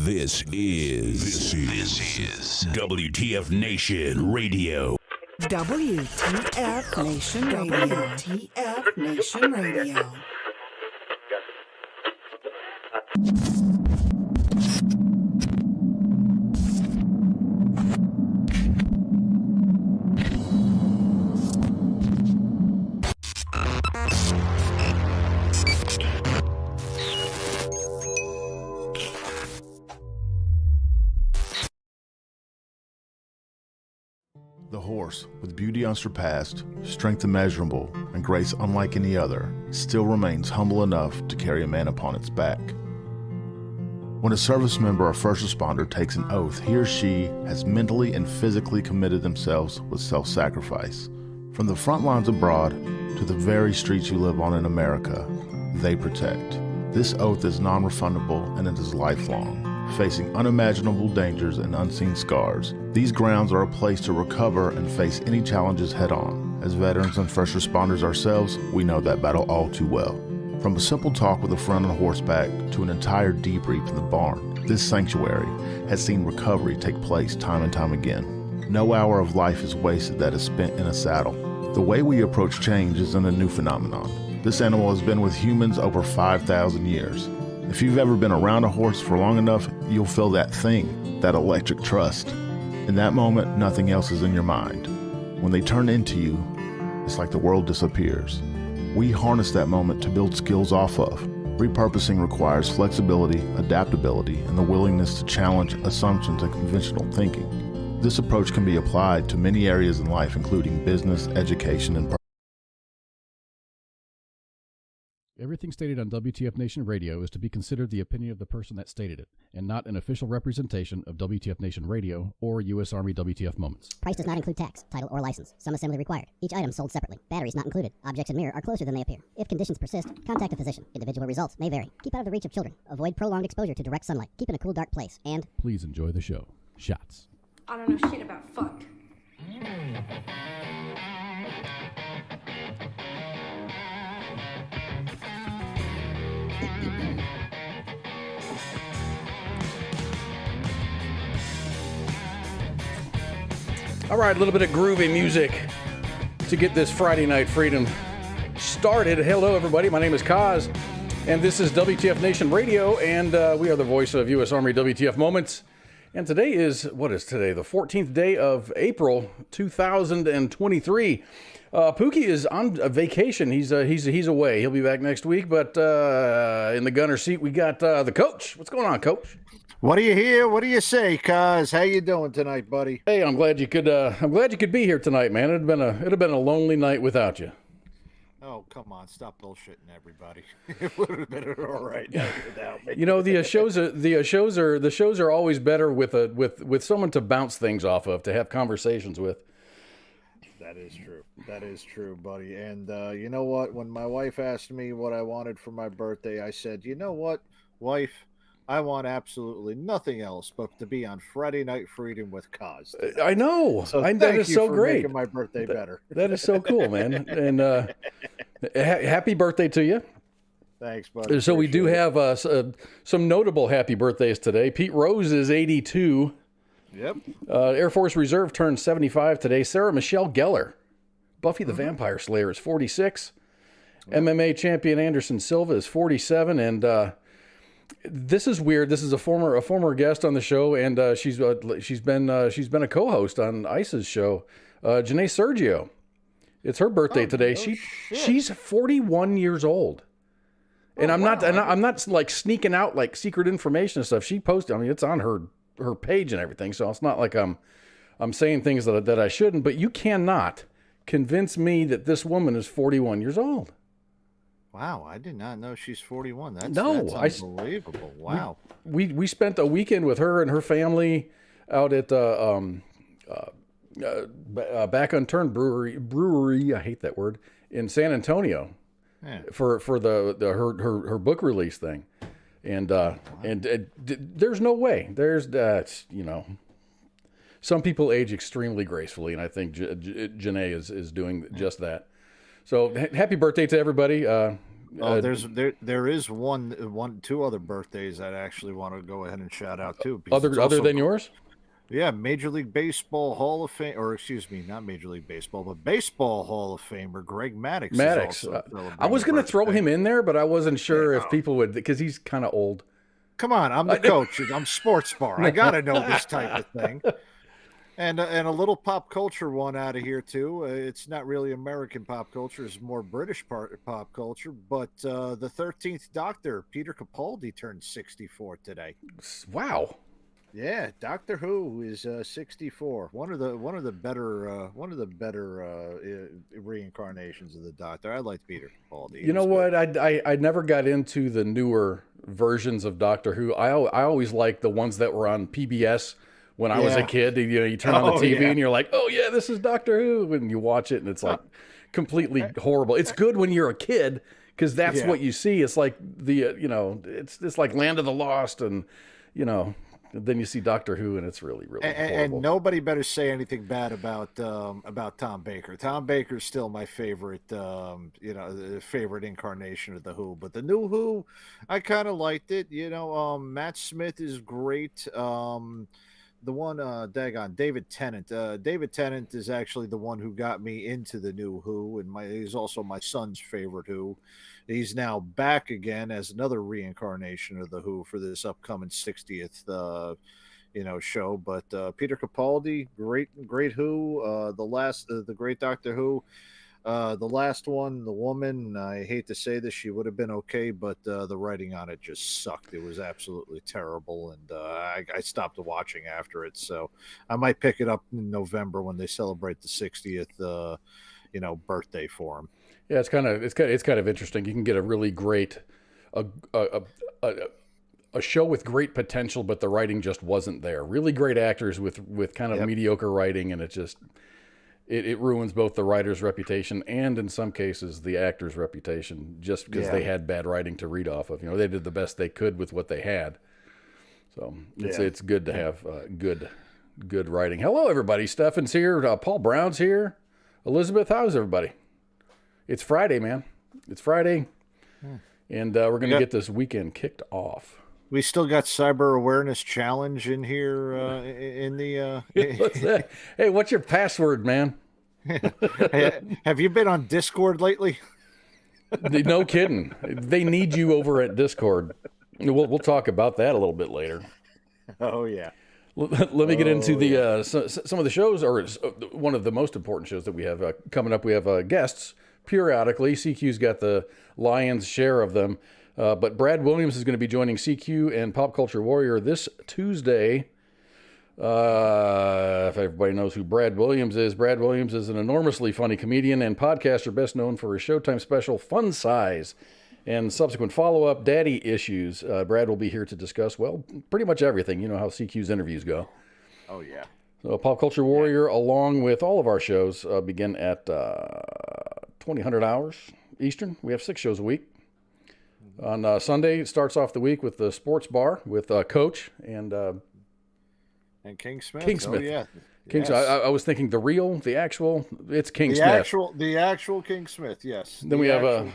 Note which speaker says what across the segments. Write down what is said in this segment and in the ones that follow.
Speaker 1: This is WTF Nation Radio.
Speaker 2: WTF Nation Radio. WTF Nation Radio.
Speaker 3: The horse, with beauty unsurpassed, strength immeasurable, and grace unlike any other, still remains humble enough to carry a man upon its back. When a service member or first responder takes an oath, he or she has mentally and physically committed themselves with self-sacrifice. From the front lines abroad to the very streets you live on in America, they protect. This oath is non-refundable and it is lifelong. Facing unimaginable dangers and unseen scars, these grounds are a place to recover and face any challenges head-on. As veterans and first responders ourselves, we know that battle all too well. From a simple talk with a friend on horseback to an entire debrief in the barn, this sanctuary has seen recovery take place time and time again. No hour of life is wasted that is spent in a saddle. The way we approach change isn't a new phenomenon. This animal has been with humans over 5,000 years. If you've ever been around a horse for long enough, you'll feel that thing, that electric trust. In that moment, nothing else is in your mind. When they turn into you, it's like the world disappears. We harness that moment to build skills off of. Repurposing requires flexibility, adaptability, and the willingness to challenge assumptions and conventional thinking. This approach can be applied to many areas in life, including business, education, and
Speaker 4: Everything stated on WTF Nation Radio is to be considered the opinion of the person that stated it, and not an official representation of WTF Nation Radio or U.S. Army WTF Moments.
Speaker 5: Price does not include tax, title, or license. Some assembly required. Each item sold separately. Batteries not included. Objects in mirror are closer than they appear. If conditions persist, contact a physician. Individual results may vary. Keep out of the reach of children. Avoid prolonged exposure to direct sunlight. Keep in a cool, dark place. And
Speaker 4: please enjoy the show. Shots.
Speaker 6: I don't know shit about fuck.
Speaker 4: All right, a little bit of groovy music to get this Friday Night Freedom started. Hello, everybody. My name is Kaz, and this is WTF Nation Radio, and we are the voice of U.S. Army WTF Moments. And today is, what is today? The 14th day of April, 2023. Pooky is on a vacation. He's away. He'll be back next week, but in the gunner seat, we got the coach. What's going on, coach?
Speaker 7: What do you hear? What do you say, Kaz? How you doing tonight, buddy?
Speaker 4: Hey, I'm glad you could be here tonight, man. It'd have been a lonely night without you.
Speaker 7: Oh, come on, stop bullshitting everybody. It would have been an all right night without me.
Speaker 4: You know, the shows are always better with someone to bounce things off of, to have conversations with.
Speaker 7: That is true. That is true, buddy. And you know what? When my wife asked me what I wanted for my birthday, I said, you know what, wife? I want absolutely nothing else but to be on Friday Night Freedom with Kaz.
Speaker 4: I know.
Speaker 7: So
Speaker 4: that is so great.
Speaker 7: Making my birthday better.
Speaker 4: That is so cool, man. And happy birthday to you.
Speaker 7: Thanks, buddy.
Speaker 4: So we do have some notable happy birthdays today. Pete Rose is 82.
Speaker 7: Yep.
Speaker 4: Air Force Reserve turned 75 today. Sarah Michelle Gellar, Buffy the Vampire Slayer, is 46. MMA champion Anderson Silva is 47, and this is weird. This is a former guest on the show, and she's been a co-host on ICE's show. Janae Sergio, it's her birthday today. She's 41 years old, and I'm not like sneaking out like secret information and stuff. She posted. I mean, it's on her page and everything, so it's not like I'm saying things that I shouldn't. But you cannot convince me that this woman is 41 years old.
Speaker 7: Wow, I did not know she's 41. That's unbelievable. Wow.
Speaker 4: We spent a weekend with her and her family out at Back Unturned Brewery. I hate that word, in San Antonio, for her book release thing, and there's no way. There's some people age extremely gracefully, and I think Janae is doing just that. So happy birthday to everybody.
Speaker 7: Oh, there is two other birthdays that I actually want to go ahead and shout out too. because it's
Speaker 4: other
Speaker 7: also-
Speaker 4: than yours.
Speaker 7: Yeah, Major League Baseball Hall of Fame, or excuse me, not Major League Baseball, but Baseball Hall of Famer Greg Maddux. is
Speaker 4: Maddox.
Speaker 7: also
Speaker 4: I
Speaker 7: celebrating
Speaker 4: was going to throw
Speaker 7: birthday.
Speaker 4: him in there, but I wasn't sure if people would, because he's kind of old.
Speaker 7: Come on, I'm the coach. I'm sports bar. I gotta know this type of thing. And a little pop culture one out of here too. It's not really American pop culture; it's more British pop culture. But the 13th Doctor, Peter Capaldi, turned 64 today.
Speaker 4: Wow.
Speaker 7: Yeah, Doctor Who is 64. One of the better reincarnations of the Doctor. I liked Peter Capaldi.
Speaker 4: You know what? I never got into the newer versions of Doctor Who. I always liked the ones that were on PBS when I was a kid. You know, you turn on the TV and you're like, oh yeah, this is Doctor Who, and you watch it and it's like completely horrible. It's good when you're a kid because that's what you see. It's like it's like Land of the Lost, and then you see Doctor Who, and it's really horrible.
Speaker 7: And nobody better say anything bad about Tom Baker. Tom Baker's still my favorite, favorite incarnation of the Who. But the new Who, I kind of liked it. Matt Smith is great. The one, David Tennant. David Tennant is actually the one who got me into the new Who, and he's also my son's favorite Who. He's now back again as another reincarnation of the Who for this upcoming 60th, show. But Peter Capaldi, great Who. The great Doctor Who. The last one, the woman, I hate to say this, she would have been okay, but the writing on it just sucked. It was absolutely terrible, and I stopped watching after it. So I might pick it up in November when they celebrate the 60th, birthday for him.
Speaker 4: Yeah, it's kind of interesting. You can get a really great a show with great potential, but the writing just wasn't there. Really great actors with kind of mediocre writing, and it just it ruins both the writer's reputation and in some cases the actor's reputation just because they had bad writing to read off of. They did the best they could with what they had. So it's good to have good writing. Hello, everybody. Stefan's here. Paul Brown's here. Elizabeth, how's everybody? It's Friday, man. It's Friday, and we're going to get this weekend kicked off.
Speaker 7: We still got Cyber Awareness Challenge in here in the...
Speaker 4: What's that? Hey, what's your password, man?
Speaker 7: Have you been on Discord lately?
Speaker 4: No kidding. They need you over at Discord. We'll talk about that a little bit later.
Speaker 7: Oh, yeah.
Speaker 4: Let me get into the some of the shows, or one of the most important shows that we have coming up. We have guests periodically. CQ's got the lion's share of them. But Brad Williams is going to be joining CQ and Pop Culture Warrior this Tuesday. If everybody knows who Brad Williams is an enormously funny comedian and podcaster best known for his Showtime special Fun Size and subsequent follow-up Daddy Issues. Brad will be here to discuss, pretty much everything. You know how CQ's interviews go.
Speaker 7: Oh, yeah.
Speaker 4: So Pop Culture Warrior, along with all of our shows, begin at 2000 hours Eastern. We have 6 shows a week. On Sunday, it starts off the week with the Sports Bar with Coach and
Speaker 7: King Smith.
Speaker 4: King Smith.
Speaker 7: Oh, yeah.
Speaker 4: King.
Speaker 7: Yes.
Speaker 4: I was thinking the actual. It's King Smith.
Speaker 7: The actual King Smith. Yes.
Speaker 4: Then we have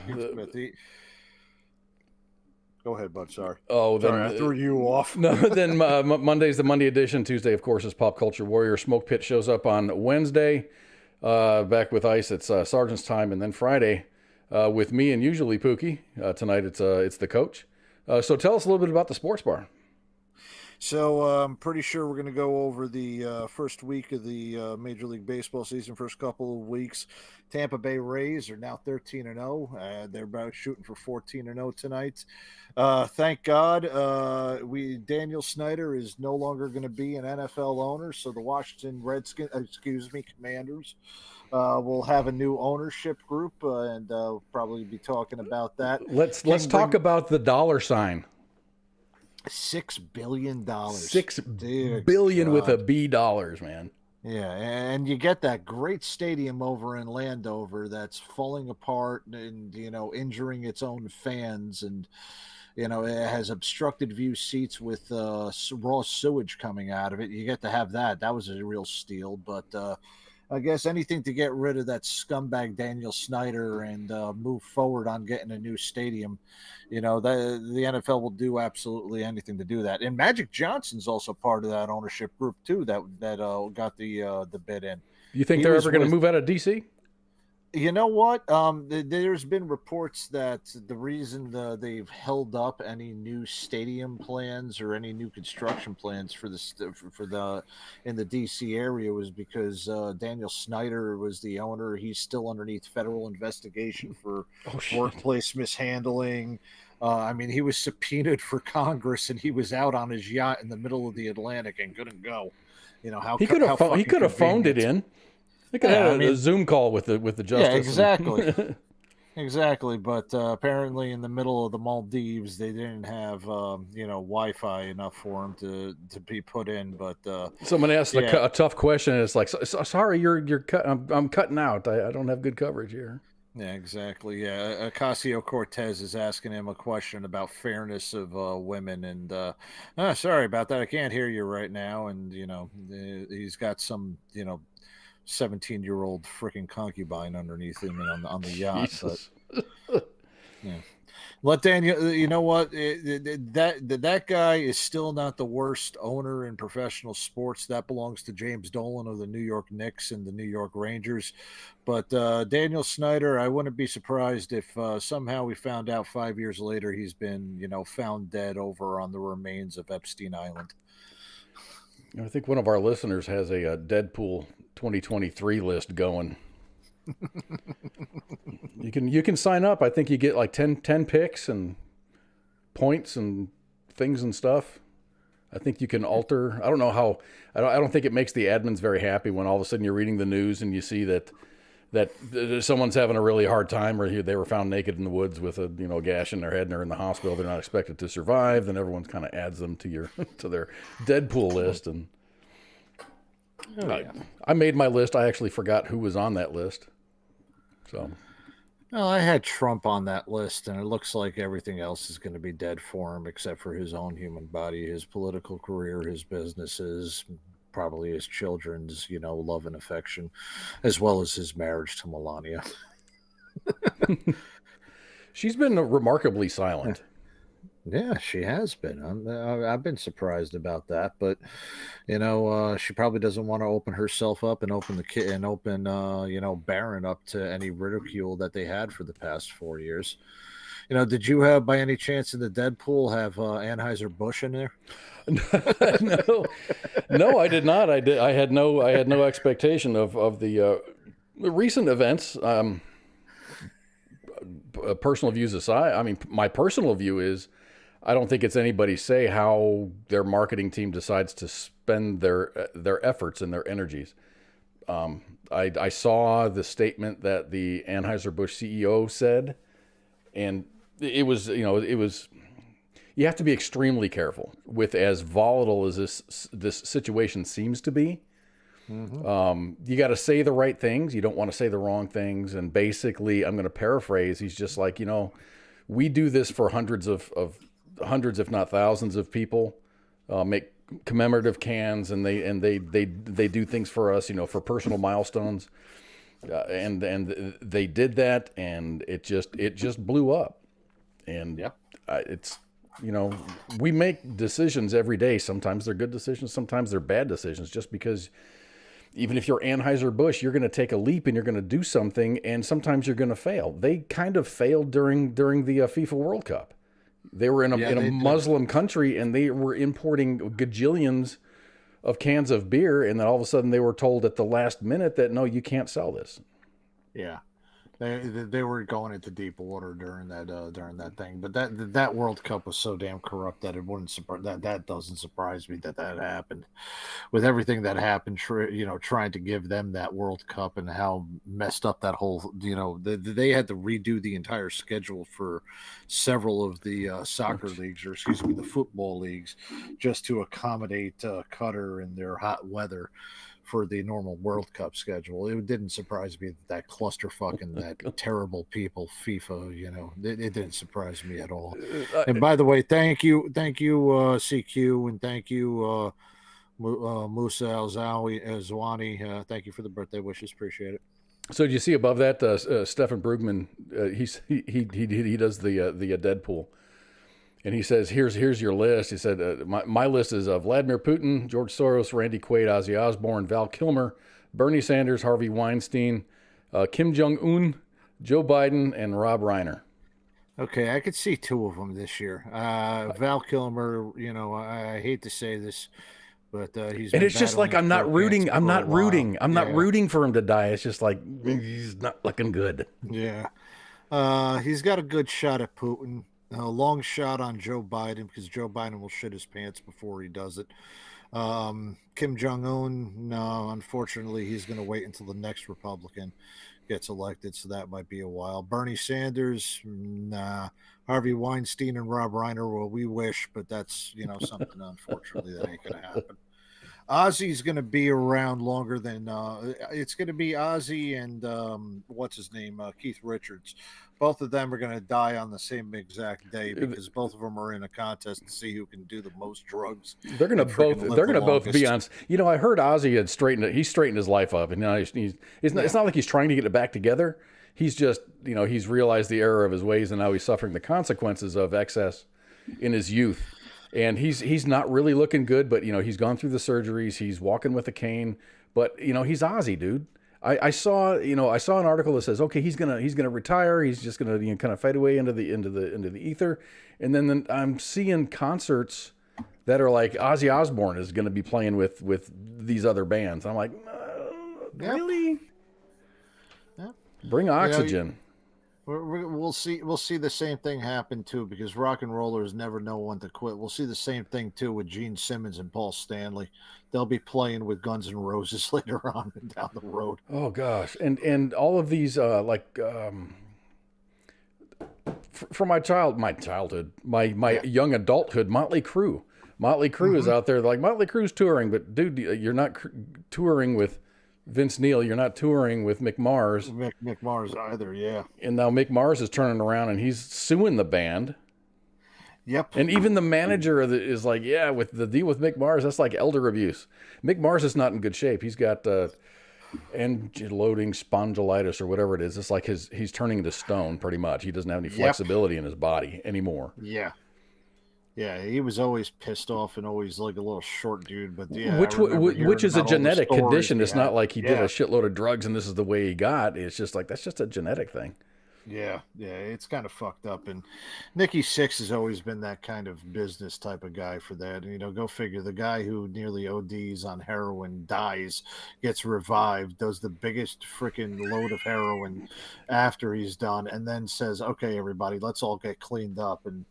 Speaker 7: Go ahead, bud. Sorry.
Speaker 4: Oh, then
Speaker 7: I threw you off.
Speaker 4: No, then Monday's the Monday edition. Tuesday, of course, is Pop Culture Warrior. Smoke Pit shows up on Wednesday. Back with Ice, it's Sergeant's Time, and then Friday. With me and usually Pooky. Tonight it's the Coach. So tell us a little bit about the Sports Bar. So
Speaker 7: I'm pretty sure we're going to go over the first week of the Major League Baseball season, first couple of weeks. Tampa Bay Rays are now 13-0. They're about shooting for 14-0 tonight. Thank God Daniel Snyder is no longer going to be an NFL owner, so the Washington Commanders we'll have a new ownership group, and probably be talking about that.
Speaker 4: Let's talk about the dollar sign.
Speaker 7: $6 billion.
Speaker 4: $6 billion with a B dollars, man.
Speaker 7: Yeah, and you get that great stadium over in Landover that's falling apart and injuring its own fans, and it has obstructed view seats with raw sewage coming out of it. You get to have that. That was a real steal, but I guess anything to get rid of that scumbag Daniel Snyder and move forward on getting a new stadium. The NFL will do absolutely anything to do that. And Magic Johnson's also part of that ownership group too. That got the bid in.
Speaker 4: You think
Speaker 7: He
Speaker 4: they're
Speaker 7: was
Speaker 4: ever going to
Speaker 7: with-
Speaker 4: move out of DC?
Speaker 7: You know what? There's been reports that the reason they've held up any new stadium plans or any new construction plans for the in the DC area was because Daniel Snyder was the owner. He's still underneath federal investigation for workplace mishandling. I mean, he was subpoenaed for Congress, and he was out on his yacht in the middle of the Atlantic and couldn't go. How
Speaker 4: He could have phoned it in. They could have had a Zoom call with the justice.
Speaker 7: Yeah, exactly. Exactly, but apparently in the middle of the Maldives, they didn't have Wi-Fi enough for him to be put in. But
Speaker 4: someone asked a tough question, and it's like, sorry, you're cut. I'm cutting out. I don't have good coverage here.
Speaker 7: Yeah, exactly. Yeah, Ocasio-Cortez is asking him a question about fairness of women, and sorry about that. I can't hear you right now. And he's got some 17-year-old freaking concubine underneath him on the yacht. But, yeah. Let Daniel, you know what? That guy is still not the worst owner in professional sports. That belongs to James Dolan of the New York Knicks and the New York Rangers. But Daniel Snyder, I wouldn't be surprised if somehow we found out 5 years later he's been, found dead over on the remains of Epstein Island.
Speaker 4: I think one of our listeners has a Deadpool 2023 list going. You can sign up. I think you get like 10 picks and points and things and stuff. I think you can alter. I don't know how. I don't think it makes the admins very happy when all of a sudden you're reading the news and you see that someone's having a really hard time, or they were found naked in the woods with a gash in their head and they're in the hospital. They're not expected to survive. Then everyone kind of adds them to their Deadpool list. And I made my list. I actually forgot who was on that list. So,
Speaker 7: well, I had Trump on that list, and it looks like everything else is going to be dead for him except for his own human body, his political career, his businesses, probably his children's, love and affection, as well as his marriage to Melania.
Speaker 4: She's been remarkably silent.
Speaker 7: Yeah, she has been. I've been surprised about that, but she probably doesn't want to open herself up and open the kid and open Barron up to any ridicule that they had for the past 4 years. Did you have, by any chance, in the Deadpool have Anheuser-Busch in there?
Speaker 4: No, I did not. I had no expectation of the recent events. Personal views aside, I mean, my personal view is I don't think it's anybody's say how their marketing team decides to spend their efforts and their energies. I saw the statement that the Anheuser-Busch CEO said, and it was you have to be extremely careful with as volatile as this situation seems to be. Mm-hmm. You got to say the right things. You don't want to say the wrong things. And basically, I'm going to paraphrase. He's just like, we do this for hundreds, if not thousands of people, make commemorative cans, and they do things for us, for personal milestones. And they did that, and it just blew up. And it's, we make decisions every day. Sometimes they're good decisions. Sometimes they're bad decisions, just because even if you're Anheuser-Busch, you're going to take a leap and you're going to do something, and sometimes you're going to fail. They kind of failed during the FIFA World Cup. They were in a Muslim country, and they were importing gajillions of cans of beer, and then all of a sudden they were told at the last minute that, no, you can't sell this.
Speaker 7: Yeah. They were going into deep water during that thing, but that World Cup was so damn corrupt that it wouldn't surprise that doesn't surprise me that happened. With everything that happened, trying to give them that World Cup and how messed up that whole, they had to redo the entire schedule for several of the soccer leagues, or excuse me, the football leagues, just to accommodate Qatar and their hot weather for the normal World Cup schedule. It didn't surprise me that clusterfuck and that terrible people, FIFA, it didn't surprise me at all. And by the way, thank you, CQ, and thank you, Musa Azwani, thank you for the birthday wishes. Appreciate it.
Speaker 4: So did you see above that, Stefan Brugman? He does the Deadpool, and he says, "Here's your list." He said, "My list is Vladimir Putin, George Soros, Randy Quaid, Ozzy Osbourne, Val Kilmer, Bernie Sanders, Harvey Weinstein, Kim Jong Un, Joe Biden, and Rob Reiner."
Speaker 7: Okay, I could see two of them this year. Val Kilmer, I hate to say this, but he's
Speaker 4: And
Speaker 7: been
Speaker 4: it's just like
Speaker 7: battling
Speaker 4: I'm not rooting
Speaker 7: Yeah.
Speaker 4: rooting for him to die. It's just like he's not looking good.
Speaker 7: Yeah. He's got a good shot at Putin, a long shot on Joe Biden because Joe Biden will shit his pants before he does it. Kim Jong Un, no, unfortunately, he's going to wait until the next Republican gets elected, so that might be a while. Bernie Sanders, nah. Harvey Weinstein and Rob Reiner, well, we wish, but that's something unfortunately that ain't going to happen. Ozzy's going to be around longer than it's going to be Ozzy and what's his name, Keith Richards. Both of them are going to die on the same exact day because both of them are in a contest to see who can do the most drugs.
Speaker 4: They're going to both be on. I heard Ozzy had straightened his life up, and it's not like he's trying to get it back together. He's just he's realized the error of his ways, and now he's suffering the consequences of excess in his youth. And he's not really looking good, but he's gone through the surgeries. He's walking with a cane, but he's Ozzy, dude. I saw an article that says, okay, he's gonna retire. He's just gonna kind of fade away into the ether, and then I'm seeing concerts that are like Ozzy Osbourne is going to be playing with these other bands. I'm like, really?
Speaker 7: Yep.
Speaker 4: Bring oxygen.
Speaker 7: We'll see the same thing happen too because rock and rollers never know when to quit. We'll see the same thing too with Gene Simmons and Paul Stanley. They'll be playing with Guns N' Roses later on down the road.
Speaker 4: Oh gosh, and all of these from my childhood, my young adulthood, Motley Crue. Motley Crue is out there. Like Motley Crue's touring, but dude, you're not touring with Vince Neil, you're not touring with Mick Mars.
Speaker 7: Mick Mars either, yeah.
Speaker 4: And now Mick Mars is turning around and he's suing the band.
Speaker 7: Yep.
Speaker 4: And even the manager is like, yeah, with the deal with Mick Mars, that's like elder abuse. Mick Mars is not in good shape. He's got ankylosing spondylitis or whatever it is. It's like he's turning into stone pretty much. He doesn't have any flexibility in his body anymore.
Speaker 7: Yeah. Yeah, he was always pissed off and always like a little short dude, but yeah,
Speaker 4: which is a genetic condition. It's not like he did a shitload of drugs and this is the way he got. It's just like that's just a genetic thing.
Speaker 7: Yeah, it's kind of fucked up. And Nikki Sixx has always been that kind of business type of guy for that. And, go figure. The guy who nearly ODs on heroin dies, gets revived, does the biggest freaking load of heroin after he's done, and then says, "Okay, everybody, let's all get cleaned up." And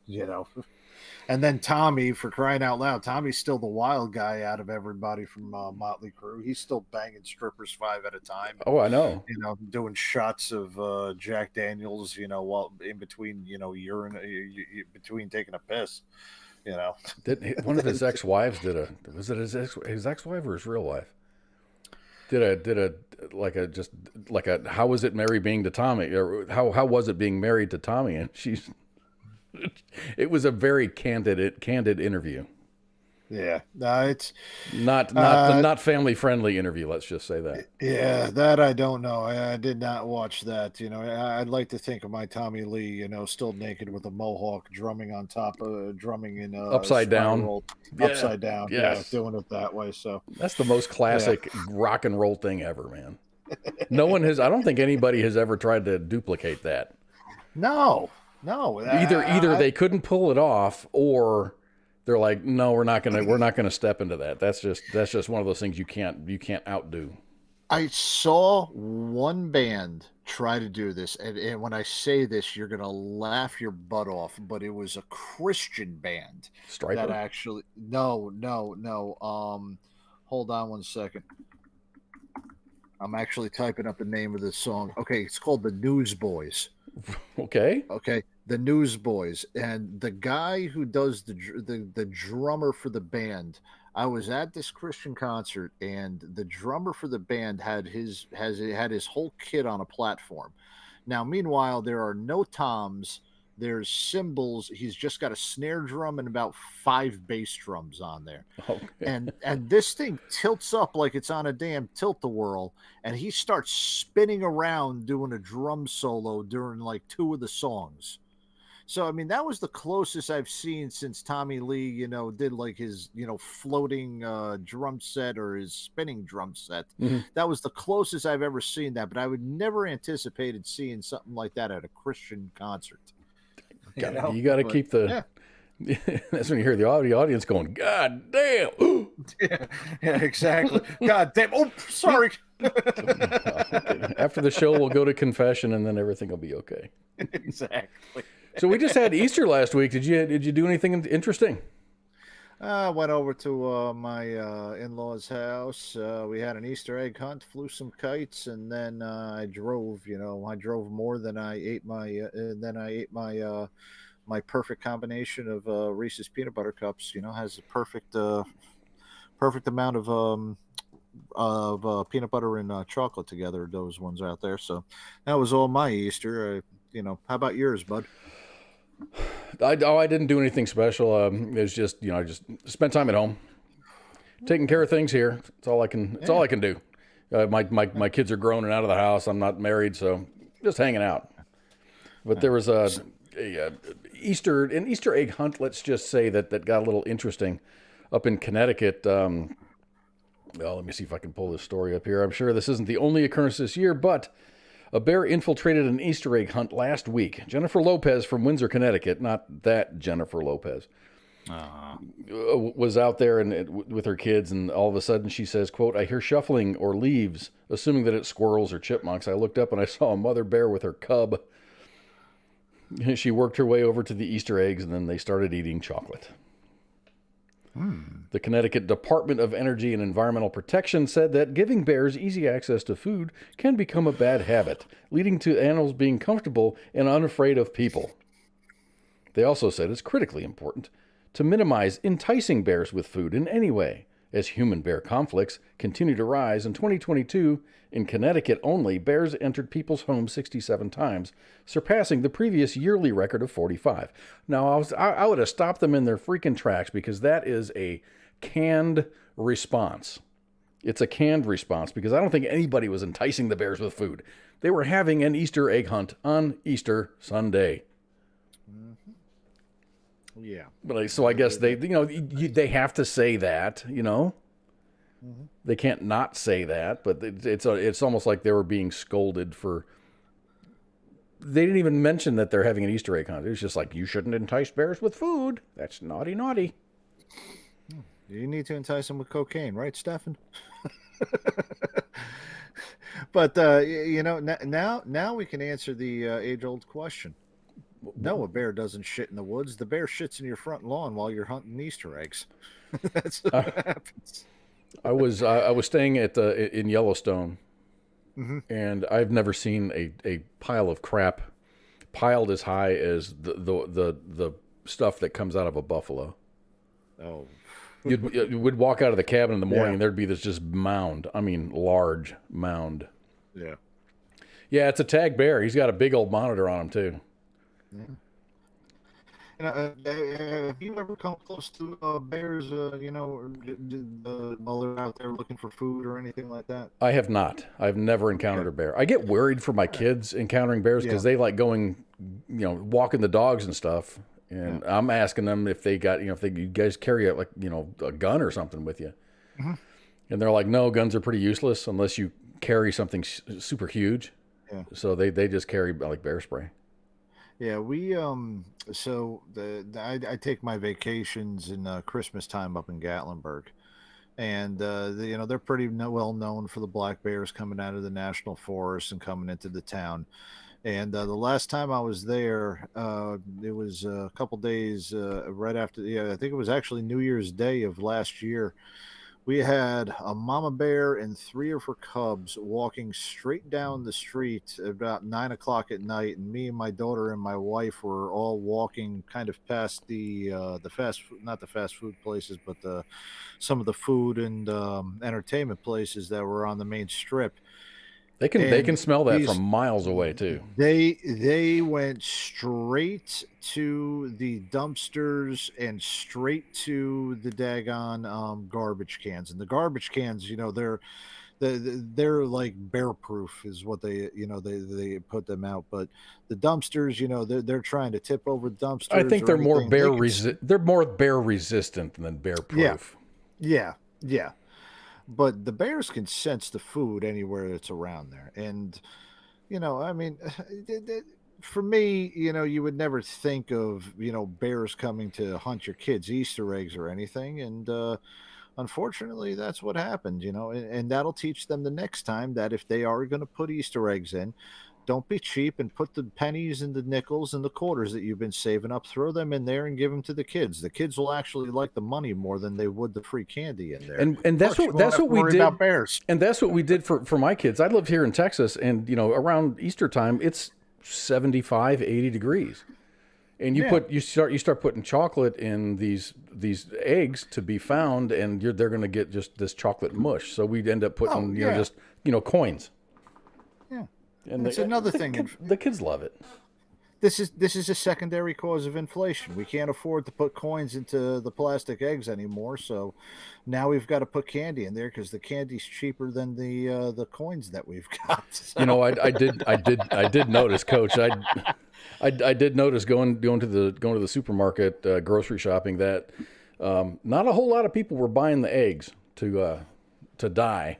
Speaker 7: And then Tommy, for crying out loud, Tommy's still the wild guy out of everybody from Motley Crue. He's still banging strippers 5 at a time.
Speaker 4: Oh, I know.
Speaker 7: Doing shots of Jack Daniels, while in between, urine, between taking a piss.
Speaker 4: One of his ex-wives was it his ex-wife or his real wife? Did a how was it Mary being to Tommy, or how was it being married to Tommy? And it was a very candid interview.
Speaker 7: Yeah, it's
Speaker 4: not family friendly interview. Let's just say that.
Speaker 7: Yeah, that I don't know. I did not watch that. I'd like to think of my Tommy Lee, still naked with a mohawk, drumming on top of drumming in
Speaker 4: upside down,
Speaker 7: upside down.
Speaker 4: Yes.
Speaker 7: Yeah, doing it that way. So
Speaker 4: that's the most classic rock and roll thing ever, man. No one has. I don't think anybody has ever tried to duplicate that.
Speaker 7: No.
Speaker 4: Either they couldn't pull it off, or they're like, no, we're not gonna step into that. That's just one of those things you can't outdo.
Speaker 7: I saw one band try to do this, and when I say this, you're gonna laugh your butt off, but it was a Christian band.
Speaker 4: Striper?
Speaker 7: That actually no. Hold on one second. I'm actually typing up the name of this song. Okay, it's called The Newsboys.
Speaker 4: Okay,
Speaker 7: The Newsboys, and the guy who does the drummer for the band. I was at this Christian concert, and the drummer for the band had his whole kit on a platform. Now, meanwhile, there are no toms there's cymbals. He's just got a snare drum and about 5 bass drums on there.
Speaker 4: Okay.
Speaker 7: And this thing tilts up like it's on a damn tilt-a-whirl, and he starts spinning around doing a drum solo during like 2 of the songs. So I mean, that was the closest I've seen since Tommy Lee, did like his, floating drum set or his spinning drum set.
Speaker 4: Mhm.
Speaker 7: That was the closest I've ever seen that, but I would never anticipated seeing something like that at a Christian concert.
Speaker 4: You got to keep the. Yeah. That's when you hear the audience going, "God damn!"
Speaker 7: Yeah, exactly. God damn! Oh, sorry.
Speaker 4: Okay. After the show, we'll go to confession, and then everything will be okay.
Speaker 7: Exactly.
Speaker 4: So we just had Easter last week. Did you do anything interesting?
Speaker 7: I went over to my in-laws' house. We had an Easter egg hunt, flew some kites, and then I drove. I drove more than I ate my my perfect combination of Reese's peanut butter cups. Has a perfect amount of peanut butter and chocolate together. Those ones out there. So that was all my Easter. How about yours, bud?
Speaker 4: I didn't do anything special. It was just, I just spent time at home, taking care of things here. It's all I can. It's all I can do. My kids are grown and out of the house. I'm not married, so just hanging out. But there was an Easter egg hunt. Let's just say that got a little interesting up in Connecticut. Well, let me see if I can pull this story up here. I'm sure this isn't the only occurrence this year, but a bear infiltrated an Easter egg hunt last week. Jennifer Lopez from Windsor, Connecticut, not that Jennifer Lopez, was out there with her kids, and all of a sudden she says, quote, "I hear shuffling or leaves," assuming that it's squirrels or chipmunks. I looked up and I saw a mother bear with her cub. She worked her way over to the Easter eggs, and then they started eating chocolate. The Connecticut Department of Energy and Environmental Protection said that giving bears easy access to food can become a bad habit, leading to animals being comfortable and unafraid of people. They also said it's critically important to minimize enticing bears with food in any way, as human-bear conflicts continue to rise. In 2022, in Connecticut only, bears entered people's homes 67 times, surpassing the previous yearly record of 45. Now, I would have stopped them in their freaking tracks, because that is a canned response. It's a canned response, because I don't think anybody was enticing the bears with food. They were having an Easter egg hunt on Easter Sunday.
Speaker 7: Yeah.
Speaker 4: But so I guess they have to say that, They can't not say that, but it's almost like they were being scolded for. They didn't even mention that they're having an Easter egg hunt. It was just like, you shouldn't entice bears with food. That's naughty, naughty.
Speaker 7: You need to entice them with cocaine, right, Stefan? But now we can answer the age-old question. No, a bear doesn't shit in the woods. The bear shits in your front lawn while you're hunting Easter eggs. That's what happens.
Speaker 4: I was staying in Yellowstone, and I've never seen a pile of crap piled as high as the stuff that comes out of a buffalo.
Speaker 7: Oh,
Speaker 4: you would walk out of the cabin in the morning, and there'd be this just mound. I mean, large mound.
Speaker 7: Yeah.
Speaker 4: Yeah, it's a tag bear. He's got a big old monitor on him too.
Speaker 7: Yeah. Have you ever come close to bears, or while they're out there looking for food or anything like that?
Speaker 4: I have not. I've never encountered a bear. I get worried for my kids encountering bears, because they like going, walking the dogs and stuff. And I'm asking them if they got, you guys carry a gun or something with you. And they're like, no, guns are pretty useless unless you carry something super huge. Yeah. So they just carry like bear spray.
Speaker 7: Yeah, we so I take my vacations in Christmas time up in Gatlinburg, and they're pretty well known for the black bears coming out of the national forest and coming into the town. And the last time I was there, it was a couple days right after. I think it was actually New Year's Day of last year. We had a mama bear and 3 of her cubs walking straight down the street about 9 o'clock at night, and me and my daughter and my wife were all walking kind of past the fast food, not the fast food places, but some of the food and entertainment places that were on the main strip.
Speaker 4: They can smell that from miles away too.
Speaker 7: They went straight to the dumpsters and straight to the daggone garbage cans. And the garbage cans, they're like bear proof is what they put them out. But the dumpsters, they're trying to tip over the dumpsters.
Speaker 4: I think they're more they're more bear resistant than bear proof.
Speaker 7: Yeah. But the bears can sense the food anywhere that's around there. And, for me, you would never think of, bears coming to hunt your kids' Easter eggs or anything. And unfortunately, that's what happened, and that'll teach them the next time that if they are going to put Easter eggs in, don't be cheap and put the pennies and the nickels and the quarters that you've been saving up, throw them in there and give them to the kids. The kids will actually like the money more than they would the free candy in there.
Speaker 4: And that's what we did about bears. And that's what we did for my kids. I lived here in Texas, and around Easter time it's 75, 80 degrees. And you start putting chocolate in these eggs to be found, and they're going to get just this chocolate mush. So we'd end up putting just coins.
Speaker 7: Yeah.
Speaker 4: And
Speaker 7: it's another thing.
Speaker 4: The kids love it.
Speaker 7: This is a secondary cause of inflation. We can't afford to put coins into the plastic eggs anymore, so now we've got to put candy in there because the candy's cheaper than the coins that we've got. So.
Speaker 4: I did notice, Coach. I did notice going to the supermarket grocery shopping that not a whole lot of people were buying the eggs to dye.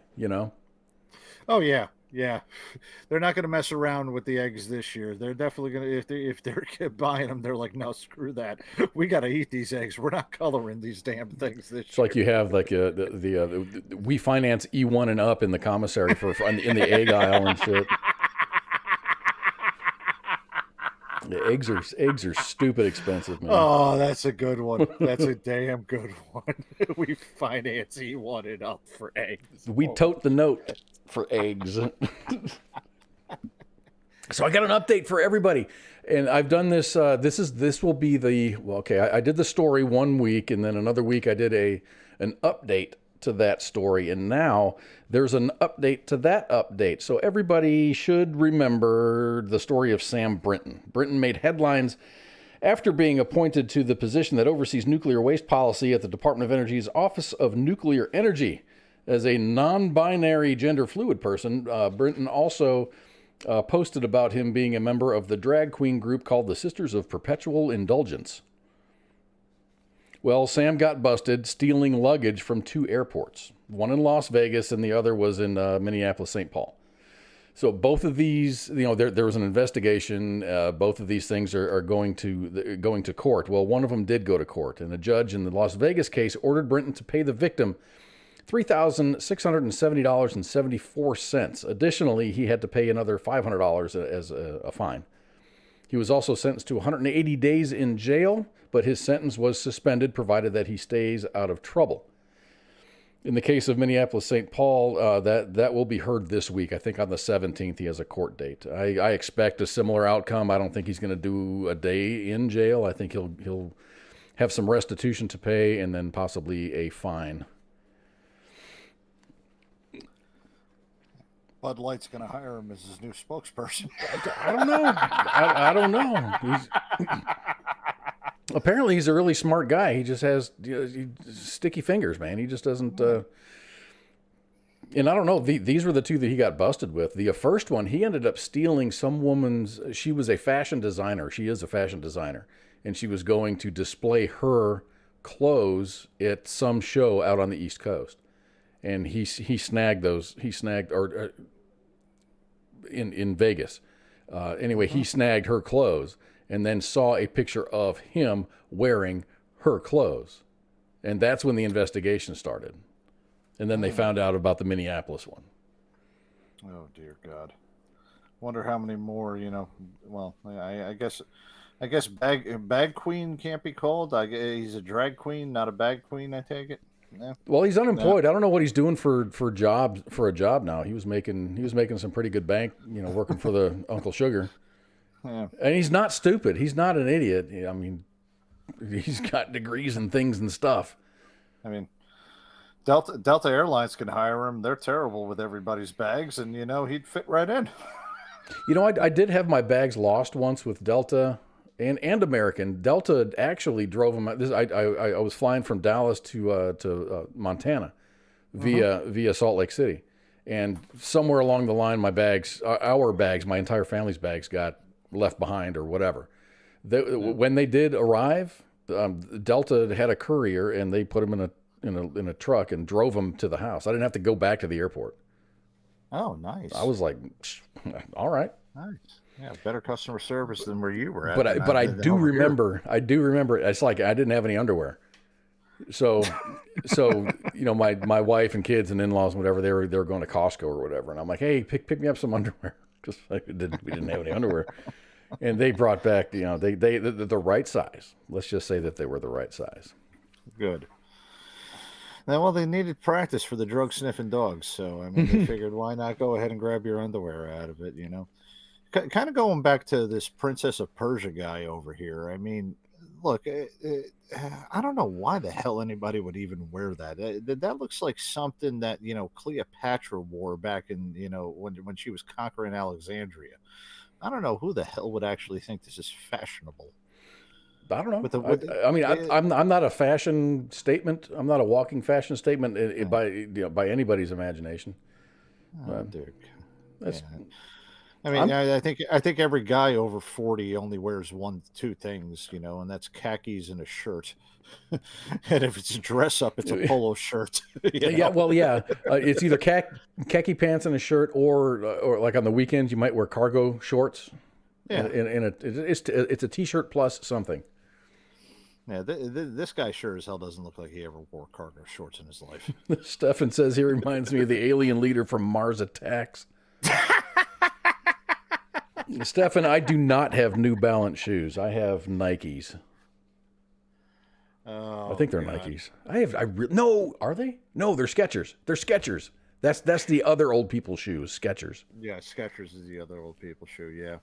Speaker 7: Oh yeah. Yeah, they're not going to mess around with the eggs this year. They're definitely going to, if they're buying them, they're like, no, screw that. We got to eat these eggs. We're not coloring these damn things this year.
Speaker 4: It's like you have like the we finance E1 and up in the commissary for in the egg aisle and shit. The eggs are stupid expensive, man.
Speaker 7: Oh, that's a good one. That's a damn good one. We finance E1 and up for eggs.
Speaker 4: We tote the note for eggs. So I got an update for everybody, and I've done this. This will be I did the story 1 week, and then another week I did an update to that story, and now there's an update to that update. So everybody should remember the story of Sam Brinton. Brinton made headlines after being appointed to the position that oversees nuclear waste policy at the Department of Energy's Office of Nuclear Energy. As a non-binary gender fluid person, Brinton also posted about him being a member of the drag queen group called the Sisters of Perpetual Indulgence. Well, Sam got busted stealing luggage from 2 airports, one in Las Vegas and the other was in Minneapolis, St. Paul. So both of these, there was an investigation. Both of these things are going to court. Well, one of them did go to court, and a judge in the Las Vegas case ordered Brinton to pay the victim $3,670.74. Additionally, he had to pay another $500 as a fine. He was also sentenced to 180 days in jail, but his sentence was suspended provided that he stays out of trouble. In the case of Minneapolis, St. Paul, that will be heard this week. I think on the 17th he has a court date. I expect a similar outcome. I don't think he's going to do a day in jail. I think he'll have some restitution to pay and then possibly a fine.
Speaker 7: Bud Light's going to hire him as his new spokesperson.
Speaker 4: I don't know. I don't know. Apparently, he's a really smart guy. He just has sticky fingers, man. He just doesn't. And I don't know. These were the 2 that he got busted with. The first one, he ended up stealing some woman's. She was a fashion designer. She is a fashion designer, and she was going to display her clothes at some show out on the East Coast. And he snagged those. He snagged in Vegas. Anyway, he snagged her clothes and then saw a picture of him wearing her clothes, and that's when the investigation started. And then they found out about the Minneapolis one.
Speaker 7: Oh dear God! Wonder how many more. Well, I guess bag queen can't be called. He's a drag queen, not a bag queen. I take it. Yeah.
Speaker 4: Well, he's unemployed. I don't know what he's doing for a job now. He was making some pretty good bank, working for the Uncle Sugar.
Speaker 7: Yeah.
Speaker 4: And he's not stupid. He's not an idiot. I mean, he's got degrees and things and stuff.
Speaker 7: I mean, Delta Airlines can hire him. They're terrible with everybody's bags, and he'd fit right in.
Speaker 4: I did have my bags lost once with Delta and American. Delta actually drove them. I was flying from Dallas to Montana via Salt Lake City, and somewhere along the line, my entire family's bags got left behind or whatever. When they did arrive, Delta had a courier, and they put them in a truck and drove them to the house. I didn't have to go back to the airport.
Speaker 7: Oh, nice.
Speaker 4: I was like, all right.
Speaker 7: Nice. Yeah, better customer service than where you were at.
Speaker 4: But I do remember. It's like I didn't have any underwear. So my wife and kids and in-laws and whatever, they were going to Costco or whatever, and I'm like, hey, pick me up some underwear, because we didn't have any underwear, and they brought back the right size. Let's just say that they were the right size.
Speaker 7: Good. Now, well, they needed practice for the drug sniffing dogs, so I mean, they figured why not go ahead and grab your underwear out of it, Kind of going back to this Princess of Persia guy over here. I mean, look, I don't know why the hell anybody would even wear that. That looks like something that Cleopatra wore back in when she was conquering Alexandria. I don't know who the hell would actually think this is fashionable.
Speaker 4: I don't know. I'm not a fashion statement. I'm not a walking fashion statement by anybody's imagination.
Speaker 7: Oh, Dick.
Speaker 4: That's.
Speaker 7: Yeah. I mean, I think every guy over 40 only wears two things, and that's khakis and a shirt. And if it's a dress up, it's a polo shirt.
Speaker 4: Yeah, well, yeah, it's either khaki pants and a shirt, or like on the weekends you might wear cargo shorts. Yeah, it's a t-shirt plus something.
Speaker 7: Yeah, this guy sure as hell doesn't look like he ever wore cargo shorts in his life.
Speaker 4: Stefan says he reminds me of the alien leader from Mars Attacks. Stefan, I do not have New Balance shoes. I have Nikes.
Speaker 7: Oh,
Speaker 4: I think they're God. Nikes. No, are they? No, they're Skechers. They're Skechers. That's the other old people shoes. Skechers.
Speaker 7: Yeah, Skechers is the other old people shoe. Yeah.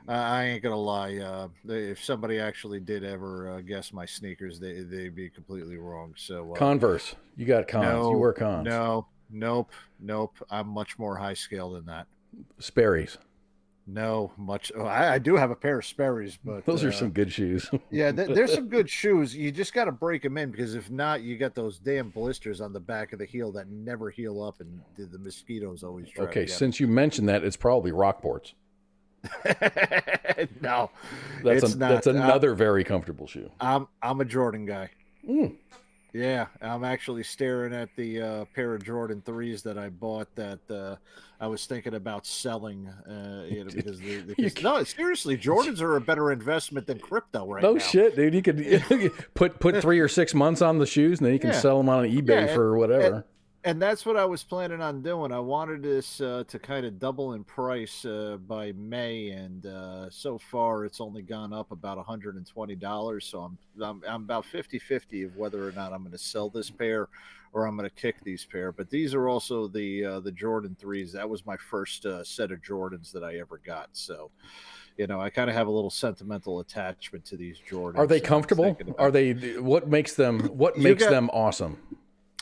Speaker 7: I ain't gonna lie. If somebody actually did ever guess my sneakers, they'd be completely wrong. So
Speaker 4: Converse, you got Cons.
Speaker 7: No,
Speaker 4: you wear Cons.
Speaker 7: No, nope. I'm much more high scale than that.
Speaker 4: Sperry's.
Speaker 7: No, much. Oh, I do have a pair of Sperry's, but
Speaker 4: those are some good shoes.
Speaker 7: Yeah, there's some good shoes. You just got to break them in, because if not, you got those damn blisters on the back of the heel that never heal up, and the mosquitoes always try.
Speaker 4: Okay, since you mentioned that, it's probably Rockports.
Speaker 7: No,
Speaker 4: that's another very comfortable shoe.
Speaker 7: I'm a Jordan guy.
Speaker 4: Mm.
Speaker 7: Yeah, I'm actually staring at the pair of Jordan 3s that I bought that I was thinking about selling. Because no, seriously, Jordans are a better investment than crypto right now.
Speaker 4: No shit, dude. You could put 3 or 6 months on the shoes, and then you can sell them on eBay for whatever.
Speaker 7: And that's what I was planning on doing. I wanted this to kind of double in price by May, and so far it's only gone up about $120. So I'm about 50-50 of whether or not I'm going to sell this pair or I'm going to kick these pair. But these are also the Jordan 3s. That was my first set of Jordans that I ever got. So, I kind of have a little sentimental attachment to these Jordans.
Speaker 4: Are they comfortable? Are they? What makes them awesome?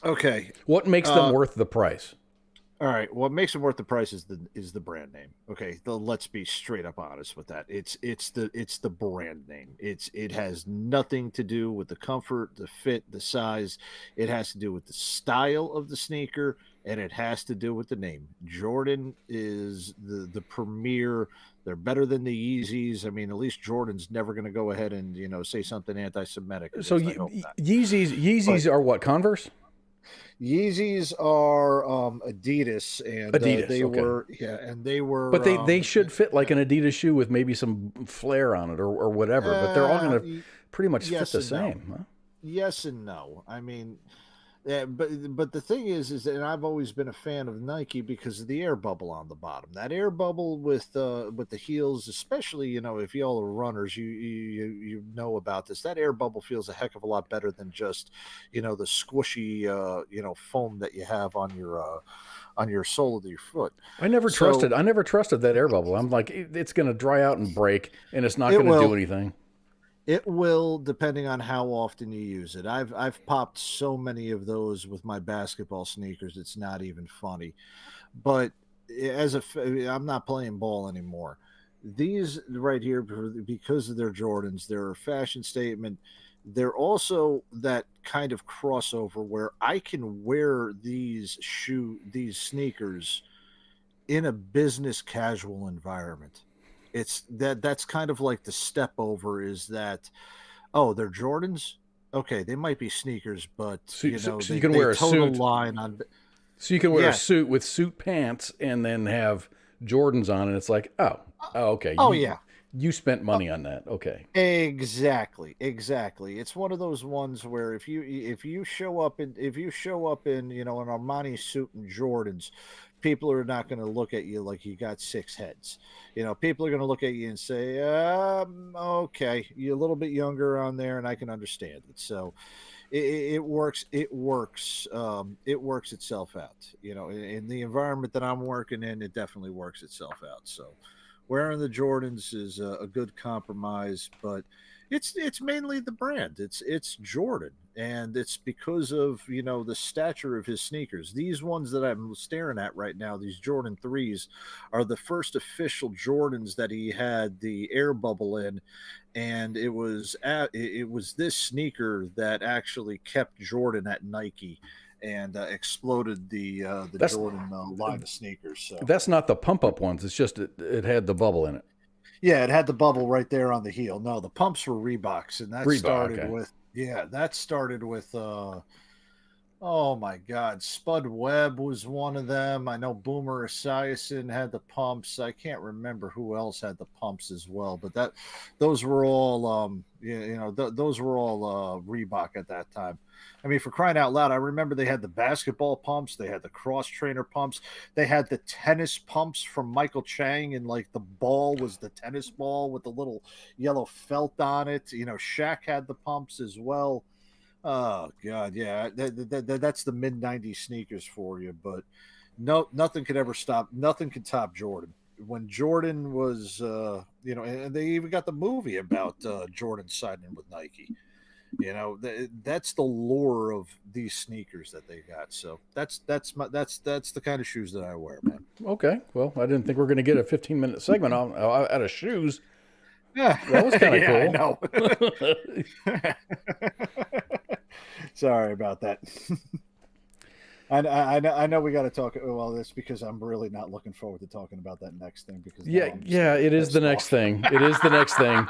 Speaker 7: Okay.
Speaker 4: What makes them worth the price?
Speaker 7: All right. What makes them worth the price is the brand name. Okay. Let's be straight up honest with that. It's the brand name. It has nothing to do with the comfort, the fit, the size. It has to do with the style of the sneaker, and it has to do with the name. Jordan is the premier. They're better than the Yeezys. I mean, at least Jordan's never going to go ahead and say something anti-Semitic.
Speaker 4: So Yeezys are what? Converse?
Speaker 7: Yeezys are Adidas, and they were.
Speaker 4: But they should fit like an Adidas shoe with maybe some flair on it or whatever. But they're all going to pretty much fit the same.
Speaker 7: No. Huh? Yes and no. I mean, but the thing is and I've always been a fan of Nike because of the air bubble on the bottom. That air bubble with the heels, especially if y'all are runners, you know about this. That air bubble feels a heck of a lot better than just the squishy foam that you have on your sole of your foot.
Speaker 4: I never trusted that air bubble. I'm like, it's going to dry out and break, and it's not going to do anything.
Speaker 7: It will, depending on how often you use it. I've popped so many of those with my basketball sneakers. It's not even funny. But I'm not playing ball anymore. These right here, because of their Jordans, they're a fashion statement. They're also that kind of crossover where I can wear these sneakers in a business casual environment. That's kind of like the step over is that, oh, they're Jordans. Okay, they might be sneakers, but
Speaker 4: So you can wear a
Speaker 7: toe the
Speaker 4: suit.
Speaker 7: line on.
Speaker 4: So you can wear a
Speaker 7: Yes.
Speaker 4: suit with suit pants and then have Jordans on, and it's like, oh, okay.
Speaker 7: Oh yeah.
Speaker 4: You spent money on that. Okay.
Speaker 7: Exactly. It's one of those ones where if you show up in an Armani suit and Jordans, people are not going to look at you like you got six heads. People are going to look at you and say, okay, you're a little bit younger on there, and I can understand it. So it works. It works. It works itself out. In the environment that I'm working in, it definitely works itself out. So wearing the Jordans is a good compromise, but it's mainly the brand. It's Jordan, and it's because of the stature of his sneakers. These ones that I'm staring at right now, these Jordan 3s, are the first official Jordans that he had the air bubble in, and it was this sneaker that actually kept Jordan at Nike and exploded the Jordan line of sneakers. So
Speaker 4: That's not the pump up ones. It's just it had the bubble in it.
Speaker 7: yeah, it had the bubble right there on the heel. No, the pumps were Reeboks, and
Speaker 4: Okay.
Speaker 7: that started with oh my God, Spud Webb was one of them. I know Boomer Esiason had the pumps. I can't remember who else had the pumps as well, but those were all those were all Reebok at that time. I mean, for crying out loud, I remember they had the basketball pumps, they had the cross trainer pumps, they had the tennis pumps from Michael Chang, and like the ball was the tennis ball with the little yellow felt on it. Shaq had the pumps as well. Oh God, yeah, that's the mid '90s sneakers for you. But no, nothing could ever stop. Nothing could top Jordan. When Jordan was, and they even got the movie about Jordan signing with Nike. That's the lore of these sneakers that they got. So that's the kind of shoes that I wear, man.
Speaker 4: Okay. Well, I didn't think we are going to get a 15-minute segment out of shoes.
Speaker 7: Yeah,
Speaker 4: That was kind of
Speaker 7: yeah,
Speaker 4: cool.
Speaker 7: I know. Sorry about that. I know we got to talk. Well, that's because I'm really not looking forward to talking about that next thing. Because
Speaker 4: Yeah, it is the next thing. It is the next thing.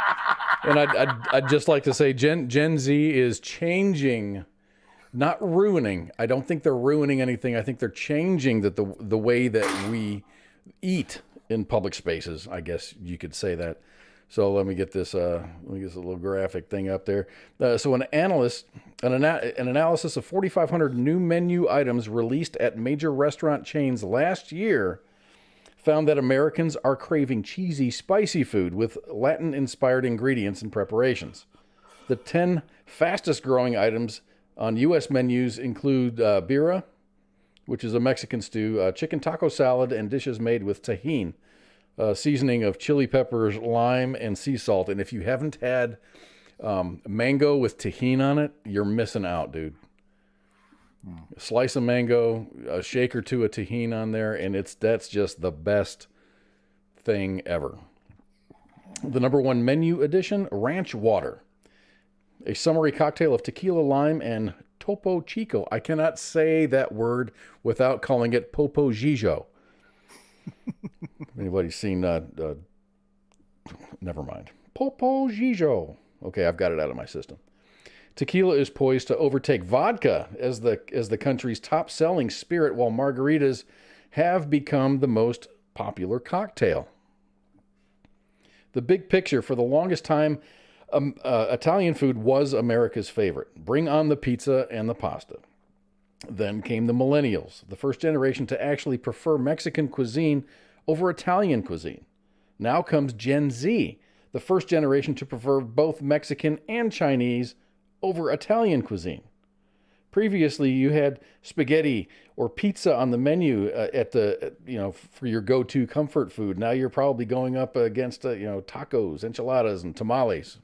Speaker 4: And I'd just like to say Gen Z is changing, not ruining. I don't think they're ruining anything. I think they're changing the way that we eat in public spaces. I guess you could say that. So let me get this little graphic thing up there. So an analysis of 4,500 new menu items released at major restaurant chains last year found that Americans are craving cheesy, spicy food with Latin-inspired ingredients and preparations. The 10 fastest-growing items on U.S. menus include birria, which is a Mexican stew, chicken taco salad, and dishes made with tajin, seasoning of chili peppers, lime, and sea salt. And if you haven't had mango with tajin on it, you're missing out, dude. A slice of mango, a shake or two of tajin on there, and that's just the best thing ever. The number one menu addition, ranch water. A summery cocktail of tequila, lime, and Topo Chico. I cannot say that word without calling it Popo Gijo. Anybody seen never mind. Popo Gijo. Okay, I've got it out of my system. Tequila is poised to overtake vodka as the country's top-selling spirit, while margaritas have become the most popular cocktail. The big picture: for the longest time, Italian food was America's favorite. Bring on the pizza and the pasta. Then came the millennials, the first generation to actually prefer Mexican cuisine over Italian cuisine. Now comes Gen Z, the first generation to prefer both Mexican and Chinese over Italian cuisine. Previously, you had spaghetti or pizza on the menu for your go-to comfort food. Now you're probably going up against tacos, enchiladas, and tamales.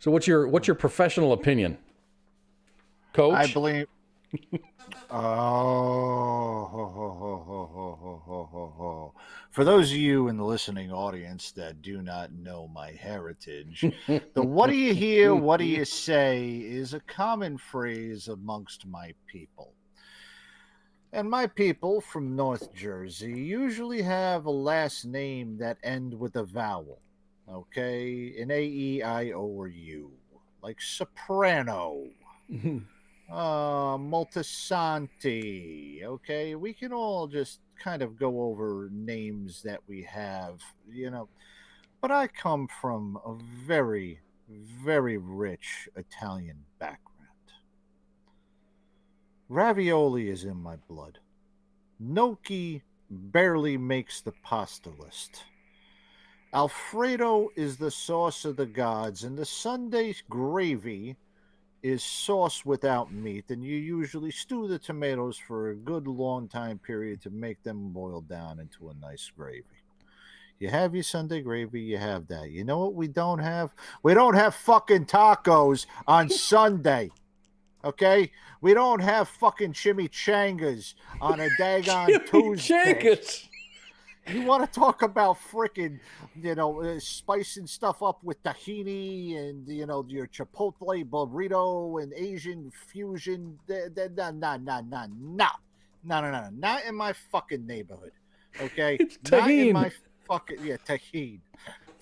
Speaker 4: So what's your professional opinion, Coach?
Speaker 7: I believe. Oh, for those of you in the listening audience that do not know my heritage, the "what do you hear, what do you say" is a common phrase amongst my people. And my people from North Jersey usually have a last name that end with a vowel. Okay, an A, E, I, O, or U, like Soprano, Moltisanti. Okay, we can all just kind of go over names that we have, But I come from a very, very rich Italian background. Ravioli is in my blood. Gnocchi barely makes the pasta list. Alfredo is the sauce of the gods, and the Sunday gravy is sauce without meat, and you usually stew the tomatoes for a good long time period to make them boil down into a nice gravy. You have your Sunday gravy, you have that. You know what we don't have? We don't have fucking tacos on Sunday. Okay? We don't have fucking chimichangas on a daggone Tuesday. You want to talk about frickin', spicing stuff up with tahini and, your Chipotle burrito and Asian fusion. No. Not in my fucking neighborhood. Okay?
Speaker 4: It's
Speaker 7: Not
Speaker 4: tahini.
Speaker 7: in my fucking, tahini.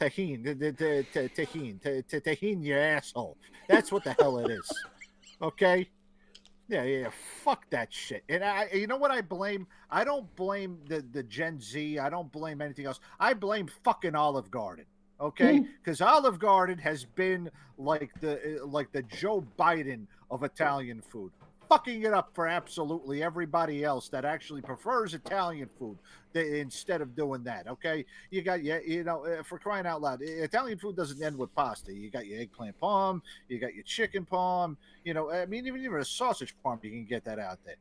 Speaker 7: Tahini your asshole. That's what the hell it is. Okay? Yeah, fuck that shit. And you know what I blame? I don't blame the Gen Z. I don't blame anything else. I blame fucking Olive Garden. Okay? Because Olive Garden has been like the Joe Biden of Italian food, fucking it up for absolutely everybody else that actually prefers Italian food instead of doing that. Okay, you got for crying out loud, Italian food doesn't end with pasta. You got your eggplant parm, you got your chicken parm. Even a sausage parm, you can get that out there.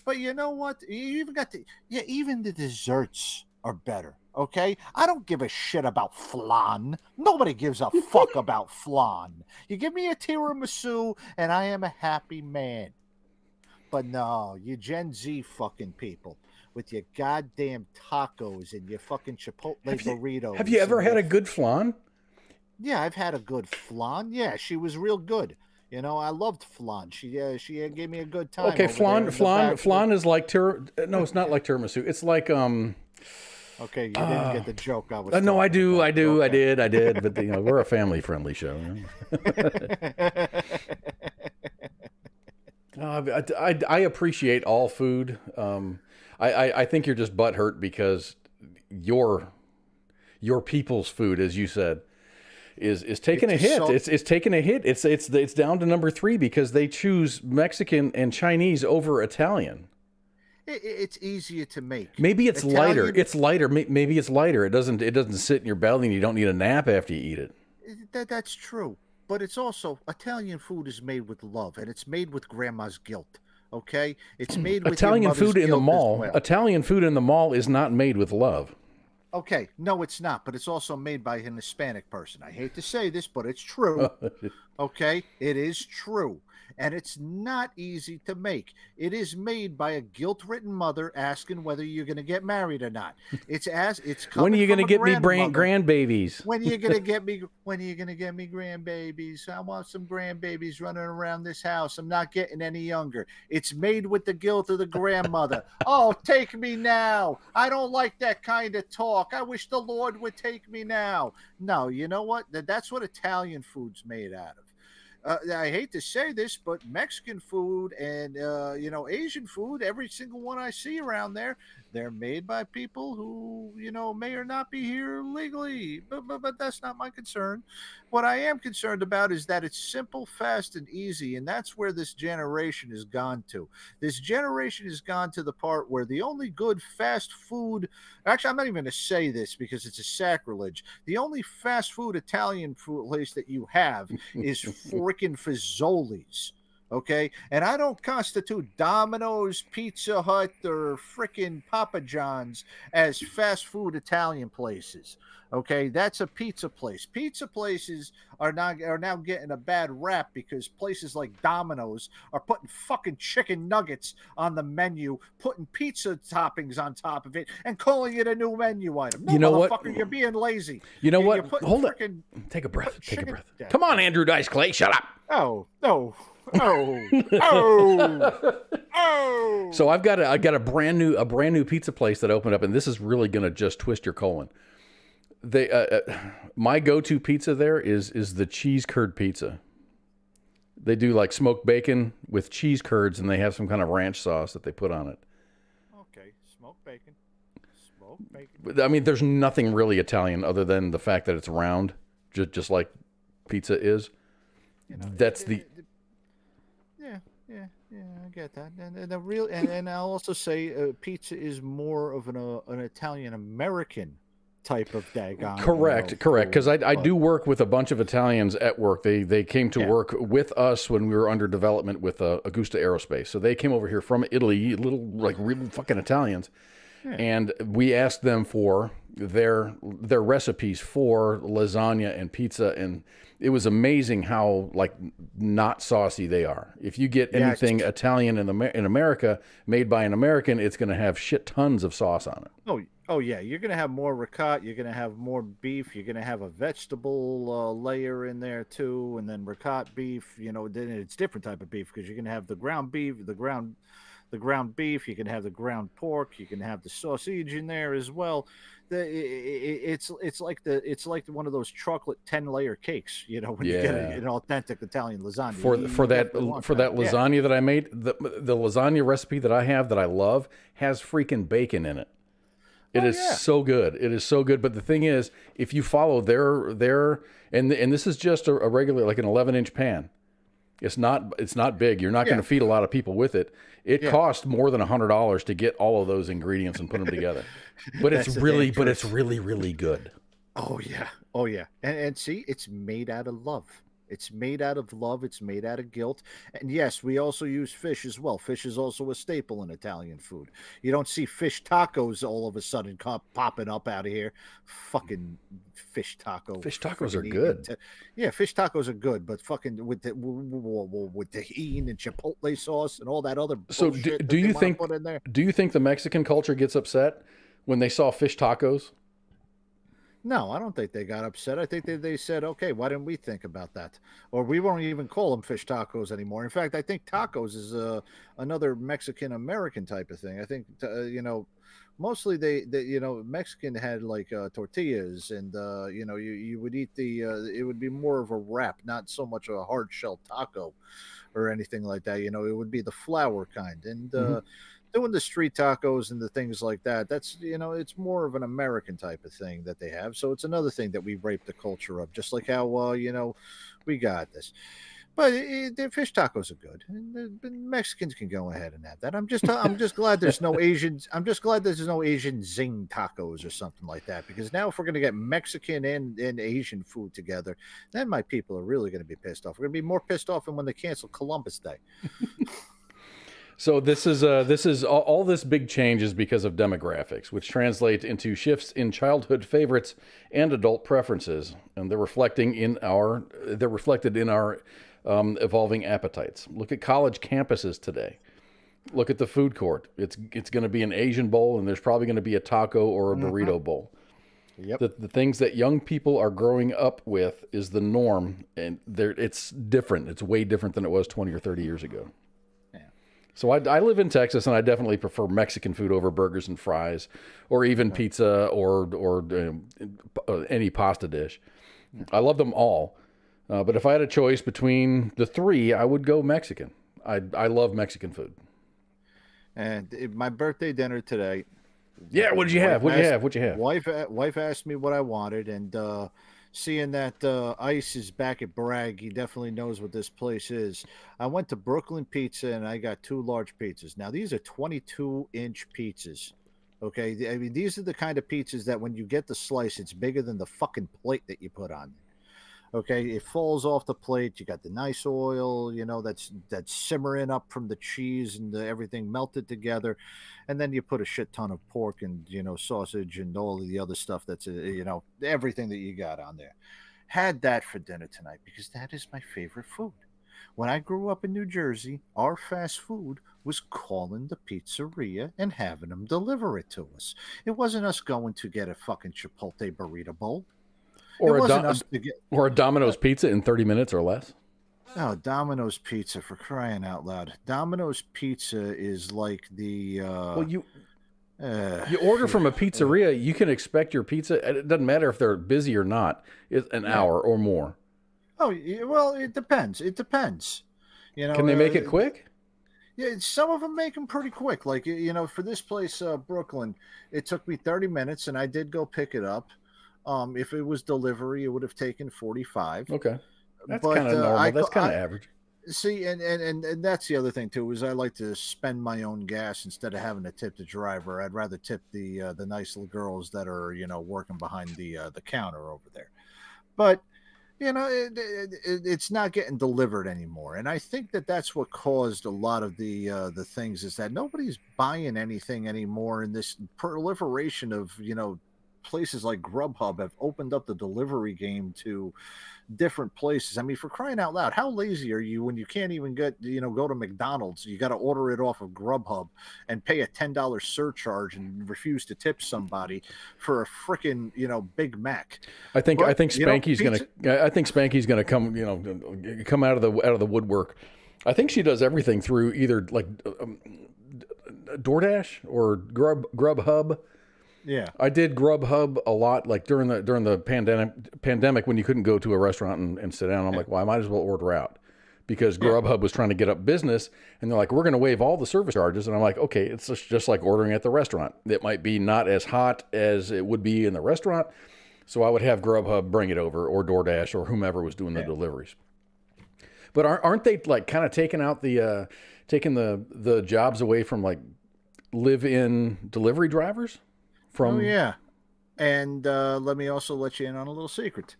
Speaker 7: But you know what? You even got even the desserts are better. Okay, I don't give a shit about flan. Nobody gives a fuck about flan. You give me a tiramisu, and I am a happy man. But no, you Gen Z fucking people with your goddamn tacos and your fucking Chipotle burritos.
Speaker 4: Have you ever had a good flan?
Speaker 7: Yeah, I've had a good flan. Yeah, she was real good. I loved flan. She gave me a good time.
Speaker 4: Okay, flan is like no, it's not like tiramisu. It's like
Speaker 7: Okay, you didn't get the joke.
Speaker 4: No, I do. Okay. I did. But we're a family-friendly show. I appreciate all food. I think you're just butthurt because your people's food, as you said, is taking a hit. It's taking a hit. It's down to number 3 because they choose Mexican and Chinese over Italian.
Speaker 7: It's easier to make.
Speaker 4: Maybe it's lighter. It's lighter. Maybe it's lighter. It doesn't sit in your belly and you don't need a nap after you eat it.
Speaker 7: That's true. But it's also, Italian food is made with love, and it's made with grandma's guilt. Okay, it's made with
Speaker 4: Italian food in the mall.
Speaker 7: Well.
Speaker 4: Italian food in the mall is not made with love.
Speaker 7: Okay, no, it's not. But it's also made by an Hispanic person. I hate to say this, but it's true. Okay, it is true. And it's not easy to make. It is made by a guilt-ridden mother asking whether you're going to get married or not. It's
Speaker 4: when are you going to get me grandbabies?
Speaker 7: When are you going to get me grandbabies? I want some grandbabies running around this house. I'm not getting any younger. It's made with the guilt of the grandmother. Oh, take me now. I don't like that kind of talk. I wish the Lord would take me now. No, you know what? That's what Italian food's made out of. I hate to say this, but Mexican food and, Asian food, every single one I see around there, they're made by people who, may or not be here legally. But that's not my concern. What I am concerned about is that it's simple, fast, and easy. And that's where this generation has gone to. This generation has gone to the part where the only good fast food, actually, I'm not even going to say this because it's a sacrilege. The only fast food Italian food place that you have is freaking Fazoli's. Okay, and I don't constitute Domino's, Pizza Hut, or frickin' Papa John's as fast food Italian places. Okay, that's a pizza place. Pizza places are now getting a bad rap because places like Domino's are putting fucking chicken nuggets on the menu, putting pizza toppings on top of it, and calling it a new menu item. No,
Speaker 4: You know what?
Speaker 7: motherfucker, you're being lazy.
Speaker 4: You know
Speaker 7: You're
Speaker 4: what?
Speaker 7: putting
Speaker 4: Hold it.
Speaker 7: frickin'
Speaker 4: Take a breath. Take a
Speaker 7: chicken-
Speaker 4: breath.
Speaker 7: Yeah.
Speaker 4: Come on, Andrew Dice Clay. Shut up.
Speaker 7: Oh, no. Oh.
Speaker 4: So I got a brand new pizza place that opened up, and this is really gonna just twist your colon. They my go-to pizza there is the cheese curd pizza. They do like smoked bacon with cheese curds, and they have some kind of ranch sauce that they put on it.
Speaker 7: Okay, smoked bacon. Smoked bacon.
Speaker 4: I mean, there's nothing really Italian other than the fact that it's round, just like pizza is.
Speaker 7: You know,
Speaker 4: That's the
Speaker 7: yeah, I get that. And the real and I'll also say pizza is more of an Italian American type of daggone.
Speaker 4: correct. Because I do work with a bunch of Italians at work. They came to
Speaker 7: Yeah.
Speaker 4: work with us when we were under development with Augusta Aerospace. So they came over here from Italy, little like real fucking Italians, and we asked them for their recipes for lasagna and pizza, and it was amazing how like not saucy they are. If you get
Speaker 7: Yeah,
Speaker 4: anything Italian in America made by an American, it's going to have shit tons of sauce on it.
Speaker 7: Oh yeah, you're gonna have more ricotta. You're gonna have more beef. You're gonna have a vegetable layer in there too, and then ricotta beef. You know, then it's different type of beef because you're gonna have the ground beef, the ground beef. You can have the ground pork. You can have the sausage in there as well. It's like one of those chocolate 10-layer cakes. You know, when you get an authentic Italian lasagna
Speaker 4: For that lasagna that I made, the lasagna recipe that I have that I love has freaking bacon in it. It is so good. It is so good. But the thing is, if you follow their and this is just a regular like an 11-inch pan. It's not big. You're not going to feed a lot of people with it. It costs more than $100 to get all of those ingredients and put them together. But it's really really good.
Speaker 7: Oh yeah. And see, it's made out of love. It's made out of love. It's made out of guilt. And yes, we also use fish as well. Fish is also a staple in Italian food. You don't see fish tacos all of a sudden popping up out of here. Fucking fish taco.
Speaker 4: Fish tacos are good.
Speaker 7: Yeah, fish tacos are good, but fucking with the tahini and chipotle sauce and all that other
Speaker 4: So
Speaker 7: bullshit
Speaker 4: do
Speaker 7: that
Speaker 4: you
Speaker 7: they wanna
Speaker 4: think
Speaker 7: put in there.
Speaker 4: do you think the Mexican culture gets upset when they saw fish tacos?
Speaker 7: No, I don't think they got upset. I think they said, okay, why didn't we think about that? Or we won't even call them fish tacos anymore. In fact, I think tacos is another Mexican American type of thing. I think, mostly they Mexican had like tortillas and, you would eat it would be more of a wrap, not so much a hard shell taco or anything like that. You know, it would be the flour kind. And, doing the street tacos and the things like that, that's it's more of an American type of thing that they have. So it's another thing that we rape the culture of, just like how we got this. But the fish tacos are good, and the Mexicans can go ahead and have that. I'm just glad there's no Asians. I'm just glad there's no Asian zing tacos or something like that, because now if we're gonna get Mexican and Asian food together, then my people are really gonna be pissed off. We're gonna be more pissed off than when they cancel Columbus Day.
Speaker 4: So this is all this big change is because of demographics, which translate into shifts in childhood favorites and adult preferences, and they're reflected in our evolving appetites. Look at college campuses today. Look at the food court. It's going to be an Asian bowl, and there's probably going to be a taco or a burrito bowl.
Speaker 7: Yep.
Speaker 4: The things that young people are growing up with is the norm, and it's different. It's way different than it was 20 or 30 years ago. So I live in Texas, and I definitely prefer Mexican food over burgers and fries, or even pizza or any pasta dish. I love them all, but if I had a choice between the three, I would go Mexican. I love Mexican food.
Speaker 7: And my birthday dinner today.
Speaker 4: Yeah, what did you have? What'd you have?
Speaker 7: Wife asked me what I wanted, and seeing that Ice is back at Bragg, he definitely knows what this place is. I went to Brooklyn Pizza, and I got 2 large pizzas. Now, these are 22-inch pizzas, okay? I mean, these are the kind of pizzas that when you get the slice, it's bigger than the fucking plate that you put on. Okay, it falls off the plate. You got the nice oil, that's simmering up from the cheese and everything melted together, and then you put a shit ton of pork and sausage and all of the other stuff that's everything that you got on there. Had that for dinner tonight because that is my favorite food. When I grew up in New Jersey, our fast food was calling the pizzeria and having them deliver it to us. It wasn't us going to get a fucking Chipotle burrito bowl.
Speaker 4: Or
Speaker 7: It
Speaker 4: a
Speaker 7: wasn't us to get.
Speaker 4: or a Domino's pizza in 30 minutes or less.
Speaker 7: Oh, Domino's Pizza, for crying out loud. Domino's Pizza is like the.
Speaker 4: Well, you order from a pizzeria, you can expect your pizza. It doesn't matter if they're busy or not. It's an hour or more.
Speaker 7: Oh, well, it depends. It depends.
Speaker 4: Can they make it quick?
Speaker 7: Yeah, some of them make them pretty quick. Like, for this place, Brooklyn, it took me 30 minutes, and I did go pick it up. If it was delivery, it would have taken 45.
Speaker 4: Okay, that's kind of normal. That's kind of average.
Speaker 7: See, and that's the other thing too, is I like to spend my own gas instead of having to tip the driver. I'd rather tip the nice little girls that are working behind the counter over there. But it's not getting delivered anymore, and I think that's what caused a lot of the things, is that nobody's buying anything anymore, and this proliferation of places like Grubhub have opened up the delivery game to different places. I mean, for crying out loud, how lazy are you when you can't even go to McDonald's? You got to order it off of Grubhub and pay a $10 surcharge and refuse to tip somebody for a freaking Big Mac.
Speaker 4: I think Spanky's gonna come out of the woodwork. I think she does everything through either like DoorDash or Grubhub.
Speaker 7: Yeah,
Speaker 4: I did Grubhub a lot, like during the pandemic when you couldn't go to a restaurant and sit down. I'm like, well, I might as well order out, because Grubhub was trying to get up business, and they're like, we're going to waive all the service charges, and I'm like, okay, it's just like ordering at the restaurant. It might be not as hot as it would be in the restaurant, so I would have Grubhub bring it over, or DoorDash, or whomever was doing the deliveries. But aren't they like kind of taking the jobs away from like live-in delivery drivers?
Speaker 7: Oh, yeah. And let me also let you in on a little secret.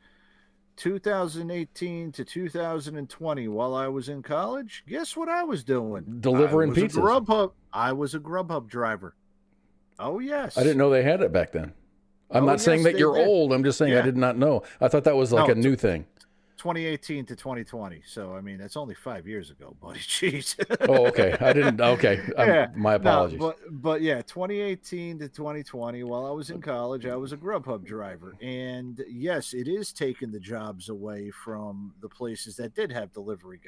Speaker 7: 2018 to 2020, while I was in college, guess what I was doing?
Speaker 4: Delivering pizzas.
Speaker 7: I was a Grubhub driver. Oh, yes.
Speaker 4: I didn't know they had it back then. I'm not saying that you're old. I'm just saying I did not know. I thought that was like a new thing.
Speaker 7: 2018 to 2020. So, I mean, that's only 5 years ago, buddy. Jeez.
Speaker 4: Oh, okay. I didn't. Okay. My apologies.
Speaker 7: No, but yeah, 2018 to 2020, while I was in college, I was a Grubhub driver. And yes, it is taking the jobs away from the places that did have delivery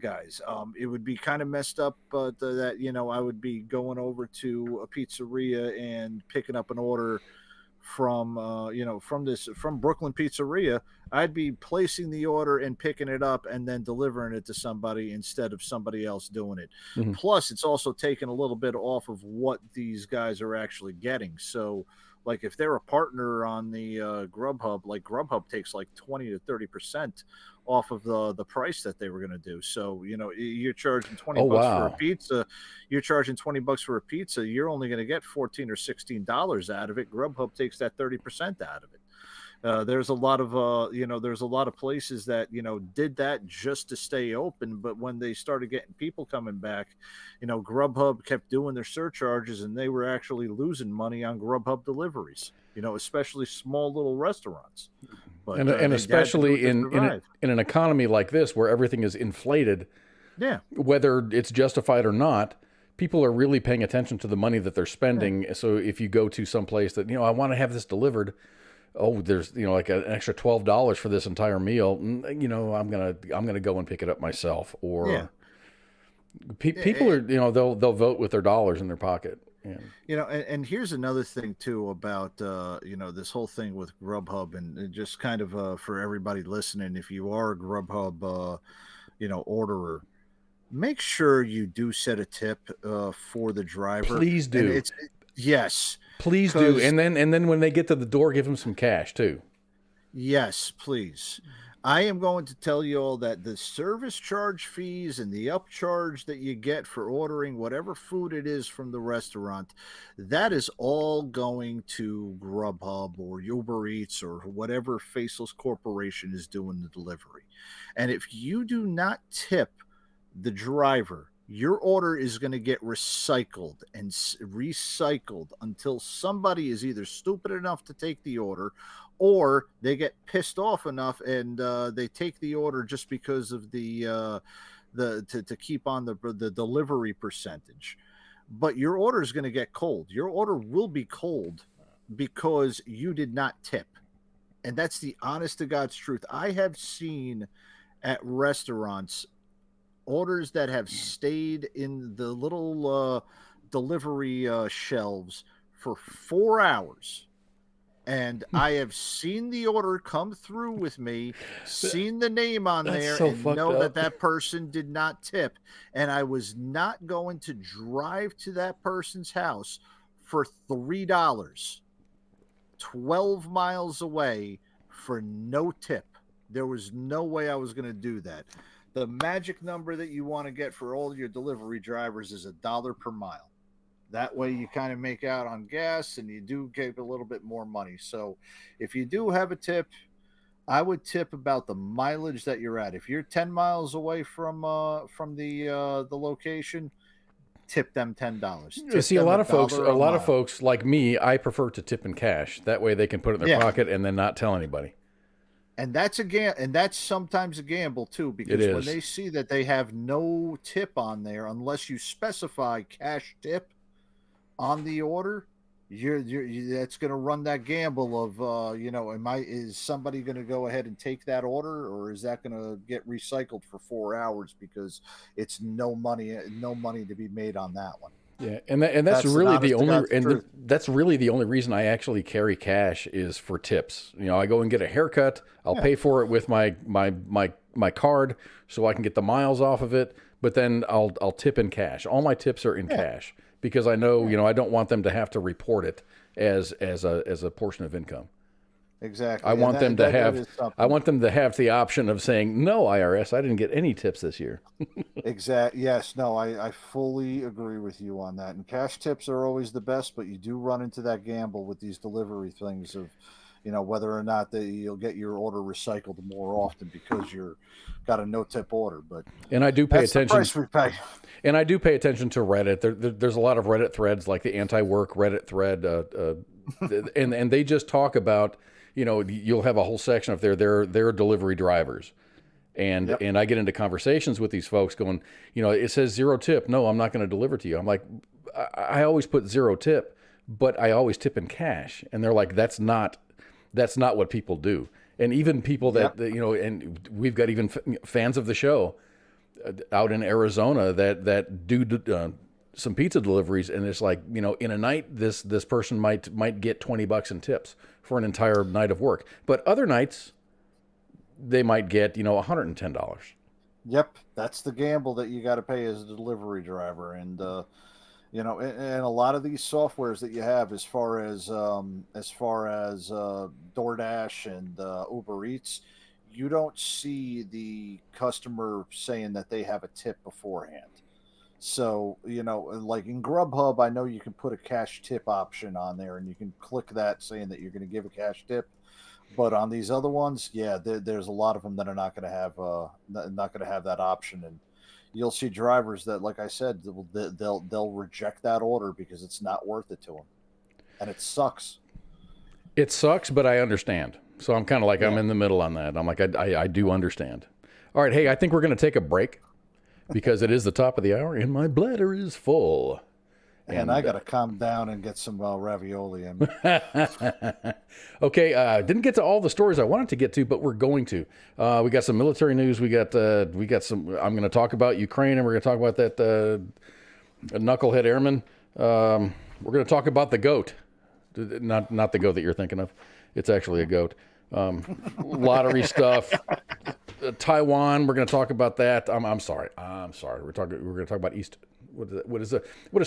Speaker 7: guys. It would be kind of messed up, but that, I would be going over to a pizzeria and picking up an order from Brooklyn Pizzeria. I'd be placing the order and picking it up and then delivering it to somebody instead of somebody else doing it. Mm-hmm. Plus, it's also taken a little bit off of what these guys are actually getting. So, like if they're a partner on the Grubhub, like Grubhub takes like 20 to 30% off of the price that they were going to do. So, you're charging $20 for a pizza. You're charging $20 for a pizza. You're only going to get $14 or $16 out of it. Grubhub takes that 30% out of it. There's a lot of places that did that just to stay open, but when they started getting people coming back, Grubhub kept doing their surcharges, and they were actually losing money on Grubhub deliveries. Especially small little restaurants. But
Speaker 4: and especially in an economy like this where everything is inflated, whether it's justified or not, people are really paying attention to the money that they're spending. Yeah. So if you go to some place that I want to have this delivered. Oh, there's like an extra $12 for this entire meal. I'm gonna go and pick it up myself. Or people are they'll vote with their dollars in their pocket. Yeah.
Speaker 7: And here's another thing too about this whole thing with Grubhub, and just kind of for everybody listening, if you are a Grubhub orderer, make sure you do set a tip for the driver.
Speaker 4: Please do.
Speaker 7: Yes.
Speaker 4: Please do. And then when they get to the door, give them some cash too.
Speaker 7: Yes, please. I am going to tell you all that the service charge fees and the upcharge that you get for ordering whatever food it is from the restaurant, that is all going to Grubhub or Uber Eats or whatever faceless corporation is doing the delivery. And if you do not tip the driver, your order is going to get recycled and recycled until somebody is either stupid enough to take the order, or they get pissed off enough and they take the order just because of to keep on the delivery percentage. But your order is going to get cold. Your order will be cold because you did not tip. And that's the honest to God's truth. I have seen at restaurants orders that have stayed in the little delivery shelves for 4 hours. And I have seen the order come through with me, seen the name on there,
Speaker 4: so
Speaker 7: and know
Speaker 4: up.
Speaker 7: that person did not tip. And I was not going to drive to that person's house for $3, 12 miles away, for no tip. There was no way I was going to do that. The magic number that you want to get for all your delivery drivers is $1 per mile. That way you kind of make out on gas and you do get a little bit more money. So if you do have a tip, I would tip about the mileage that you're at. If you're 10 miles away from the location, tip them $10.
Speaker 4: You see, a lot of folks like me, I prefer to tip in cash. That way they can put it in their pocket and then not tell anybody.
Speaker 7: And that's sometimes a gamble too, because when they see that they have no tip on there, unless you specify cash tip on the order, that's going to run that gamble of is somebody going to go ahead and take that order, or is that going to get recycled for 4 hours because it's no money to be made on that one.
Speaker 4: Yeah, and that's really that's really the only reason I actually carry cash is for tips. I go and get a haircut. I'll pay for it with my card so I can get the miles off of it. But then I'll tip in cash. All my tips are in cash because I know I don't want them to have to report it as a portion of income.
Speaker 7: Exactly.
Speaker 4: I want them to have the option of saying, no, IRS, I didn't get any tips this year.
Speaker 7: Exactly. Yes. No, I fully agree with you on that. And cash tips are always the best, but you do run into that gamble with these delivery things of, whether or not you'll get your order recycled more often because you're got a no tip order.
Speaker 4: And I do pay attention.
Speaker 7: The price we pay.
Speaker 4: And I do pay attention to Reddit. There's a lot of Reddit threads, like the anti-work Reddit thread, and they just talk about. You'll have a whole section of they're delivery drivers. And I get into conversations with these folks going, it says 0 tip. No, I'm not going to deliver to you. I'm like, I always put 0 tip, but I always tip in cash. And they're like, that's not what people do. And even people that, and we've got even fans of the show out in Arizona that do some pizza deliveries. And it's like, in a night, this person might get $20 in tips for an entire night of work. But other nights, they might get, $110. Yep.
Speaker 7: That's the gamble that you got to pay as a delivery driver. And, and a lot of these softwares that you have as far as DoorDash and Uber Eats, you don't see the customer saying that they have a tip beforehand. So, like in Grubhub, I know you can put a cash tip option on there and you can click that saying that you're going to give a cash tip. But on these other ones, there's a lot of them that are not going to have that option. And you'll see drivers that, like I said, they'll reject that order because it's not worth it to them. And it sucks.
Speaker 4: It sucks, but I understand. So I'm kind of like, I'm in the middle on that. I'm like, I do understand. All right. Hey, I think we're going to take a break. Because it is the top of the hour and my bladder is full.
Speaker 7: And I got to calm down and get some ravioli in.
Speaker 4: Okay, didn't get to all the stories I wanted to get to, but we're going to. We got some military news. We got some. I'm going to talk about Ukraine, and we're going to talk about that knucklehead airman. We're going to talk about the goat, not the goat that you're thinking of. It's actually a goat. Lottery stuff. Taiwan, we're going to talk about that. I'm sorry. We're going to talk about East. What is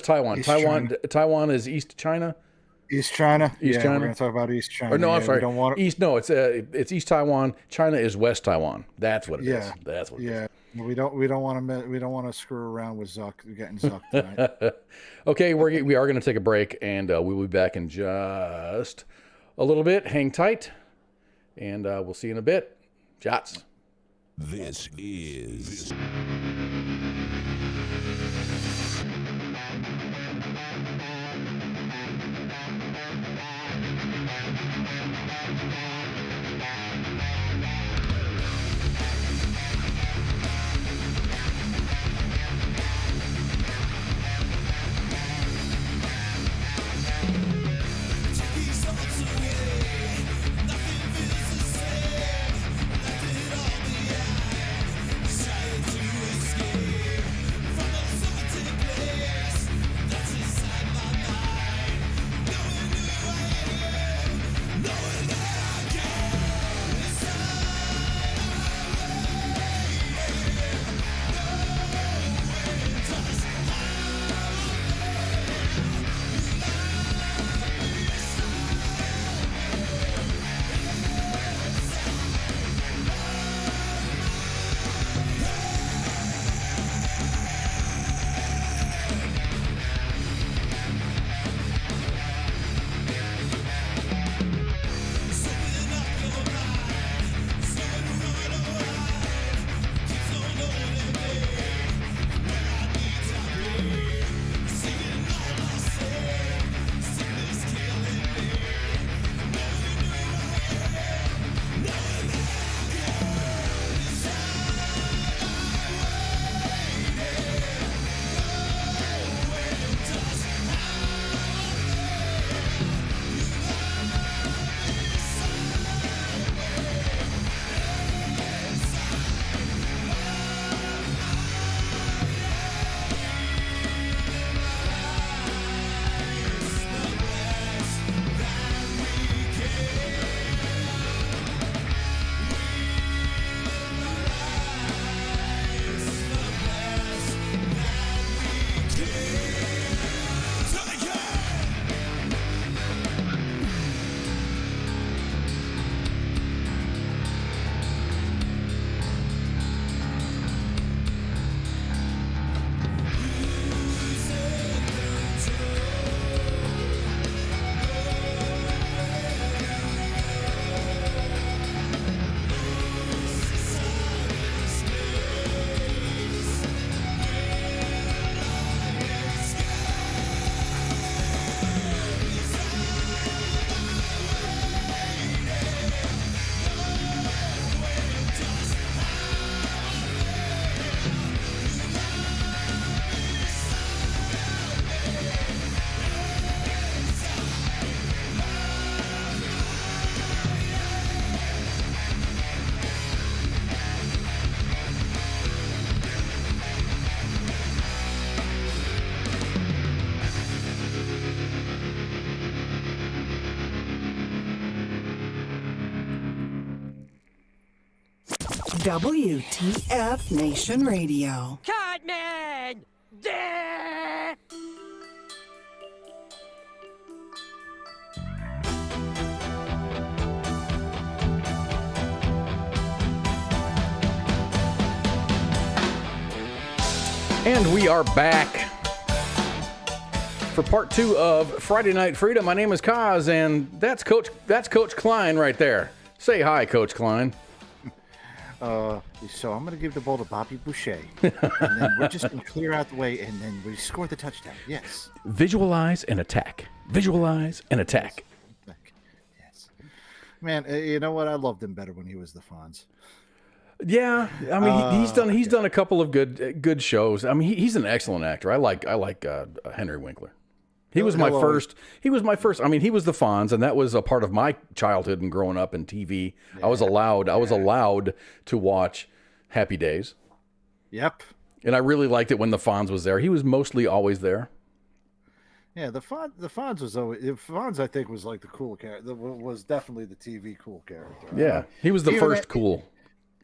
Speaker 4: Taiwan?
Speaker 7: East
Speaker 4: Taiwan is East China.
Speaker 7: East China.
Speaker 4: East
Speaker 7: yeah,
Speaker 4: China?
Speaker 7: We're going to talk about East China.
Speaker 4: Or no, I'm
Speaker 7: Yeah,
Speaker 4: sorry.
Speaker 7: We don't want
Speaker 4: East. No, it's East Taiwan. China is West Taiwan. That's what it is.
Speaker 7: Yeah.
Speaker 4: That's what it is.
Speaker 7: Yeah, we don't want to screw around with Zuck. We're getting Zuck tonight.
Speaker 4: Okay, we are going to take a break, and we'll be back in just a little bit. Hang tight, and we'll see you in a bit. Shots.
Speaker 1: This is
Speaker 2: WTF Nation Radio.
Speaker 8: Cartman! Duh!
Speaker 4: And we are back for part 2 of Friday Night Freedom. My name is Kaz, and that's Coach Klein right there. Say hi, Coach Klein.
Speaker 7: So I'm going to give the ball to Bobby Boucher, and then we're just going to clear out the way, and then we score the touchdown. Yes.
Speaker 4: Visualize and attack. Visualize and attack.
Speaker 7: Yes. Man, you know what? I loved him better when he was the Fonz.
Speaker 4: Yeah, I mean he's done a couple of good shows. I mean he's an excellent actor. I like Henry Winkler. He was my first. I mean he was the Fonz, and that was a part of my childhood and growing up in TV. Yeah. I was allowed to watch Happy Days.
Speaker 7: Yep.
Speaker 4: And I really liked it when the Fonz was there. He was mostly always there.
Speaker 7: Yeah, the Fonz was always. Fonz, I think, was like the cool character. Was definitely the TV cool character.
Speaker 4: Yeah, he was the first cool.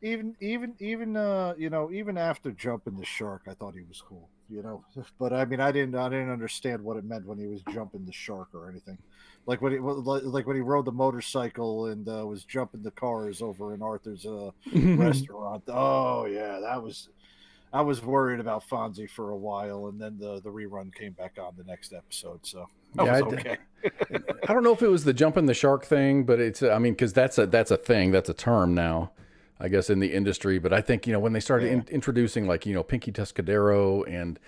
Speaker 7: Even after jumping the shark, I thought he was cool. you know. But I mean, I didn't understand what it meant when he was jumping the shark or anything. Like when he rode the motorcycle and was jumping the cars over in Arthur's restaurant. Oh yeah, I was worried about Fonzie for a while, and then the rerun came back on the next episode, so that was okay.
Speaker 4: I don't know if it was the jumping the shark thing, but it's, I mean, because that's a thing, that's a term now, I guess, in the industry. But I think, you know, when they started introducing, like, you know, Pinky Tuscadero and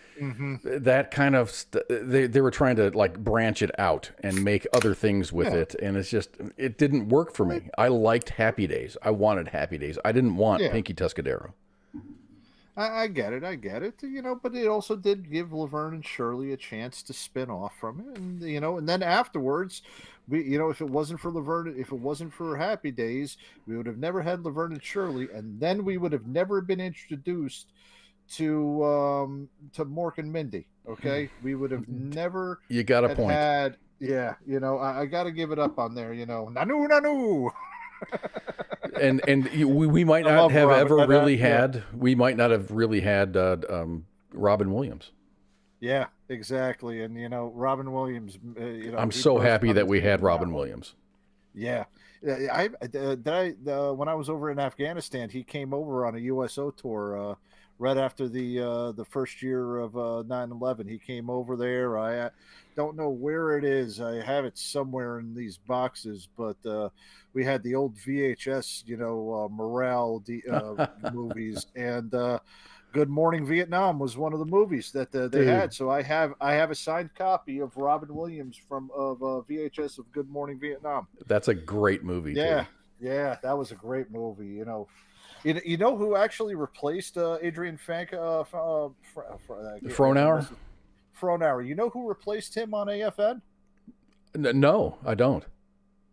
Speaker 4: that kind of, they were trying to like branch it out and make other things with it. And it's just, it didn't work for me. I liked Happy Days. I wanted Happy Days. I didn't want Pinky Tuscadero.
Speaker 7: I get it, you know, but it also did give Laverne and Shirley a chance to spin off from it, and you know, and then afterwards, you know, if it wasn't for Happy Days, we would have never had Laverne and Shirley, and then we would have never been introduced to Mork and Mindy. Okay, we would have never.
Speaker 4: You got a point.
Speaker 7: You know, I got to give it up on there. You know, Nanu.
Speaker 4: and we might not have ever really had. We might not have really had Robin Williams.
Speaker 7: Yeah, exactly. And you know, Robin Williams. You know,
Speaker 4: I'm so happy that we had Robin Williams.
Speaker 7: Yeah, when I was over in Afghanistan, he came over on a USO tour right after the first year of 9/11. He came over there. I don't know where it is. I have it somewhere in these boxes, but we had the old VHS, you know, morale movies, and Good Morning Vietnam was one of the movies that they had. So I have a signed copy of Robin Williams of VHS of Good Morning Vietnam.
Speaker 4: That's a great movie.
Speaker 7: Yeah,
Speaker 4: too.
Speaker 7: Yeah, that was a great movie. You know. You know who actually replaced Adrian Fanka?
Speaker 4: Fronauer?
Speaker 7: Fronauer. You know who replaced him on AFN?
Speaker 4: No, I don't.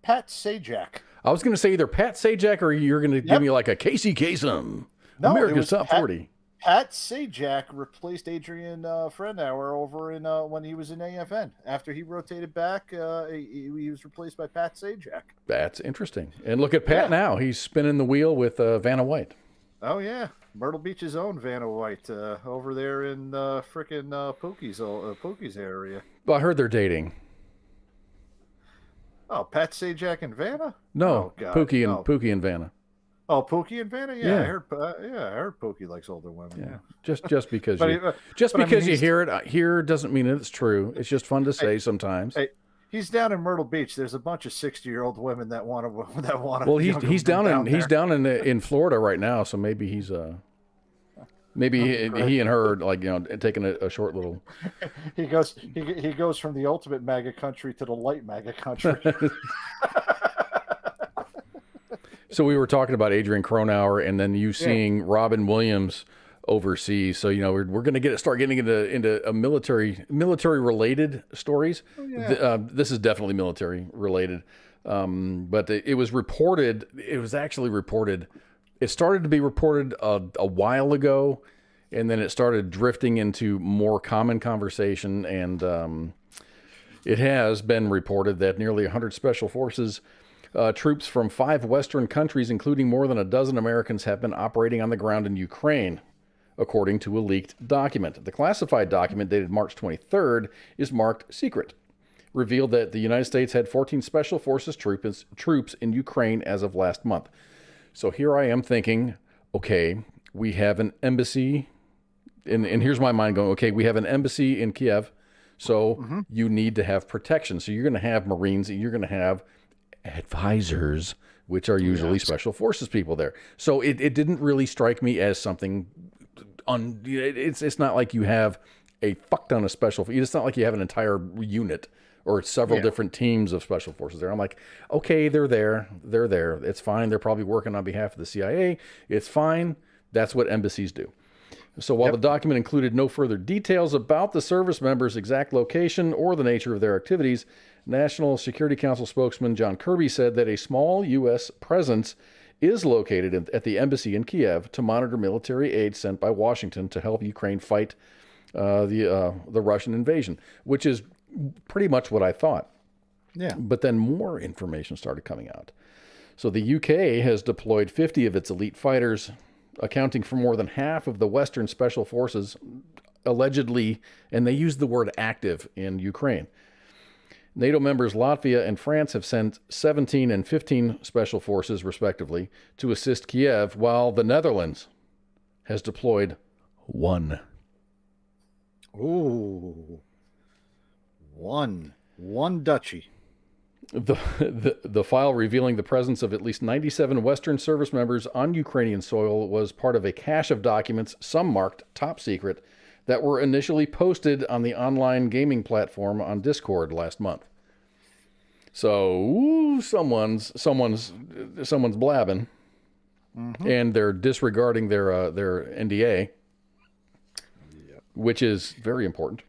Speaker 7: Pat Sajak.
Speaker 4: I was going to say either Pat Sajak or you're going to give me like a Casey Kasem. No, America's Top 40.
Speaker 7: Pat Sajak replaced Adrian Fronauer over in when he was in AFN. After he rotated back, he was replaced by Pat Sajak. That's interesting. And look at Pat now. He's spinning the wheel with Vanna White. Oh, yeah. Myrtle Beach's own Vanna White over there in frickin' Pooky's area. Well, I heard they're dating. Oh, Pat Sajak and Vanna? No, Pooky and Vanna. Oh, Pooky and Vanna? Yeah. I heard Pooky likes older women. Yeah. Just because you hear it here doesn't mean it's true. It's just fun to say sometimes. Hey, he's down in Myrtle Beach. There's a bunch of 60-year-old women that want to. Well, he's down in Florida right now, so maybe he's he and her like, you know, taking a short little. He goes from the ultimate MAGA country to the light MAGA country. So we were talking about Adrian Cronauer, and then you seeing Robin Williams overseas. So, you know, we're going to start getting into a military related stories. Oh, yeah. This is definitely military related. But it was reported. It was actually reported. It started to be reported a while ago, and then it started drifting into more common conversation. And it has been reported that nearly 100 special forces troops from 5 Western countries, including more than a dozen Americans, have been operating on the ground in Ukraine, according to a leaked document. The classified document, dated March 23rd, is marked secret. Revealed that the United States had 14 Special Forces troops in Ukraine as of last month. So here I am thinking, okay, we have an embassy, and here's my mind going, okay, we have an embassy in Kiev, so you need to have protection. So you're going to have Marines, and you're going to have advisors, which are usually special forces people there. So it didn't really strike me as something it's not like you have a fuck ton of it's not like you have an entire unit or several different teams of special forces there. I'm like, okay, they're there. It's fine. They're probably working on behalf of the CIA. It's fine. That's what embassies do. So while the document included no further details about the service members' exact location or the nature of their activities, National Security Council spokesman John Kirby said that a small U.S. presence is located at the embassy in Kiev to monitor military aid sent by Washington to help Ukraine fight the Russian invasion, which is pretty much what I thought. Yeah. But then more information started coming out. So the UK has deployed 50 of its elite fighters, accounting for more than half of the Western Special Forces
Speaker 4: allegedly, and they use the word active in Ukraine. NATO members Latvia and France have sent 17 and 15 special forces, respectively, to assist Kiev, while the Netherlands has deployed 1.
Speaker 7: Ooh. One duchy.
Speaker 4: The file revealing the presence of at least 97 Western service members on Ukrainian soil was part of a cache of documents, some marked top secret, that were initially posted on the online gaming platform on Discord last month. So someone's blabbing, and they're disregarding their NDA, which is very important.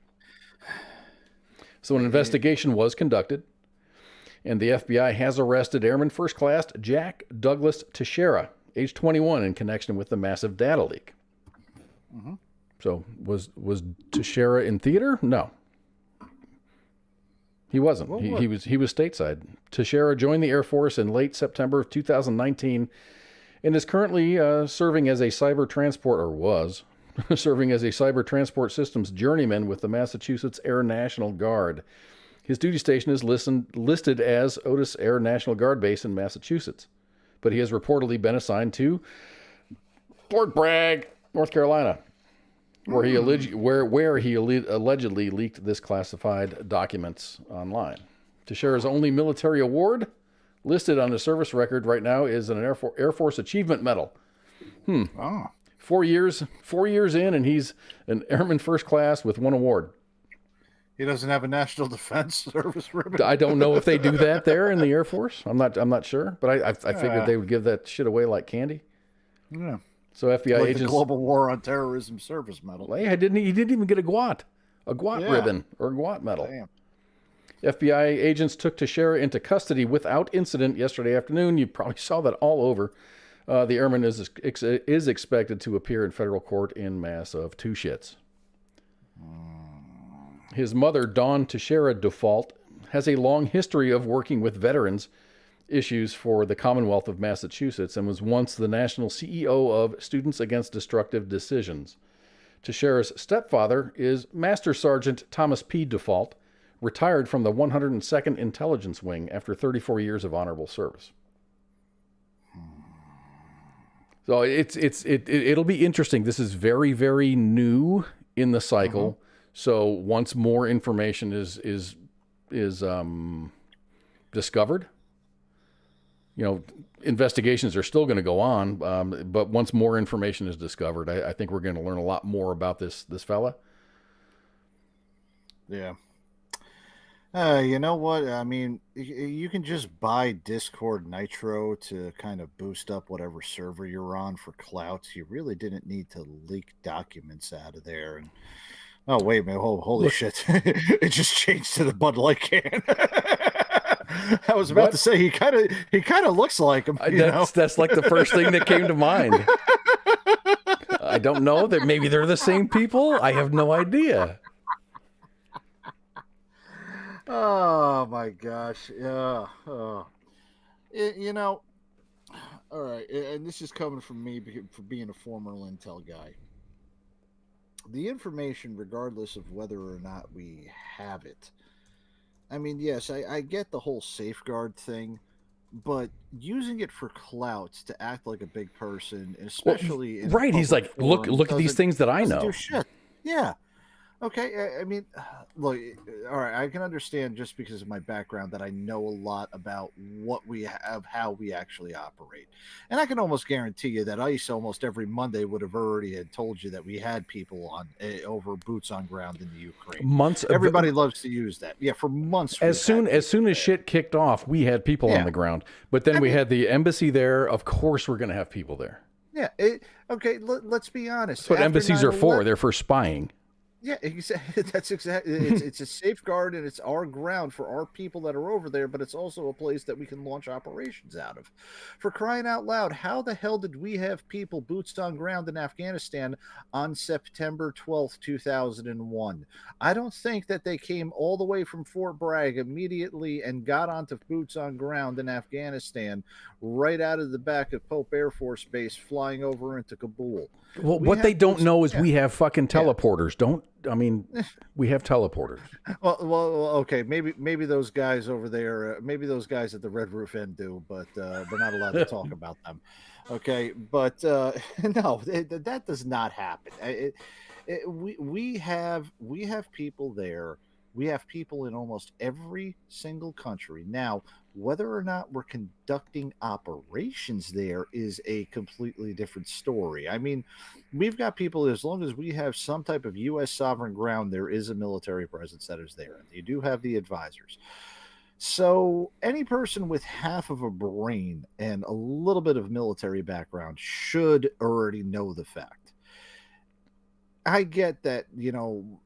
Speaker 4: So an investigation was conducted, and the FBI has arrested Airman First Class Jack Douglas Teixeira, age 21, in connection with the massive data leak. So was Teixeira in theater? No, he wasn't. He was stateside. Teixeira joined the Air Force in late September of 2019, and is currently serving as a cyber transport systems journeyman with the Massachusetts Air National Guard. His duty station is listed as Otis Air National Guard Base in Massachusetts, but he has reportedly been assigned to Fort Bragg, North Carolina, where he allegedly leaked this classified documents online. Teixeira's only military award listed on his service record right now is an Air Force Achievement Medal. 4 years in, and he's an Airman First Class with 1 award.
Speaker 7: He doesn't have a National Defense Service ribbon.
Speaker 4: I don't know if they do that there in the Air Force. I'm not sure, but I figured they would give that shit away like candy.
Speaker 7: Yeah.
Speaker 4: So FBI
Speaker 7: like
Speaker 4: agents.
Speaker 7: The Global War on Terrorism Service Medal.
Speaker 4: He didn't even get a GWAT ribbon or a GWAT medal.
Speaker 7: Damn.
Speaker 4: FBI agents took Teixeira into custody without incident yesterday afternoon. You probably saw that all over. The airman is expected to appear in federal court in mass of 2 shits. His mother, Dawn Teixeira Default, has a long history of working with veterans issues for the Commonwealth of Massachusetts and was once the national CEO of Students Against Destructive Decisions. Teixeira's stepfather is Master Sergeant Thomas P. Default, retired from the 102nd Intelligence Wing after 34 years of honorable service. So it'll be interesting. This is very, very new in the cycle. So once more information is discovered, investigations are still going to go on. But once more information is discovered, I think we're going to learn a lot more about this fella.
Speaker 7: Yeah. You know what? I mean, you can just buy Discord Nitro to kind of boost up whatever server you're on for clout. You really didn't need to leak documents out of there. And oh, wait a minute. Holy shit. It just changed to the Bud Light can. I was about to say he kind of looks like him.
Speaker 4: That's like the first thing that came to mind. I don't know that maybe they're the same people. I have no idea.
Speaker 7: Oh my gosh. Yeah. All right. And this is coming from me for being a former Intel guy. The information, regardless of whether or not we have it. I mean, yes, I get the whole safeguard thing, but using it for clout to act like a big person, especially in
Speaker 4: right, he's like, look at these things that I know.
Speaker 7: Do shit. Yeah. Okay, I mean, look, all right, I can understand just because of my background that I know a lot about what we have, how we actually operate. And I can almost guarantee you that ICE almost every Monday would have already had told you that we had people on over boots on ground in the Ukraine. Everybody loves to use that. Yeah, for months.
Speaker 4: As soon as shit kicked off, we had people on the ground. But then we had the embassy there. Of course we're going to have people there.
Speaker 7: Yeah, okay, let's be honest.
Speaker 4: That's what embassies are for. They're for spying.
Speaker 7: Yeah, exactly. That's exactly. It's a safeguard, and it's our ground for our people that are over there. But it's also a place that we can launch operations out of. For crying out loud, how the hell did we have people boots on ground in Afghanistan on September 12th, 2001? I don't think that they came all the way from Fort Bragg immediately and got onto boots on ground in Afghanistan right out of the back of Pope Air Force Base, flying over into Kabul.
Speaker 4: Well,
Speaker 7: We
Speaker 4: what they
Speaker 7: have
Speaker 4: don't
Speaker 7: boots-
Speaker 4: know is
Speaker 7: yeah.
Speaker 4: we have fucking teleporters. We have teleporters.
Speaker 7: Well, okay. Maybe those guys over there, maybe those guys at the Red Roof Inn do, but we're not allowed to talk about them. Okay, but no, that does not happen. We have people there. We have people in almost every single country now. Whether or not we're conducting operations there is a completely different story. I mean, we've got people, as long as we have some type of U.S. sovereign ground, there is a military presence that is there. And you do have the advisors. So any person with half of a brain and a little bit of military background should already know the fact. I get that,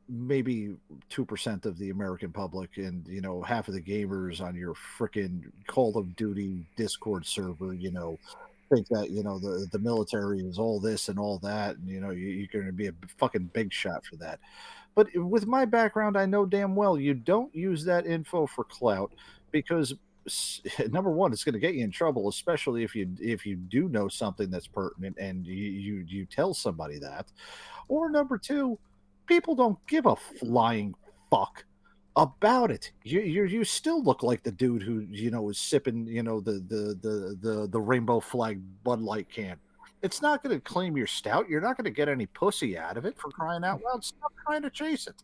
Speaker 7: maybe 2% of the American public and, half of the gamers on your freaking Call of Duty Discord server, think that, the military is all this and all that. And, you're going to be a fucking big shot for that. But with my background, I know damn well you don't use that info for clout, because number one, it's going to get you in trouble, especially if you do know something that's pertinent and you tell somebody that. Or number two, people don't give a flying fuck about it. You still look like the dude who is sipping the rainbow flag Bud Light can. It's not going to claim your stout. You're not going to get any pussy out of it, for crying out loud. Stop trying to chase it.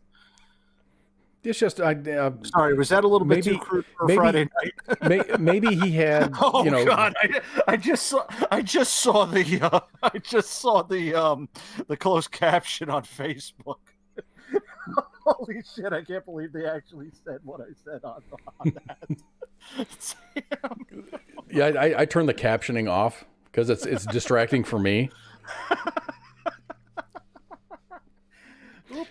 Speaker 4: It's just
Speaker 7: Sorry, was that a little bit too crude for Friday night?
Speaker 4: Maybe he had.
Speaker 7: Oh God! I just saw the closed caption on Facebook. Holy shit! I can't believe they actually said what I said on that.
Speaker 4: Yeah, I turned the captioning off because it's distracting for me.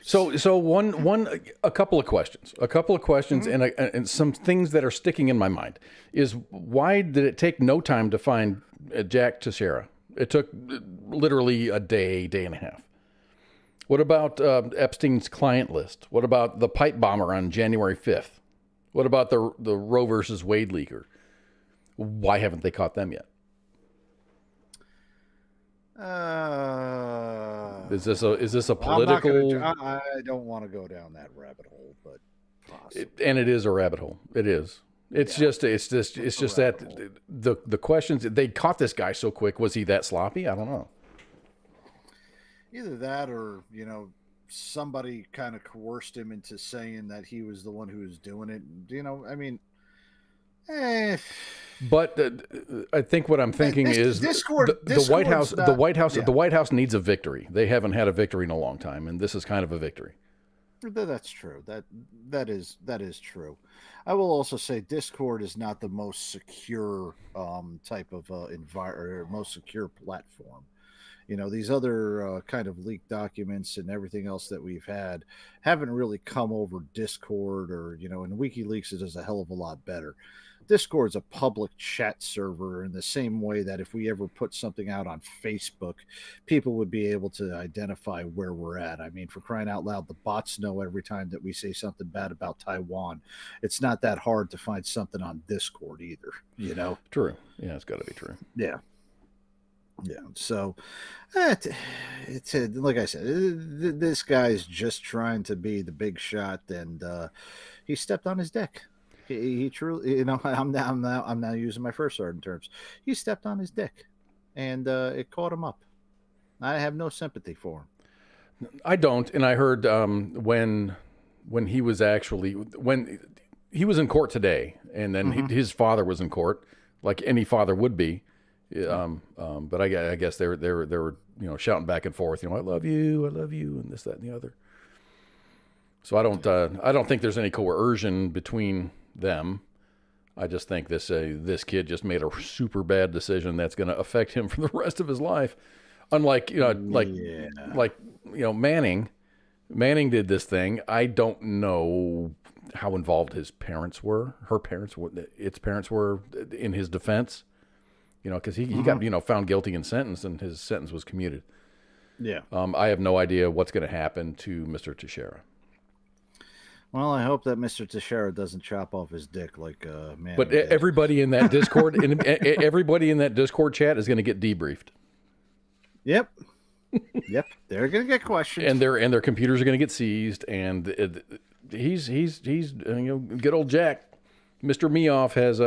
Speaker 4: So a couple of questions, and some things that are sticking in my mind is, why did it take no time to find Jack Teixeira? It took literally a day and a half. What about Epstein's client list? What about the pipe bomber on January 5th? What about the Roe versus Wade leaker? Why haven't they caught them yet? Is this a political?
Speaker 7: I don't want to go down that rabbit hole, but possibly.
Speaker 4: And it is a rabbit hole. It is. It's just that the questions, they caught this guy so quick. Was he that sloppy? I don't know.
Speaker 7: Either that, or somebody kind of coerced him into saying that he was the one who was doing it. I mean.
Speaker 4: But I think what I'm thinking is the White House needs a victory. They haven't had a victory in a long time, and this is kind of a victory.
Speaker 7: That's true. That is true. I will also say Discord is not the most secure type of environment, or most secure platform. These other kind of leaked documents and everything else that we've had haven't really come over Discord, or and WikiLeaks does a hell of a lot better. Discord's a public chat server in the same way that if we ever put something out on Facebook, people would be able to identify where we're at. I mean, for crying out loud, the bots know every time that we say something bad about Taiwan. It's not that hard to find something on Discord either,
Speaker 4: True. Yeah, it's got to be true.
Speaker 7: Yeah. Yeah, so it's like I said, this guy's just trying to be the big shot, and he stepped on his dick. He truly, I'm now using my first sergeant terms. He stepped on his dick, and it caught him up. I have no sympathy for him.
Speaker 4: I don't, and I heard when he was in court today, and then his father was in court, like any father would be. But I guess they were shouting back and forth, I love you, and this, that, and the other. So I don't think there's any coercion between them. I just think this kid just made a super bad decision that's going to affect him for the rest of his life. Unlike Manning, Manning did this thing. I don't know how involved his parents were. Its parents were in his defense. Because he got found guilty and sentenced, and his sentence was commuted.
Speaker 7: Yeah.
Speaker 4: I have no idea what's going to happen to Mr. Teixeira.
Speaker 7: Well, I hope that Mr. Teixeira doesn't chop off his dick like man.
Speaker 4: But everybody in that Discord, everybody in that Discord chat is going to get debriefed.
Speaker 7: Yep. Yep. They're going to get questions,
Speaker 4: and their computers are going to get seized. And he's good old Jack. Mr. Meoff has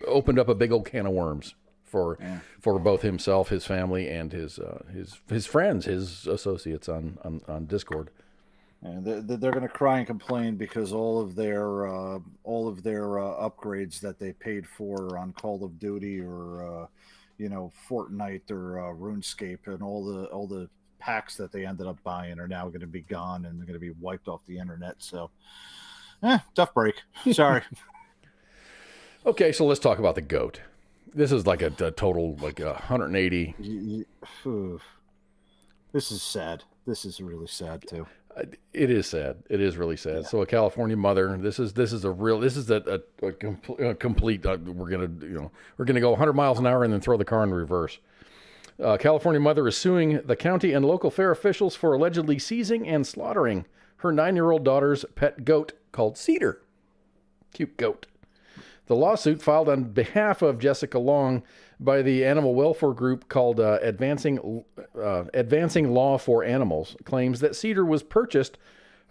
Speaker 4: opened up a big old can of worms for both himself, his family, and his friends, his associates on Discord.
Speaker 7: And they're going to cry and complain because all of their upgrades that they paid for on Call of Duty or Fortnite or RuneScape and all the packs that they ended up buying are now going to be gone and they're going to be wiped off the internet. So. Tough break. Sorry.
Speaker 4: Okay, so let's talk about the GOAT. This is like a total 180.
Speaker 7: This is sad. This is really sad too.
Speaker 4: It is sad. It is really sad. Yeah. So a California mother. This is a complete. We're gonna go 100 miles an hour and then throw the car in reverse. California mother is suing the county and local fair officials for allegedly seizing and slaughtering her 9-year-old daughter's pet goat called Cedar. Cute goat. The lawsuit, filed on behalf of Jessica Long by the animal welfare group called Advancing Law for Animals, claims that Cedar was purchased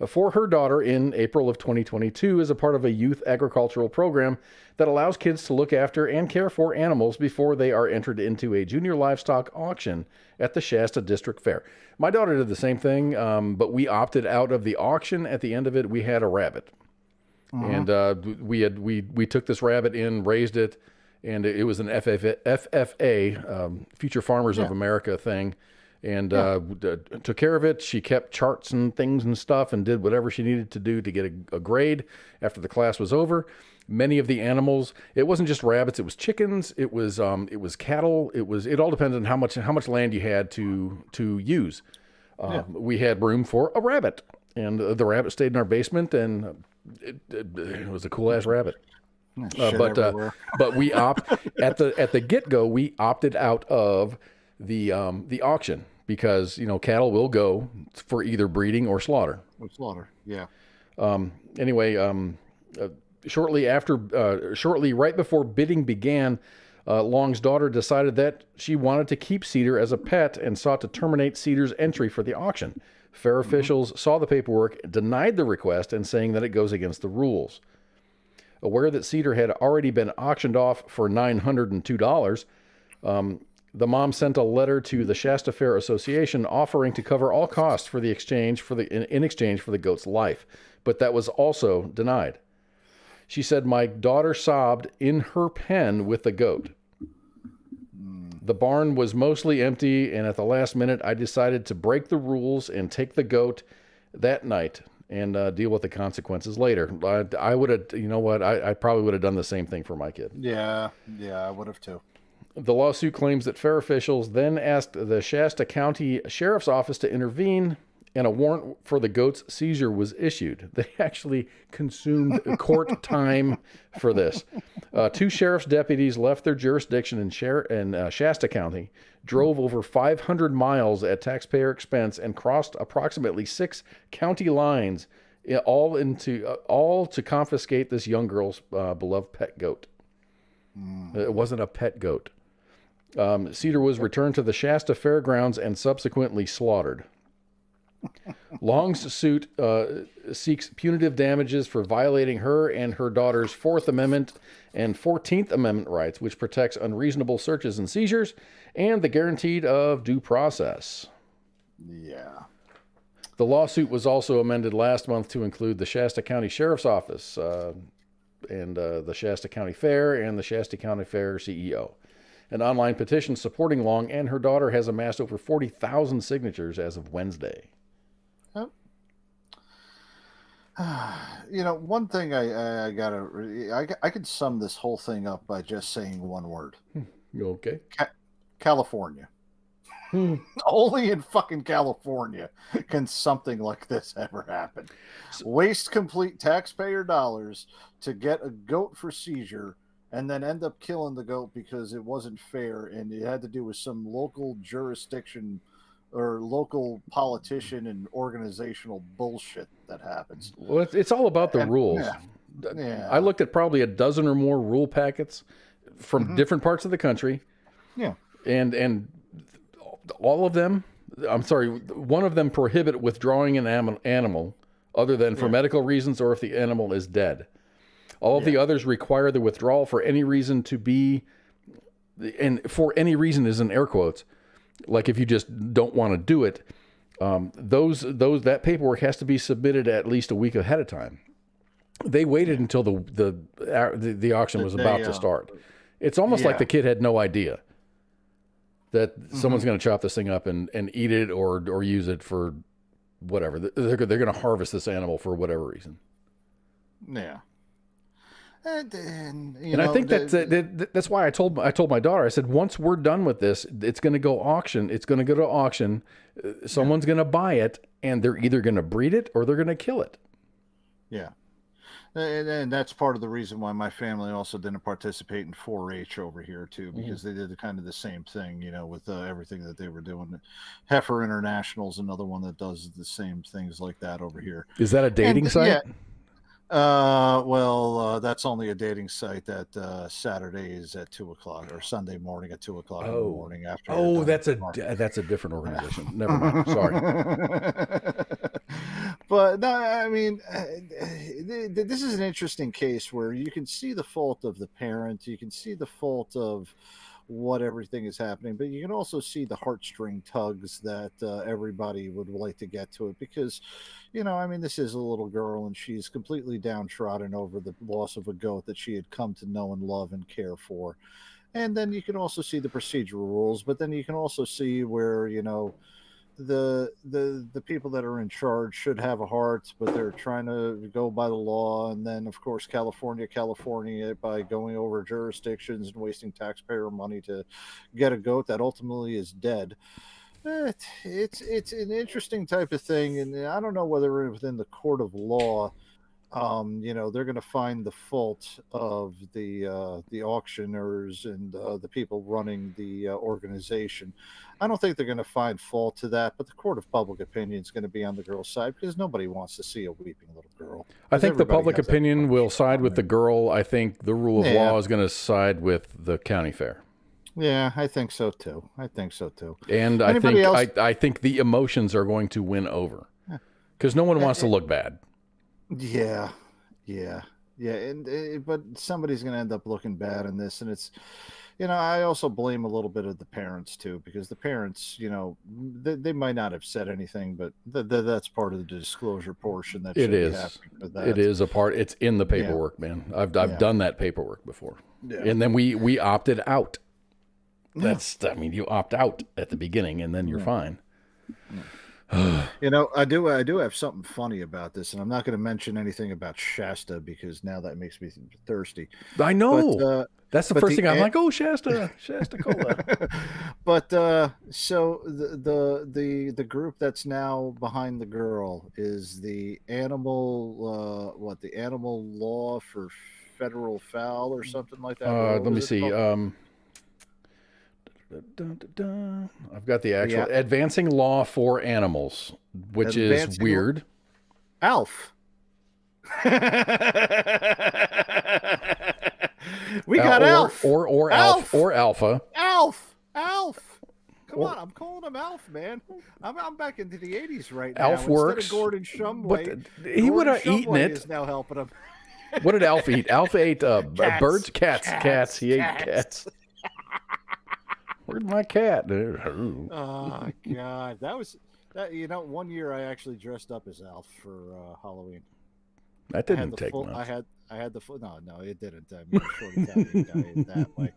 Speaker 4: for her daughter in April of 2022 as a part of a youth agricultural program that allows kids to look after and care for animals before they are entered into a junior livestock auction at the Shasta District Fair. My daughter did the same thing, but we opted out of the auction. At the end of it, we had a rabbit. And we took this rabbit in, raised it, and it was an FFA, Future Farmers of America thing, and took care of it. She kept charts and things and stuff and did whatever she needed to do to get a grade after the class was over. Many of the animals, it wasn't just rabbits, it was chickens, it was cattle, it all depended on how much land you had to use. We had room for a rabbit, and the rabbit stayed in our basement, and it was a cool ass rabbit. But we at the get-go, we opted out of the auction because cattle will go for either breeding or slaughter. Shortly right before bidding began, Long's daughter decided that she wanted to keep Cedar as a pet and sought to terminate Cedar's entry for the auction. Fair officials saw the paperwork, denied the request, and saying that it goes against the rules. Aware that Cedar had already been auctioned off for $902, the mom sent a letter to the Shasta Fair Association offering to cover all costs in exchange for the goat's life, but that was also denied. She said, "My daughter sobbed in her pen with the goat. The barn was mostly empty, and at the last minute, I decided to break the rules and take the goat that night and deal with the consequences later." I would have, I probably would have done the same thing for my kid.
Speaker 7: Yeah, I would have too.
Speaker 4: The lawsuit claims that fair officials then asked the Shasta County Sheriff's Office to intervene, and a warrant for the goat's seizure was issued. They actually consumed court time for this. 2 sheriff's deputies left their jurisdiction in Shasta County, drove over 500 miles at taxpayer expense, and crossed approximately 6 county lines, all to confiscate this young girl's beloved pet goat. It wasn't a pet goat. Cedar was returned to the Shasta Fairgrounds and subsequently slaughtered. Long's suit seeks punitive damages for violating her and her daughter's 4th Amendment and 14th Amendment rights, which protects unreasonable searches and seizures and the guaranteed of due process.
Speaker 7: Yeah.
Speaker 4: The lawsuit was also amended last month to include the Shasta County Sheriff's Office and the Shasta County Fair and the Shasta County Fair CEO. An online petition supporting Long and her daughter has amassed over 40,000 signatures as of Wednesday.
Speaker 7: One thing I could sum this whole thing up by just saying one word.
Speaker 4: You okay?
Speaker 7: California. Only in fucking California can something like this ever happen. Waste complete taxpayer dollars to get a goat for seizure and then end up killing the goat because it wasn't fair and it had to do with some local jurisdiction or local politician and organizational bullshit that happens.
Speaker 4: Well, it's all about the rules.
Speaker 7: Yeah.
Speaker 4: I looked at probably a dozen or more rule packets from different parts of the country.
Speaker 7: Yeah.
Speaker 4: And all of them, I'm sorry, one of them prohibit withdrawing an animal other than for medical reasons or if the animal is dead. All of the others require the withdrawal for any reason to be, and for any reason is in air quotes, like if you just don't want to do it, that paperwork has to be submitted at least a week ahead of time. They waited until the auction was about to start. It's almost like the kid had no idea that someone's going to chop this thing up and eat it or use it for whatever. They're going to harvest this animal for whatever reason.
Speaker 7: Yeah. And
Speaker 4: I think that's why I told my daughter, I said, once we're done with this, it's going to go auction. It's going to go to auction. Someone's going to buy it, and they're either going to breed it or they're going to kill it.
Speaker 7: Yeah. And that's part of the reason why my family also didn't participate in 4-H over here too, because they did kind of the same thing, with everything that they were doing. Heifer International's another one that does the same things like that over here.
Speaker 4: Is that a dating site?
Speaker 7: Yeah. That's only a dating site that Saturdays at 2:00 or Sunday morning at 2:00 in the morning after.
Speaker 4: Oh, that's a different organization. Never mind. Sorry.
Speaker 7: But no, I mean, this is an interesting case where you can see the fault of the parent, you can see the fault of what everything is happening, but you can also see the heartstring tugs that everybody would like to get to it because, this is a little girl and she's completely downtrodden over the loss of a goat that she had come to know and love and care for. And then you can also see the procedural rules, but then you can also see where, the people that are in charge should have a heart, but they're trying to go by the law. And then, of course, California, by going over jurisdictions and wasting taxpayer money to get a goat that ultimately is dead. It's an interesting type of thing, and I don't know whether within the court of law, they're going to find the fault of the auctioneers and the people running the organization. I don't think they're going to find fault to that, but the court of public opinion is going to be on the girl's side because nobody wants to see a weeping little girl.
Speaker 4: I think the public opinion will side with the girl. I think the rule of law is going to side with the county fair.
Speaker 7: Yeah, I think so too.
Speaker 4: And I think the emotions are going to win over because no one wants to look bad.
Speaker 7: Yeah, but somebody's going to end up looking bad in this, and it's, I also blame a little bit of the parents too, because the parents, they might not have said anything, but that's part of the disclosure portion that
Speaker 4: it is. It is a part. It's in the paperwork, man. I've done that paperwork before, and then we opted out. You opt out at the beginning, and then you're fine.
Speaker 7: I do have something funny about this, and I'm not going to mention anything about Shasta because now that makes me thirsty.
Speaker 4: I know. That's the first thing I'm like, oh, Shasta Cola.
Speaker 7: But so the group that's now behind the girl is the animal law for federal fowl or something like that.
Speaker 4: Let me see. I've got the actual Advancing Law for Animals, which is weird.
Speaker 7: ALF. We got ALF.
Speaker 4: Or ALF. Or Alpha.
Speaker 7: ALF. Come on, I'm calling him ALF, man. I'm back into the 80s right now.
Speaker 4: ALF works.
Speaker 7: Instead of Gordon Shumway.
Speaker 4: He would have eaten it.
Speaker 7: Is now helping him.
Speaker 4: What did ALF eat? ALF ate birds, cats. He ate cats. Where'd my cat?
Speaker 7: Oh God, that was that. 1 year I actually dressed up as Alf for Halloween.
Speaker 4: That didn't take much.
Speaker 7: I had the full. No, it didn't. I mean, short Italian guy at that, like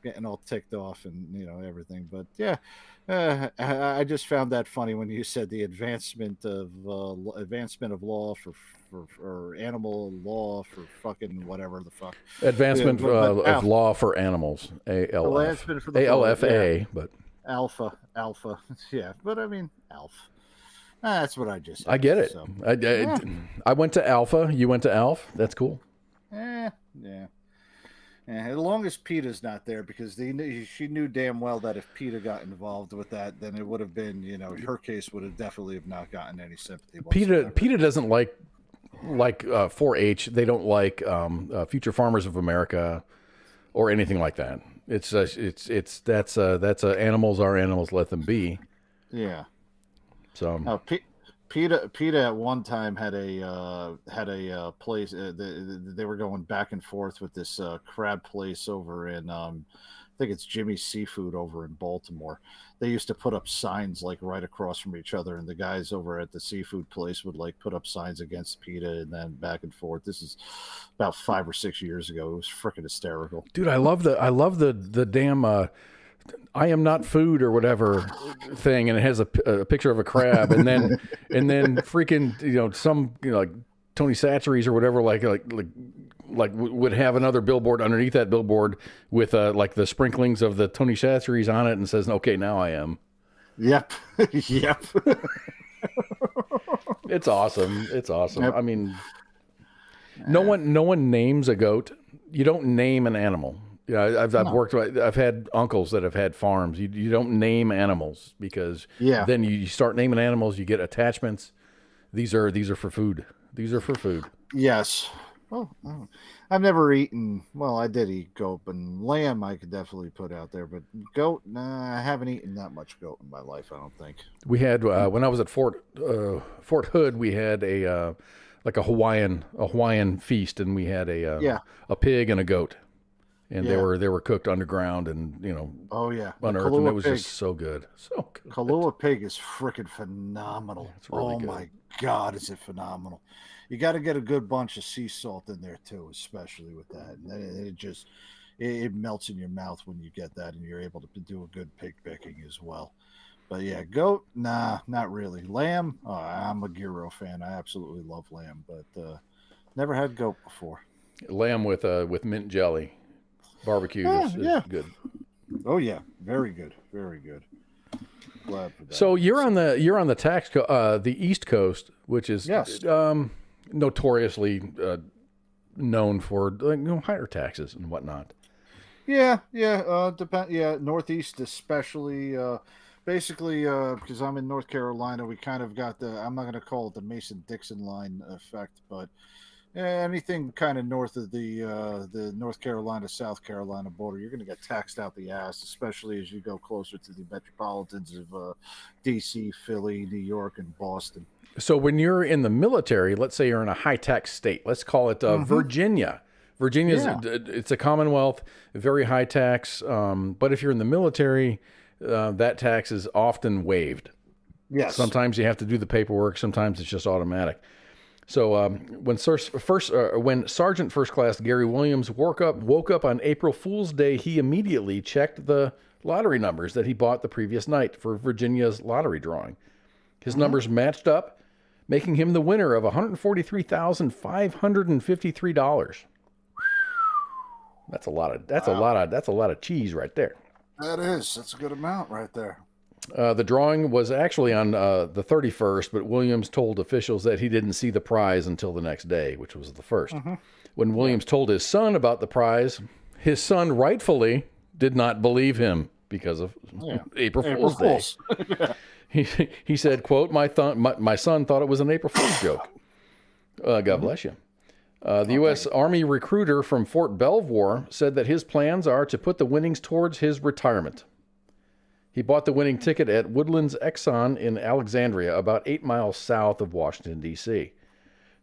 Speaker 7: getting all ticked off and everything. But yeah, I just found that funny when you said the advancement of law for animal law for fucking whatever the fuck.
Speaker 4: Advancement of law for animals. ALF. ALFA, but
Speaker 7: Alpha. Yeah, but I mean, Alf. That's what I just said.
Speaker 4: I get it.
Speaker 7: So.
Speaker 4: I went to Alpha. You went to Alf. That's cool.
Speaker 7: Yeah. As long as PETA's not there, because she knew damn well that if PETA got involved with that, then it would have been, her case would have definitely have not gotten any sympathy whatsoever.
Speaker 4: PETA doesn't like 4-H. They don't like Future Farmers of America or anything like that. That's animals are animals. Let them be.
Speaker 7: Yeah.
Speaker 4: So
Speaker 7: PETA at one time had a place. They were going back and forth with this crab place over in I think it's Jimmy's Seafood over in Baltimore. They used to put up signs like right across from each other, and the guys over at the seafood place would like put up signs against PETA, and then back and forth. This is about 5 or 6 years ago. It was freaking hysterical.
Speaker 4: dude, I love the damn I am not food or whatever thing, and it has a picture of a crab, and then freaking some like Tony Chachere's or whatever like would have another billboard underneath that billboard with like the sprinklings of the Tony Chachere's on it, and says, "Okay, now I am."
Speaker 7: Yep. Yep.
Speaker 4: It's awesome.
Speaker 7: Yep.
Speaker 4: I mean, no one names a goat. You don't name an animal. Yeah, I've had uncles that have had farms. You don't name animals because then you start naming animals, you get attachments. These are for food. These are for food.
Speaker 7: Yes. Well, I've never eaten. Well, I did eat goat, and lamb I could definitely put out there, but goat, I haven't eaten that much goat in my life. I don't think. We had
Speaker 4: when I was at Fort Hood, we had a like a Hawaiian feast, and we had a pig and a goat. And they were cooked underground and unearthed, and it was just so good.
Speaker 7: Kahlua pig is freaking phenomenal.
Speaker 4: It's really good.
Speaker 7: My God, is it phenomenal? You got to get a good bunch of sea salt in there too, especially with that. And it melts in your mouth when you get that, and you're able to do a good pig picking as well. But yeah, goat, nah, not really. Lamb, I'm a gyro fan. I absolutely love lamb, but never had goat before.
Speaker 4: Lamb with mint jelly. Barbecue is good.
Speaker 7: Oh yeah, very good, very good. Glad for that.
Speaker 4: So you're on the the East Coast, which is notoriously known for higher taxes and whatnot.
Speaker 7: Northeast especially. Basically, because I'm in North Carolina, we kind of got I'm not going to call it the Mason-Dixon line effect, but anything kind of north of the North Carolina, South Carolina border, you're going to get taxed out the ass, especially as you go closer to the metropolitans of D.C., Philly, New York, and Boston.
Speaker 4: So when you're in the military, let's say you're in a high-tax state, let's call it Virginia. Virginia's it's a commonwealth, very high tax, but if you're in the military, that tax is often waived.
Speaker 7: Yes.
Speaker 4: Sometimes you have to do the paperwork, sometimes it's just automatic. So when Sergeant First Class Gary Williams woke up on April Fool's Day, he immediately checked the lottery numbers that he bought the previous night for Virginia's lottery drawing. His numbers matched up, making him the winner of $143,553. That's a lot of cheese right there.
Speaker 7: That is. That's a good amount right there.
Speaker 4: The drawing was actually on the 31st, but Williams told officials that he didn't see the prize until the next day, which was the 1st. When Williams told his son about the prize, his son rightfully did not believe him because of April Fool's Day. He said, quote, my son thought it was an April Fool's joke. God bless you. The U.S. Army recruiter from Fort Belvoir said that his plans are to put the winnings towards his retirement. He bought the winning ticket at Woodlands Exxon in Alexandria, about 8 miles south of Washington, D.C.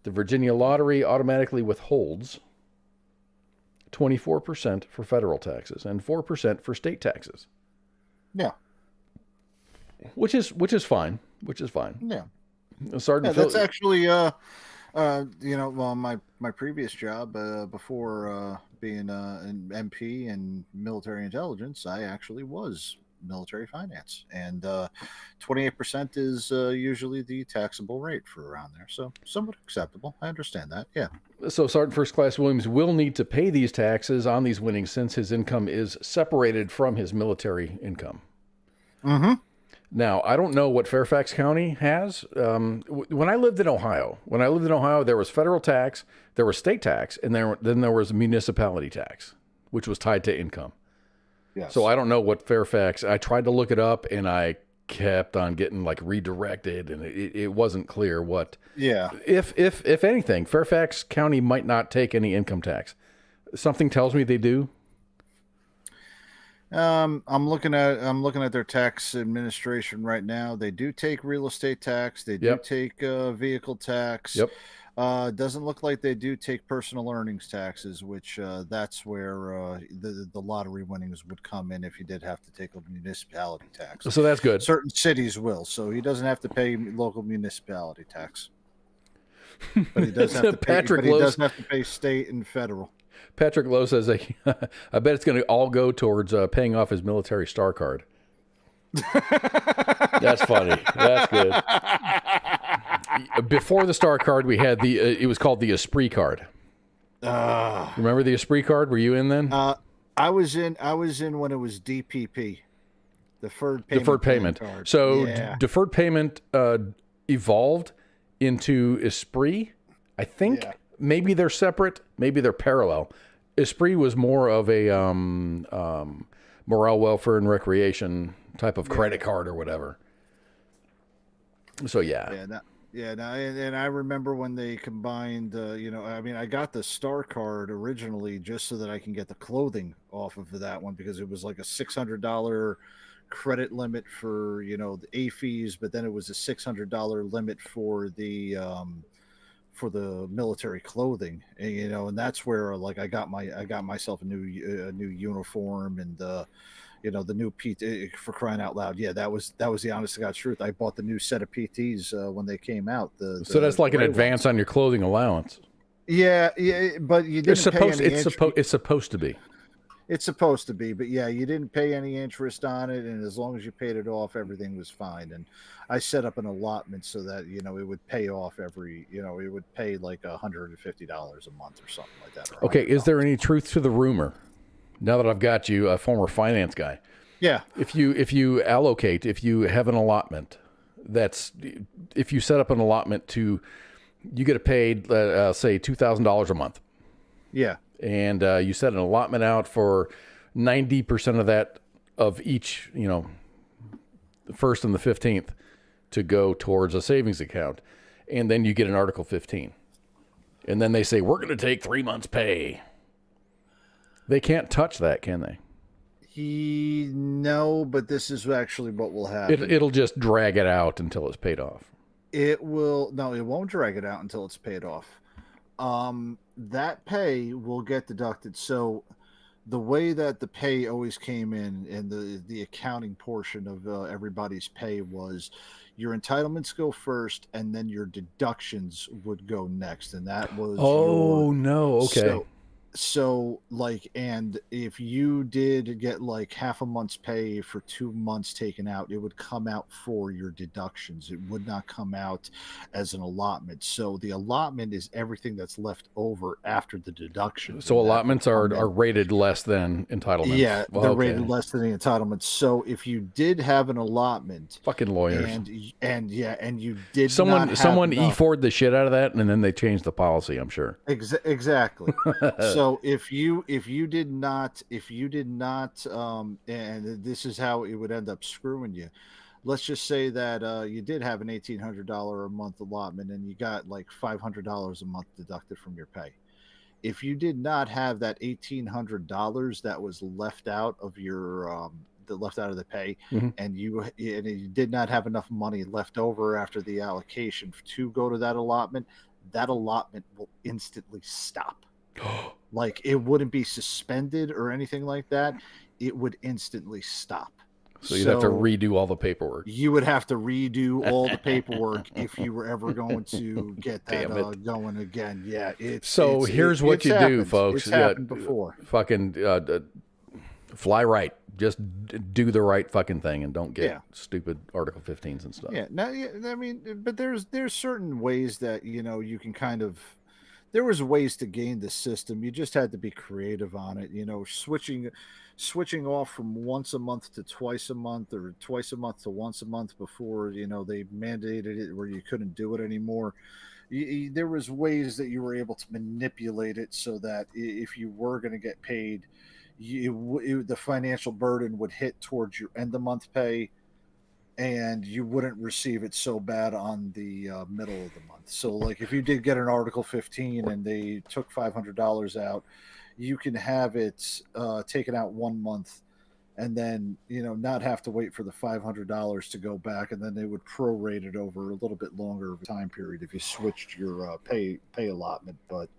Speaker 4: The Virginia Lottery automatically withholds 24% for federal taxes and 4% for state taxes.
Speaker 7: Yeah.
Speaker 4: Which is fine.
Speaker 7: Yeah.
Speaker 4: Sergeant
Speaker 7: that's actually my previous job before being an MP and military intelligence, I actually was military finance, and 28% is usually the taxable rate for around there, so somewhat acceptable. I understand that. Yeah.
Speaker 4: So Sergeant First Class Williams will need to pay these taxes on these winnings since his income is separated from his military income.
Speaker 7: Mm-hmm.
Speaker 4: Now, I don't know what Fairfax County has. When I lived in Ohio, there was federal tax, there was state tax, and then there was municipality tax, which was tied to income.
Speaker 7: Yes.
Speaker 4: So I don't know what Fairfax. I tried to look it up, and I kept on getting like redirected, and it wasn't clear what.
Speaker 7: Yeah.
Speaker 4: If anything, Fairfax County might not take any income tax. Something tells me they do.
Speaker 7: I'm looking at their tax administration right now. They do take real estate tax. They do take vehicle tax.
Speaker 4: Yep.
Speaker 7: Doesn't look like they do take personal earnings taxes, which that's where the lottery winnings would come in if you did have to take a municipality tax.
Speaker 4: So that's good.
Speaker 7: Certain cities will, so he doesn't have to pay local municipality tax, but he does have to pay. But he does have to pay state and federal.
Speaker 4: Patrick Lowe says, I bet it's going to all go towards paying off his military star card. That's funny. That's good. Before the star card, we had it was called the Esprit card. Remember the Esprit card? Were you in then?
Speaker 7: I was in when it was DPP, deferred payment card.
Speaker 4: So deferred payment evolved into Esprit. I think maybe they're separate, maybe they're parallel. Esprit was more of a morale, welfare, and recreation type of credit card or whatever. So
Speaker 7: and I remember when they combined. I got the Star card originally just so that I can get the clothing off of that one because it was like a $600 credit limit for the A fees, but then it was a $600 limit for the military clothing, and that's where like I got myself a new uniform and the new PT for crying out loud. Yeah, that was the honest to God truth. I bought the new set of PTs when they came out.
Speaker 4: So that's like an advance on your clothing allowance.
Speaker 7: Yeah, but you didn't pay any
Speaker 4: it's supposed to be.
Speaker 7: It's supposed to be, but yeah, you didn't pay any interest on it, and as long as you paid it off, everything was fine. And I set up an allotment so that it would pay off it would pay like $150 a month or something like that.
Speaker 4: Okay, is there any truth to the rumor? Now that I've got you, a former finance guy.
Speaker 7: Yeah.
Speaker 4: If you have an allotment, if you set up an allotment you get paid, say $2,000 a month.
Speaker 7: Yeah.
Speaker 4: And you set an allotment out for 90% of that of each, the first and the 15th to go towards a savings account. And then you get an Article 15. And then they say, we're going to take 3 months' pay. They can't touch that, can they?
Speaker 7: No, but this is actually what will happen.
Speaker 4: It'll just drag it out until it's paid off.
Speaker 7: It won't drag it out until it's paid off. That pay will get deducted. So the way that the pay always came in and the accounting portion of everybody's pay was your entitlements go first and then your deductions would go next. And that was
Speaker 4: okay.
Speaker 7: So like, and if you did get like half a month's pay for 2 months taken out, it would come out for your deductions. It would not come out as an allotment. So the allotment is everything that's left over after the deduction.
Speaker 4: So allotments are rated less than entitlements.
Speaker 7: Yeah, they're rated less than the entitlements. So if you did have an allotment,
Speaker 4: fucking lawyers,
Speaker 7: and you did
Speaker 4: someone
Speaker 7: enough,
Speaker 4: E4'd the shit out of that, and then they changed the policy. I'm sure.
Speaker 7: Exactly. So if you did not, and this is how it would end up screwing you. Let's just say that you did have an $1,800 a month allotment, and you got like $500 a month deducted from your pay. If you did not have that $1,800 that was left out of your left out of the pay,
Speaker 4: mm-hmm.
Speaker 7: and you did not have enough money left over after the allocation to go to that allotment will instantly stop. Like it wouldn't be suspended or anything like that. It would instantly stop.
Speaker 4: So you'd have to redo all the paperwork.
Speaker 7: You would have to redo all the paperwork if you were ever going to get that going again. Yeah.
Speaker 4: Here's what you do, folks.
Speaker 7: It's happened before.
Speaker 4: Fucking fly right. Just do the right fucking thing and don't get stupid Article 15s and stuff.
Speaker 7: Yeah. Now, I mean, but there's certain ways that you can kind of. there was ways to gain the system. You just had to be creative on it. Switching off from once a month to twice a month, or twice a month to once a month before they mandated it where you couldn't do it anymore. There was ways that you were able to manipulate it so that if you were going to get paid, the financial burden would hit towards your end of month pay, and you wouldn't receive it so bad on the middle of the month. So, like, if you did get an Article 15 and they took $500 out, you can have it taken out 1 month, and then not have to wait for the $500 to go back, and then they would prorate it over a little bit longer of a time period if you switched your pay allotment. But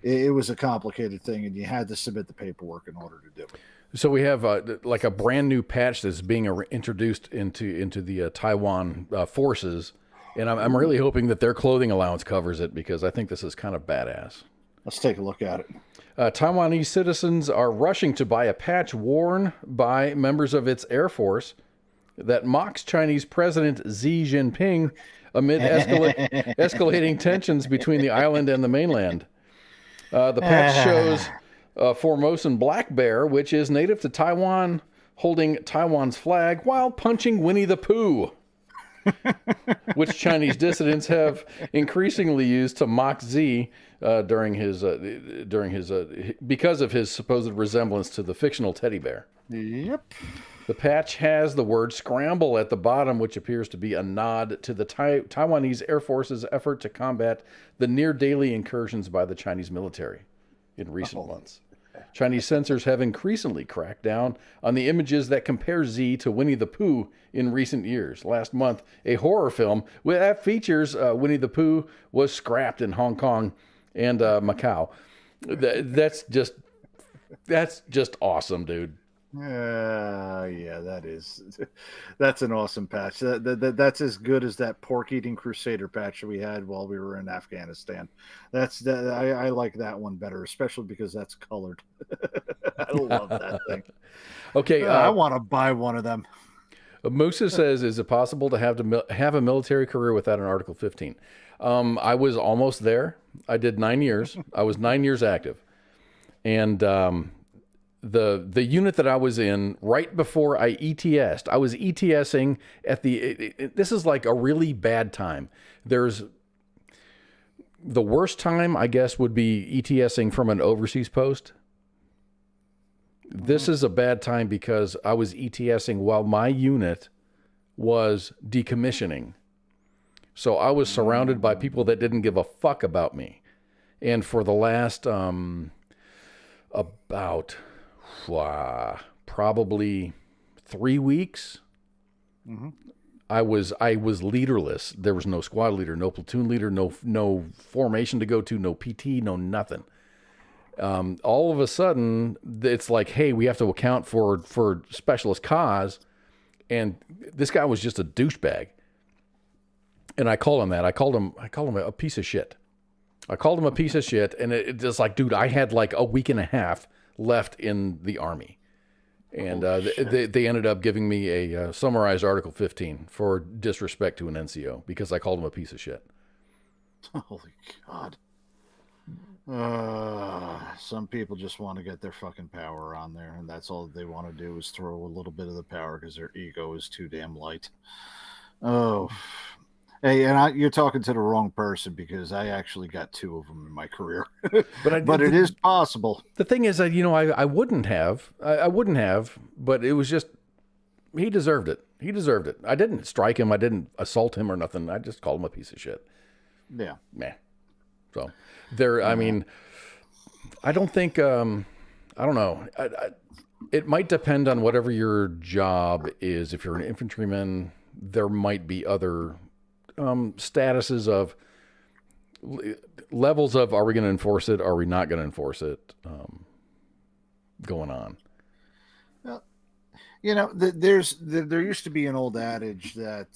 Speaker 7: it was a complicated thing, and you had to submit the paperwork in order to do it.
Speaker 4: So we have like a brand new patch that's being introduced into the Taiwan forces, and I'm really hoping that their clothing allowance covers it, because I think this is kind of badass.
Speaker 7: Let's take a look at it.
Speaker 4: Taiwanese citizens are rushing to buy a patch worn by members of its Air Force that mocks Chinese President Xi Jinping amid escalating tensions between the island and the mainland. The patch shows Formosan black bear, which is native to Taiwan, holding Taiwan's flag while punching Winnie the Pooh, which Chinese dissidents have increasingly used to mock Xi because of his supposed resemblance to the fictional teddy bear.
Speaker 7: Yep.
Speaker 4: The patch has the word "scramble" at the bottom, which appears to be a nod to the Taiwanese Air Force's effort to combat the near-daily incursions by the Chinese military in recent months. Chinese censors have increasingly cracked down on the images that compare Xi to Winnie the Pooh in recent years. Last month, a horror film that features Winnie the Pooh was scrapped in Hong Kong and Macau. That's just awesome, dude.
Speaker 7: Yeah, that's an awesome patch. That's as good as that pork eating crusader patch we had while we were in Afghanistan. I like that one better, especially because that's colored. I love that thing.
Speaker 4: Okay,
Speaker 7: I want to buy one of them.
Speaker 4: Musa says, "Is it possible to have a military career without an Article 15?" I was almost there. I did 9 years. I was 9 years active, and the unit that I was in right before I ETS'd, I was ETSing at this is like a really bad time. The worst time, I guess, would be ETSing from an overseas post. This is a bad time because I was ETSing while my unit was decommissioning. So I was surrounded by people that didn't give a fuck about me. And for the last about probably 3 weeks, I was leaderless. There was no squad leader, no platoon leader, no formation to go to, no PT, no nothing. All of a sudden, it's like, hey, we have to account for specialist cause, and this guy was just a douchebag. And I called him that. I called him a piece of shit. I called him a piece of shit, and it's just like, dude, I had like a week and a half left in the Army. And they ended up giving me a summarized Article 15 for disrespect to an NCO because I called him a piece of shit.
Speaker 7: Holy God. Some people just want to get their fucking power on there, and that's all they want to do is throw a little bit of the power because their ego is too damn light. Oh. Hey, and you're talking to the wrong person because I actually got 2 of them in my career. But it is possible.
Speaker 4: The thing is that, I wouldn't have, but it was just, he deserved it. He deserved it. I didn't strike him. I didn't assault him or nothing. I just called him a piece of shit.
Speaker 7: Yeah.
Speaker 4: Meh. So I mean, I don't think, I don't know. It might depend on whatever your job is. If you're an infantryman, there might be other statuses of levels of, are we going to enforce it? Are we not going to enforce it? Going on.
Speaker 7: Well, there used to be an old adage that,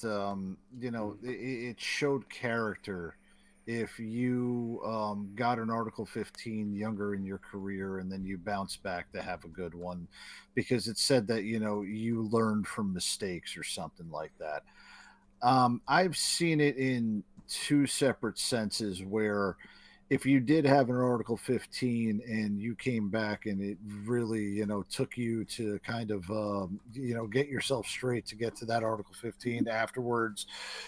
Speaker 7: it showed character if you got an Article 15 younger in your career and then you bounce back to have a good one, because it said that, you learned from mistakes or something like that. I've seen it in 2 separate senses where if you did have an Article 15 and you came back and it really, took you to kind of, get yourself straight to get to that Article 15 afterwards,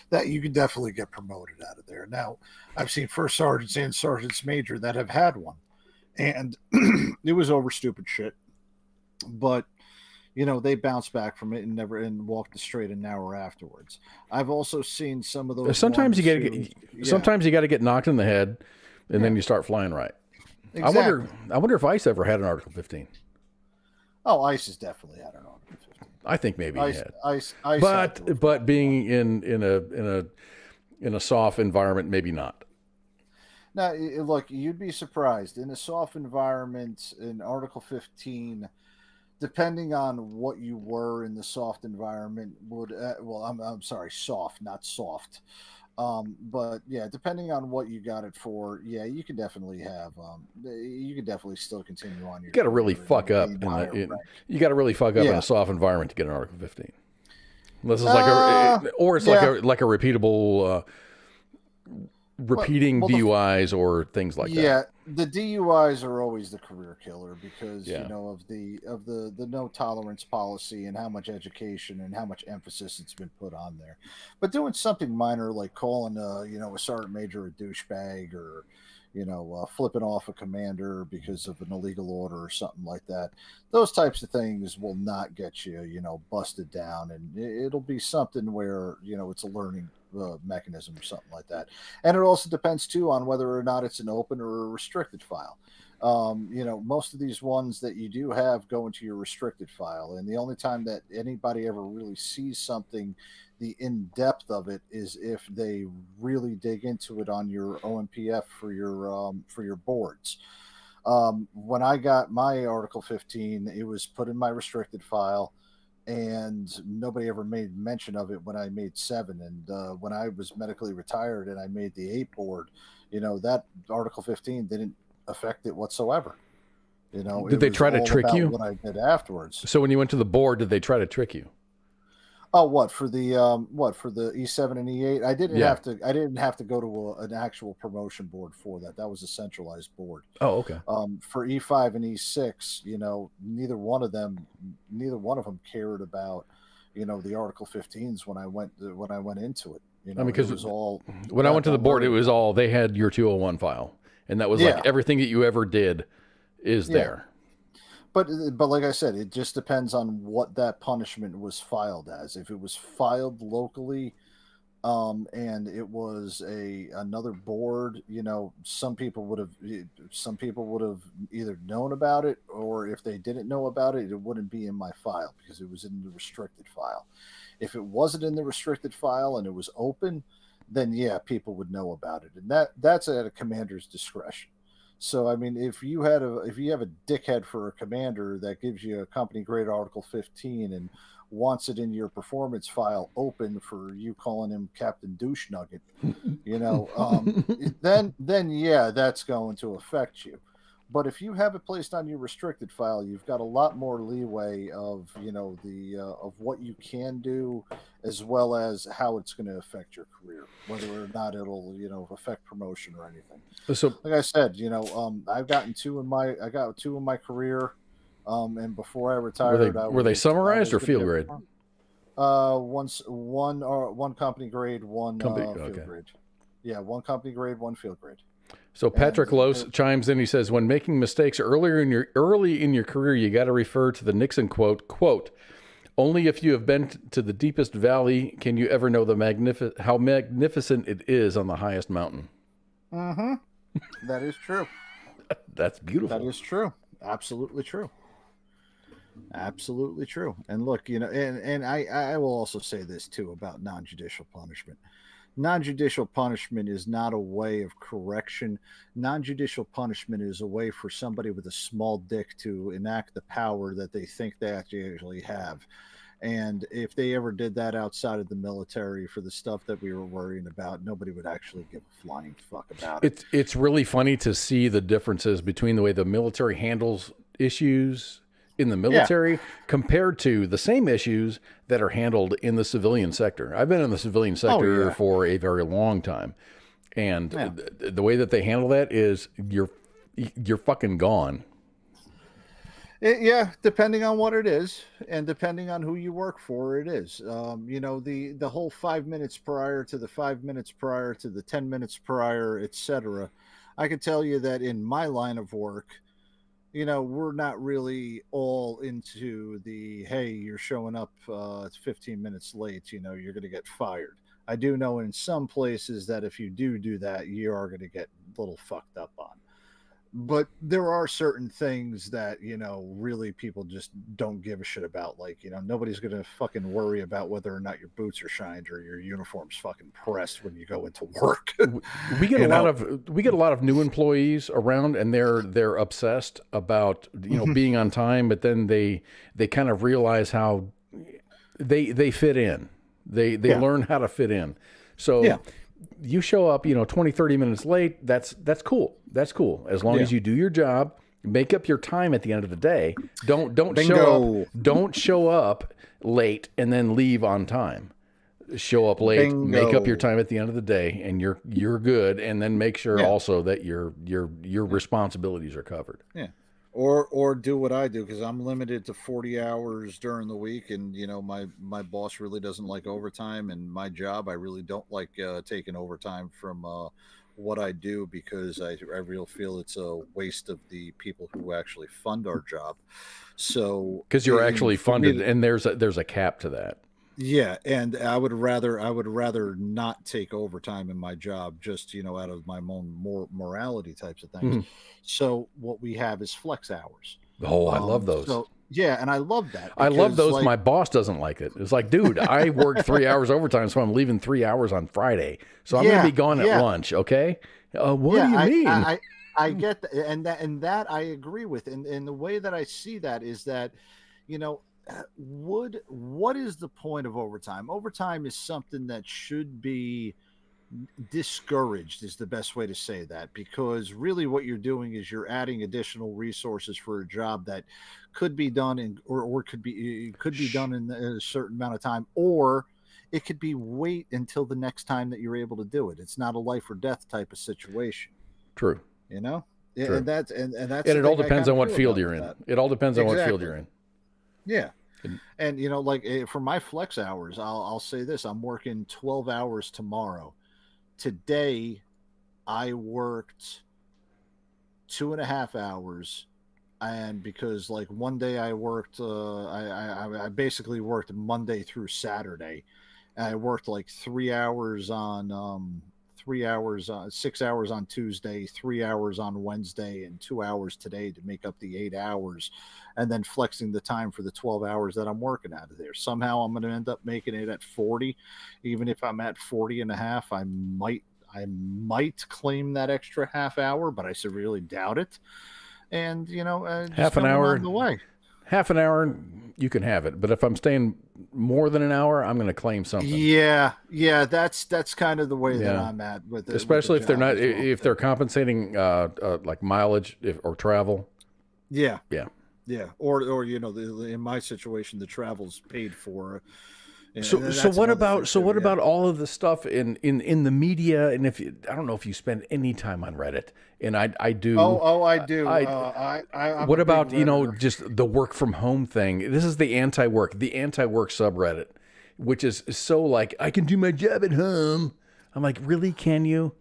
Speaker 7: that you can definitely get promoted out of there. Now, I've seen first sergeants and sergeants major that have had one, and it was over stupid shit, but they bounced back from it and walked the straight and narrow afterwards. I've also seen some of those.
Speaker 4: Sometimes you got to get knocked in the head, and then you start flying right.
Speaker 7: Exactly.
Speaker 4: I wonder if ICE ever had an Article 15.
Speaker 7: Oh, ICE has definitely had an Article 15.
Speaker 4: I think maybe he had.
Speaker 7: ICE
Speaker 4: but being in a soft environment, maybe not.
Speaker 7: Now, look, you'd be surprised in a soft environment in Article 15. Depending on what you were in the soft environment, I'm sorry, soft, not soft. But yeah, depending on what you got it for, yeah, you can definitely have, you can definitely still continue on your.
Speaker 4: You got to really fuck up you got to really fuck up in a soft environment to get an Article 15. Unless it's like a repeatable, repeating DUIs or things like that.
Speaker 7: Yeah, the DUIs are always the career killer because of the no tolerance policy and how much education and how much emphasis it's been put on there. But doing something minor like calling a sergeant major a douchebag or flipping off a commander because of an illegal order or something like that, those types of things will not get you busted down, and it'll be something where it's a learning mechanism or something like that. And it also depends too on whether or not it's an open or a restricted file. Most of these ones that you do have go into your restricted file, and the only time that anybody ever really sees something, the in-depth of it, is if they really dig into it on your OMPF for your boards. When I got my Article 15, it was put in my restricted file, and nobody ever made mention of it when I made 7. And when I was medically retired and I made the 8 board, that Article 15 didn't affect it whatsoever.
Speaker 4: Did they try to trick you?
Speaker 7: What I did afterwards.
Speaker 4: So when you went to the board, did they try to trick you?
Speaker 7: Oh, what for the E7 and E8? I didn't have to go to an actual promotion board for that. That was a centralized board.
Speaker 4: Oh, okay.
Speaker 7: For E5 and E6, neither one of them cared about the Article 15s when I went into it.
Speaker 4: Because
Speaker 7: it was all
Speaker 4: when I went to the board, it was all they had your 201 file, and that was like everything that you ever did is there.
Speaker 7: But like I said, it just depends on what that punishment was filed as. If it was filed locally, and it was another board, some people would have either known about it, or if they didn't know about it, it wouldn't be in my file because it was in the restricted file. If it wasn't in the restricted file and it was open, then people would know about it, and that's at a commander's discretion. So, I mean, if you have a dickhead for a commander that gives you a company grade Article 15 and wants it in your performance file open for you calling him Captain Douche Nugget, then that's going to affect you. But if you have it placed on your restricted file, you've got a lot more leeway of of what you can do, as well as how it's going to affect your career, whether or not it'll affect promotion or anything.
Speaker 4: So, like
Speaker 7: I said, I've gotten 2 in my career, and before I retired,
Speaker 4: were they summarized or field grade?
Speaker 7: One company grade, one field grade. Yeah, one company grade, one field grade.
Speaker 4: So Patrick Lose chimes in. He says, when making mistakes early in your career, you got to refer to the Nixon quote, only if you have been to the deepest valley can you ever know how magnificent it is on the highest mountain.
Speaker 7: Mm-hmm. That is true.
Speaker 4: That's beautiful.
Speaker 7: That is true. Absolutely true. Absolutely true. And look, and I will also say this too about non-judicial punishment. Non-judicial punishment is not a way of correction. Non-judicial punishment is a way for somebody with a small dick to enact the power that they think they actually have. And if they ever did that outside of the military for the stuff that we were worrying about, nobody would actually give a flying fuck about it.
Speaker 4: It's really funny to see the differences between the way the military handles issues in the military compared to the same issues that are handled in the civilian sector. I've been in the civilian sector for a very long time. And
Speaker 7: Yeah.
Speaker 4: the way that they handle that is you're fucking gone.
Speaker 7: Yeah, depending on what it is, and depending on who you work for, it is. The whole 5 minutes prior to the 5 minutes prior to the 10 minutes prior, etc. I can tell you that in my line of work, we're not really all into the hey, you're showing up 15 minutes late. You're going to get fired. I do know in some places that if you do that, you are going to get a little fucked up on. But there are certain things that really people just don't give a shit about. Like nobody's gonna fucking worry about whether or not your boots are shined or your uniform's fucking pressed when you go into work.
Speaker 4: We get a lot of new employees around, and they're obsessed about being on time, but then they kind of realize how they fit in. They learn how to fit in. So you show up 20, 30 minutes late, that's cool. That's cool. As long as you do your job, make up your time at the end of the day. Don't show up late and then leave on time. Show up late,
Speaker 7: Bingo.
Speaker 4: Make up your time at the end of the day, and you're good, and then make sure also that your responsibilities are covered.
Speaker 7: Yeah. Or do what I do, because I'm limited to 40 hours during the week, and my boss really doesn't like overtime, and my job I really don't like taking overtime from what I do, because I really feel it's a waste of the people who actually fund our job. So
Speaker 4: because you're actually funded, and there's a cap to that.
Speaker 7: Yeah, and I would rather not take overtime in my job, just out of my own morality types of things. So what we have is flex hours.
Speaker 4: Oh, I love those.
Speaker 7: So yeah, and I love that.
Speaker 4: I love those.
Speaker 7: Like,
Speaker 4: my boss doesn't like it. It's like, dude, I worked 3 hours overtime, so I'm leaving 3 hours on Friday. So I'm going to be gone at lunch. Okay. What do you mean?
Speaker 7: I get that, and that I agree with. And the way that I see that is that, what is the point of overtime? Overtime is something that should be discouraged, is the best way to say that, because really what you're doing is you're adding additional resources for a job that could be done or could be done in a certain amount of time, or it could be wait until the next time that you're able to do it. It's not a life or death type of situation.
Speaker 4: True.
Speaker 7: True.
Speaker 4: And
Speaker 7: that's
Speaker 4: it all depends on what field you're in. It all depends on what field you're in.
Speaker 7: Yeah. And like for my flex hours, I'll say this: I'm working 12 hours tomorrow. Today, I worked 2.5 hours, and because like one day I worked, I basically worked Monday through Saturday. And I worked like 3 hours on 6 hours on Tuesday, 3 hours on Wednesday, and 2 hours today to make up the 8 hours, and then flexing the time for the 12 hours that I'm working out of there. Somehow I'm going to end up making it at 40. Even if I'm at 40 and a half, I might claim that extra half hour, but I severely doubt it. And,
Speaker 4: half an hour
Speaker 7: on the way.
Speaker 4: Half an hour, you can have it. But if I'm staying more than an hour, I'm going to claim something.
Speaker 7: Yeah, that's kind of the way that I'm at with it.
Speaker 4: Especially if they're not, if they're compensating like mileage or travel.
Speaker 7: Yeah. Or in my situation, the travel's paid for.
Speaker 4: So what about all of the stuff in the media? And I don't know if you spend any time on Reddit, and I do.
Speaker 7: I do.
Speaker 4: What about just the work from home thing? This is the anti-work subreddit, which is so like, I can do my job at home. I'm like, really? Can you?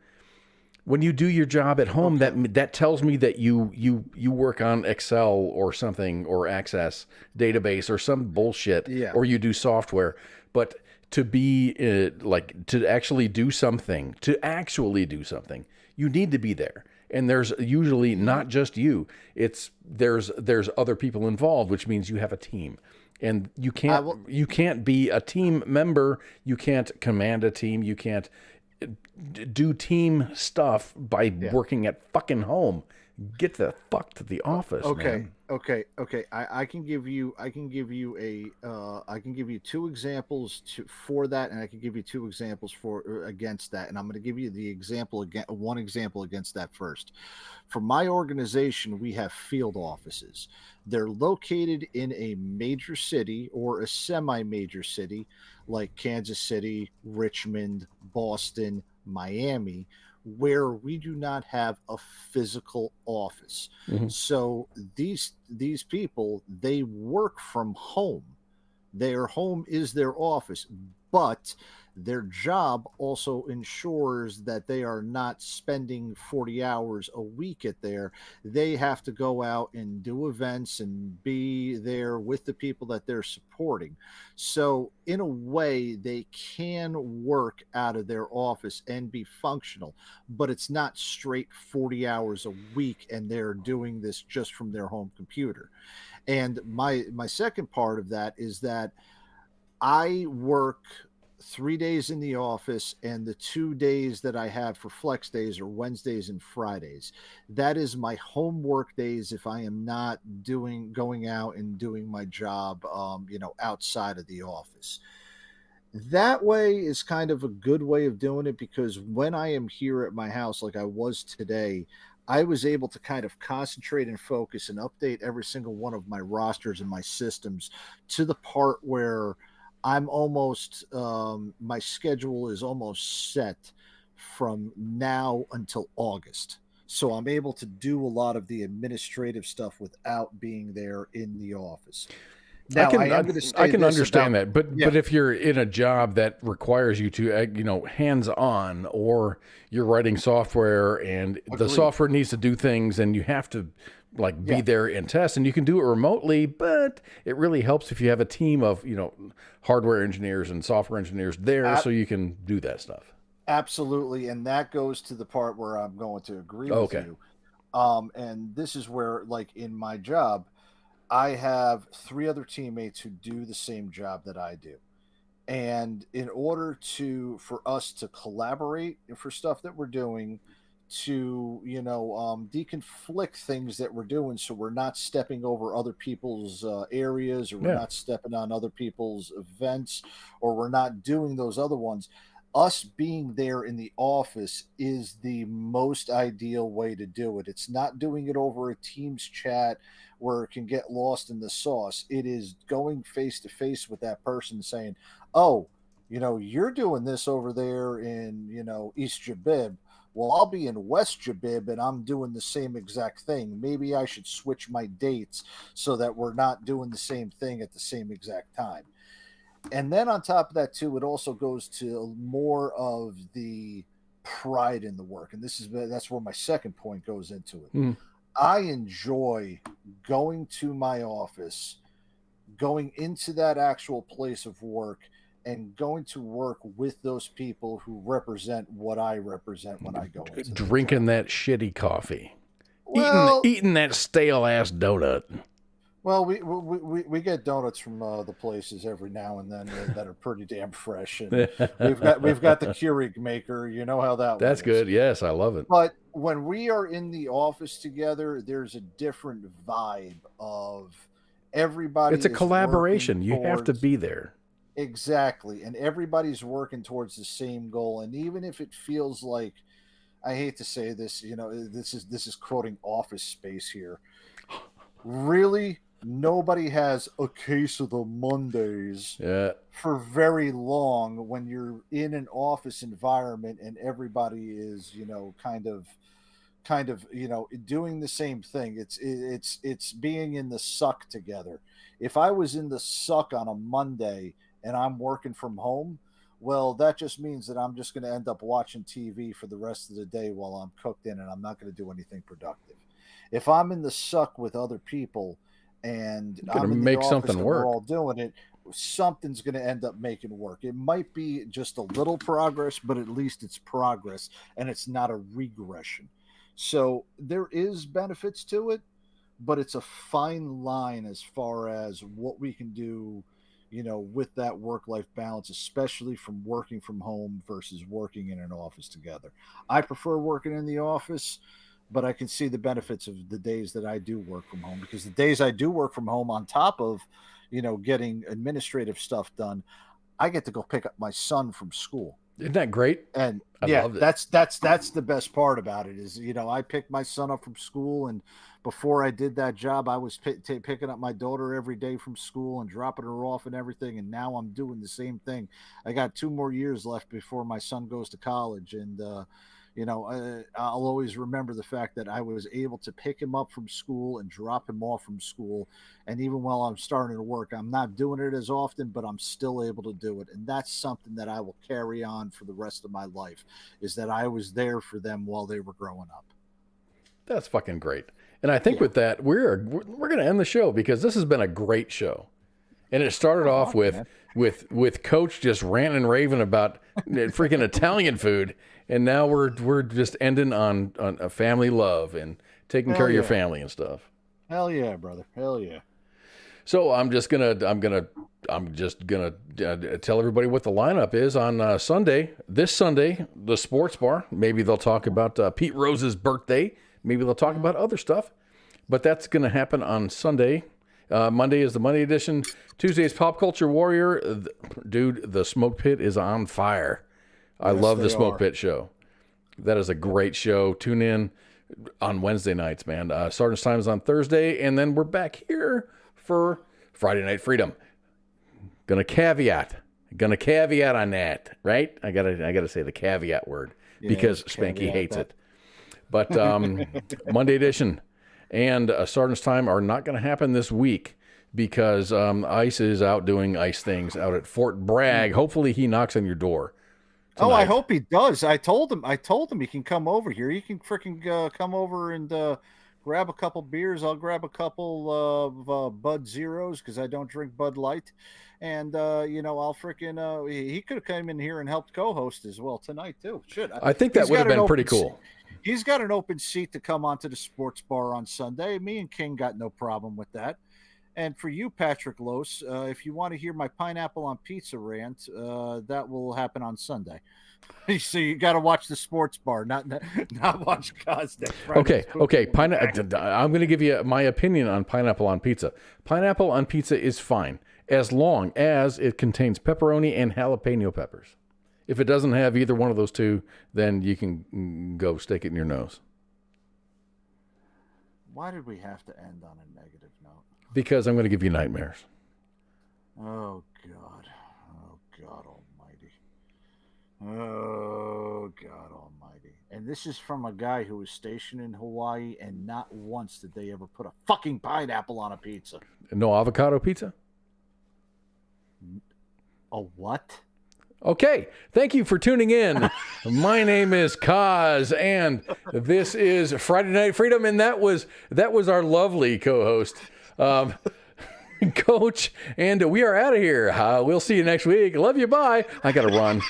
Speaker 4: When you do your job at home, that tells me that you work on Excel or something, or Access database or some bullshit, or you do software. But to be to actually do something, you need to be there. And there's usually not just you. There's other people involved, which means you have a team. And you can't be a team member. You can't command a team. You can't do team stuff by working at fucking home. Get the fuck to the office. Man.
Speaker 7: Okay. I can give you two examples for that, and I can give you two examples against that. And I'm going to give you one example against that first. For my organization, we have field offices. They're located in a major city or a semi-major city like Kansas City, Richmond, Boston, Miami, where we do not have a physical office.
Speaker 4: Mhm.
Speaker 7: So these people, they work from home. Their home is their office, but their job also ensures that they are not spending 40 hours a week at there. They have to go out and do events and be there with the people that they're supporting. So, in a way, they can work out of their office and be functional, but it's not straight 40 hours a week and they're doing this just from their home computer. And my second part of that is that I work 3 days in the office, and the 2 days that I have for flex days are Wednesdays and Fridays. That is my homework days if I am not going out and doing my job, outside of the office. That way is kind of a good way of doing it because when I am here at my house, like I was today, I was able to kind of concentrate and focus and update every single one of my rosters and my systems to the part where my schedule is almost set from now until August. So I'm able to do a lot of the administrative stuff without being there in the office. Now, I am going to say
Speaker 4: I can
Speaker 7: this
Speaker 4: understand
Speaker 7: about,
Speaker 4: that,
Speaker 7: yeah,
Speaker 4: but if you're in a job that requires you to, hands on, or you're writing software and the
Speaker 7: agreed.
Speaker 4: software needs to do things, and you have to like be
Speaker 7: Yeah,
Speaker 4: there and test, and you can do it remotely, but it really helps if you have a team of hardware engineers and software engineers there, so you can do that stuff.
Speaker 7: absolutely. And that goes to the part where I'm going to agree with
Speaker 4: Okay.
Speaker 7: you. And this is where, like in my job, I have three other teammates who do the same job that I do. And in order for us to collaborate for stuff that we're doing, to deconflict things that we're doing, so we're not stepping over other people's areas, or we're
Speaker 4: Yeah.
Speaker 7: not stepping on other people's events, or we're not doing those other ones. Us being there in the office is the most ideal way to do it. It's not doing it over a Teams chat where it can get lost in the sauce. It is going face to face with that person saying, oh, you're doing this over there in, East Jabib. Well, I'll be in West Jabib and I'm doing the same exact thing. Maybe I should switch my dates so that we're not doing the same thing at the same exact time. And then on top of that, too, it also goes to more of the pride in the work. And that's where my second point goes into it.
Speaker 4: Mm.
Speaker 7: I enjoy going to my office, going into that actual place of work, and going to work with those people who represent what I represent when I go into the
Speaker 4: Drinking
Speaker 7: job.
Speaker 4: that shitty coffee,
Speaker 7: Well,
Speaker 4: eating that stale ass donut.
Speaker 7: well, we get donuts from the places every now and then that are pretty damn fresh, and we've got the Keurig maker. You know how that one
Speaker 4: That's
Speaker 7: is.
Speaker 4: good. Yes, I love it.
Speaker 7: But when we are in the office together, there's a different vibe of everybody
Speaker 4: It's a
Speaker 7: is working
Speaker 4: collaboration. You have to
Speaker 7: towards.
Speaker 4: be there.
Speaker 7: Exactly. And everybody's working towards the same goal. And even if it feels like, I hate to say this, this is quoting Office Space here. Really, nobody has a case of the Mondays
Speaker 4: Yeah.
Speaker 7: for very long when you're in an office environment and everybody is, kind of doing the same thing. It's being in the suck together. If I was in the suck on a Monday and I'm working from home, well, that just means that I'm just going to end up watching TV for the rest of the day while I'm cooked in, and I'm not going to do anything productive. If I'm in the suck with other people and
Speaker 4: You're gonna
Speaker 7: I'm in the
Speaker 4: make
Speaker 7: office
Speaker 4: something
Speaker 7: and
Speaker 4: work.
Speaker 7: we're all doing it, something's going to end up making work. It might be just a little progress, but at least it's progress and it's not a regression. So there is benefits to it, but it's a fine line as far as what we can do, with that work-life balance, especially from working from home versus working in an office together. I prefer working in the office, but I can see the benefits of the days that I do work from home, because the days I do work from home, on top of, getting administrative stuff done, I get to go pick up my son from school.
Speaker 4: Isn't that great?
Speaker 7: And
Speaker 4: I
Speaker 7: yeah,
Speaker 4: loved it.
Speaker 7: that's the best part about it is, I picked my son up from school, and before I did that job, I was picking up my daughter every day from school and dropping her off and everything. And now I'm doing the same thing. I got 2 more years left before my son goes to college, and I'll always remember the fact that I was able to pick him up from school and drop him off from school. And even while I'm starting to work, I'm not doing it as often, but I'm still able to do it. And that's something that I will carry on for the rest of my life, is that I was there for them while they were growing up.
Speaker 4: That's fucking great. And I think with that, we're going to end the show, because this has been a great show. And it started off with Coach just ranting and raving about freaking Italian food, and now we're just ending on a family love and taking care of your family and stuff.
Speaker 7: Hell yeah, brother. Hell yeah.
Speaker 4: So I'm just gonna tell everybody what the lineup is on Sunday. This Sunday, the Sports Bar. Maybe they'll talk about Pete Rose's birthday. Maybe they'll talk about other stuff. But that's going to happen on Sunday. Monday is the Monday edition. Tuesday is Pop Culture Warrior. Dude, the Smoke Pit is on fire. I love the Smoke Pit show. That is a great show. Tune in on Wednesday nights, man. Sergeant's Time is on Thursday, and then we're back here for Friday Night Freedom. Gonna caveat on that, right? I gotta say the caveat word, because Spanky hates it. But Monday edition and Sergeant's Time are not going to happen this week, because ICE is out doing ICE things out at Fort Bragg. Hopefully he knocks on your door tonight.
Speaker 7: Oh, I hope he does. I told him he can come over here. He can freaking come over and grab a couple beers. I'll grab a couple of Bud Zeros, because I don't drink Bud Light. And, I'll freaking, he could have come in here and helped co-host as well tonight too. Shit.
Speaker 4: I think that would have been pretty cool.
Speaker 7: He's got an open seat to come onto the Sports Bar on Sunday. Me and King got no problem with that. And for you, Patrick Lose, if you want to hear my pineapple on pizza rant, that will happen on Sunday. So you got to watch the Sports Bar, not watch Cosnet.
Speaker 4: Okay. I'm going to give you my opinion on pineapple on pizza. Pineapple on pizza is fine, as long as it contains pepperoni and jalapeno peppers. If it doesn't have either one of those two, then you can go stick it in your nose.
Speaker 7: Why did we have to end on a negative note?
Speaker 4: Because I'm going to give you nightmares.
Speaker 7: Oh, God. Oh, God almighty. Oh, God almighty. And this is from a guy who was stationed in Hawaii, and not once did they ever put a fucking pineapple on a pizza.
Speaker 4: No avocado pizza?
Speaker 7: A what?
Speaker 4: Okay, thank you for tuning in. My name is Kaz, and this is Friday Night Freedom, and that was our lovely co-host, Coach, and we are out of here. We'll see you next week. Love you, bye. I gotta run.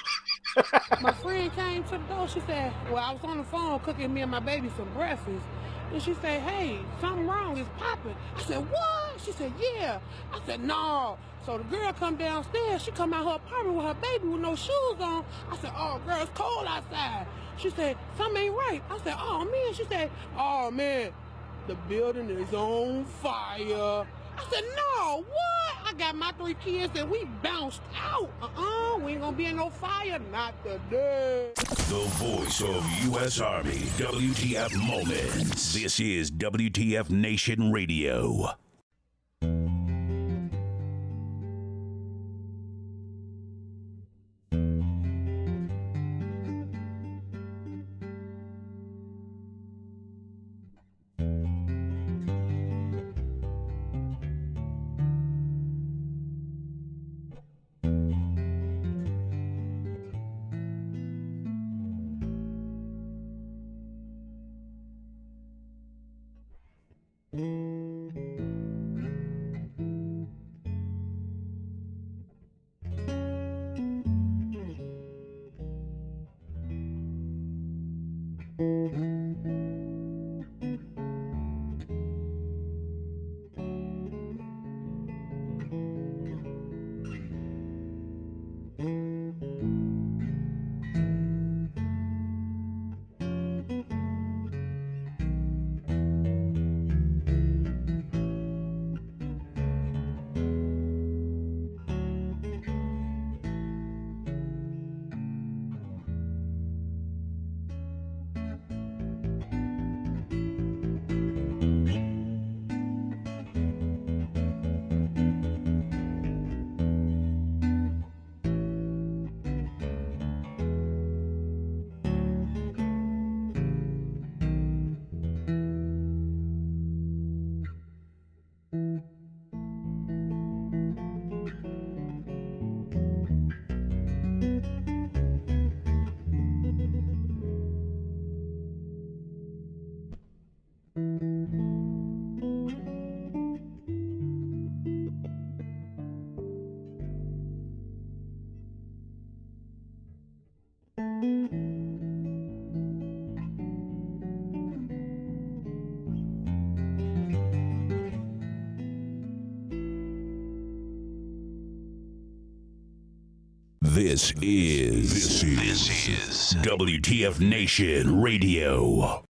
Speaker 9: My friend came to the door. She said, well, I was on the phone cooking me and my baby some breakfast. And she said, hey, something wrong. It's popping. I said, what? She said, yeah. I said, no. So the girl come downstairs. She come out her apartment with her baby with no shoes on. I said, oh, girl, it's cold outside. She said, something ain't right. I said, oh, man. She said, oh, man, the building is on fire. I said, no, what? I got my 3 kids and we bounced out. We ain't gonna be in no fire, not today.
Speaker 1: The voice of U.S. Army, WTF Moments. This is WTF Nation Radio. This is WTF Nation Radio.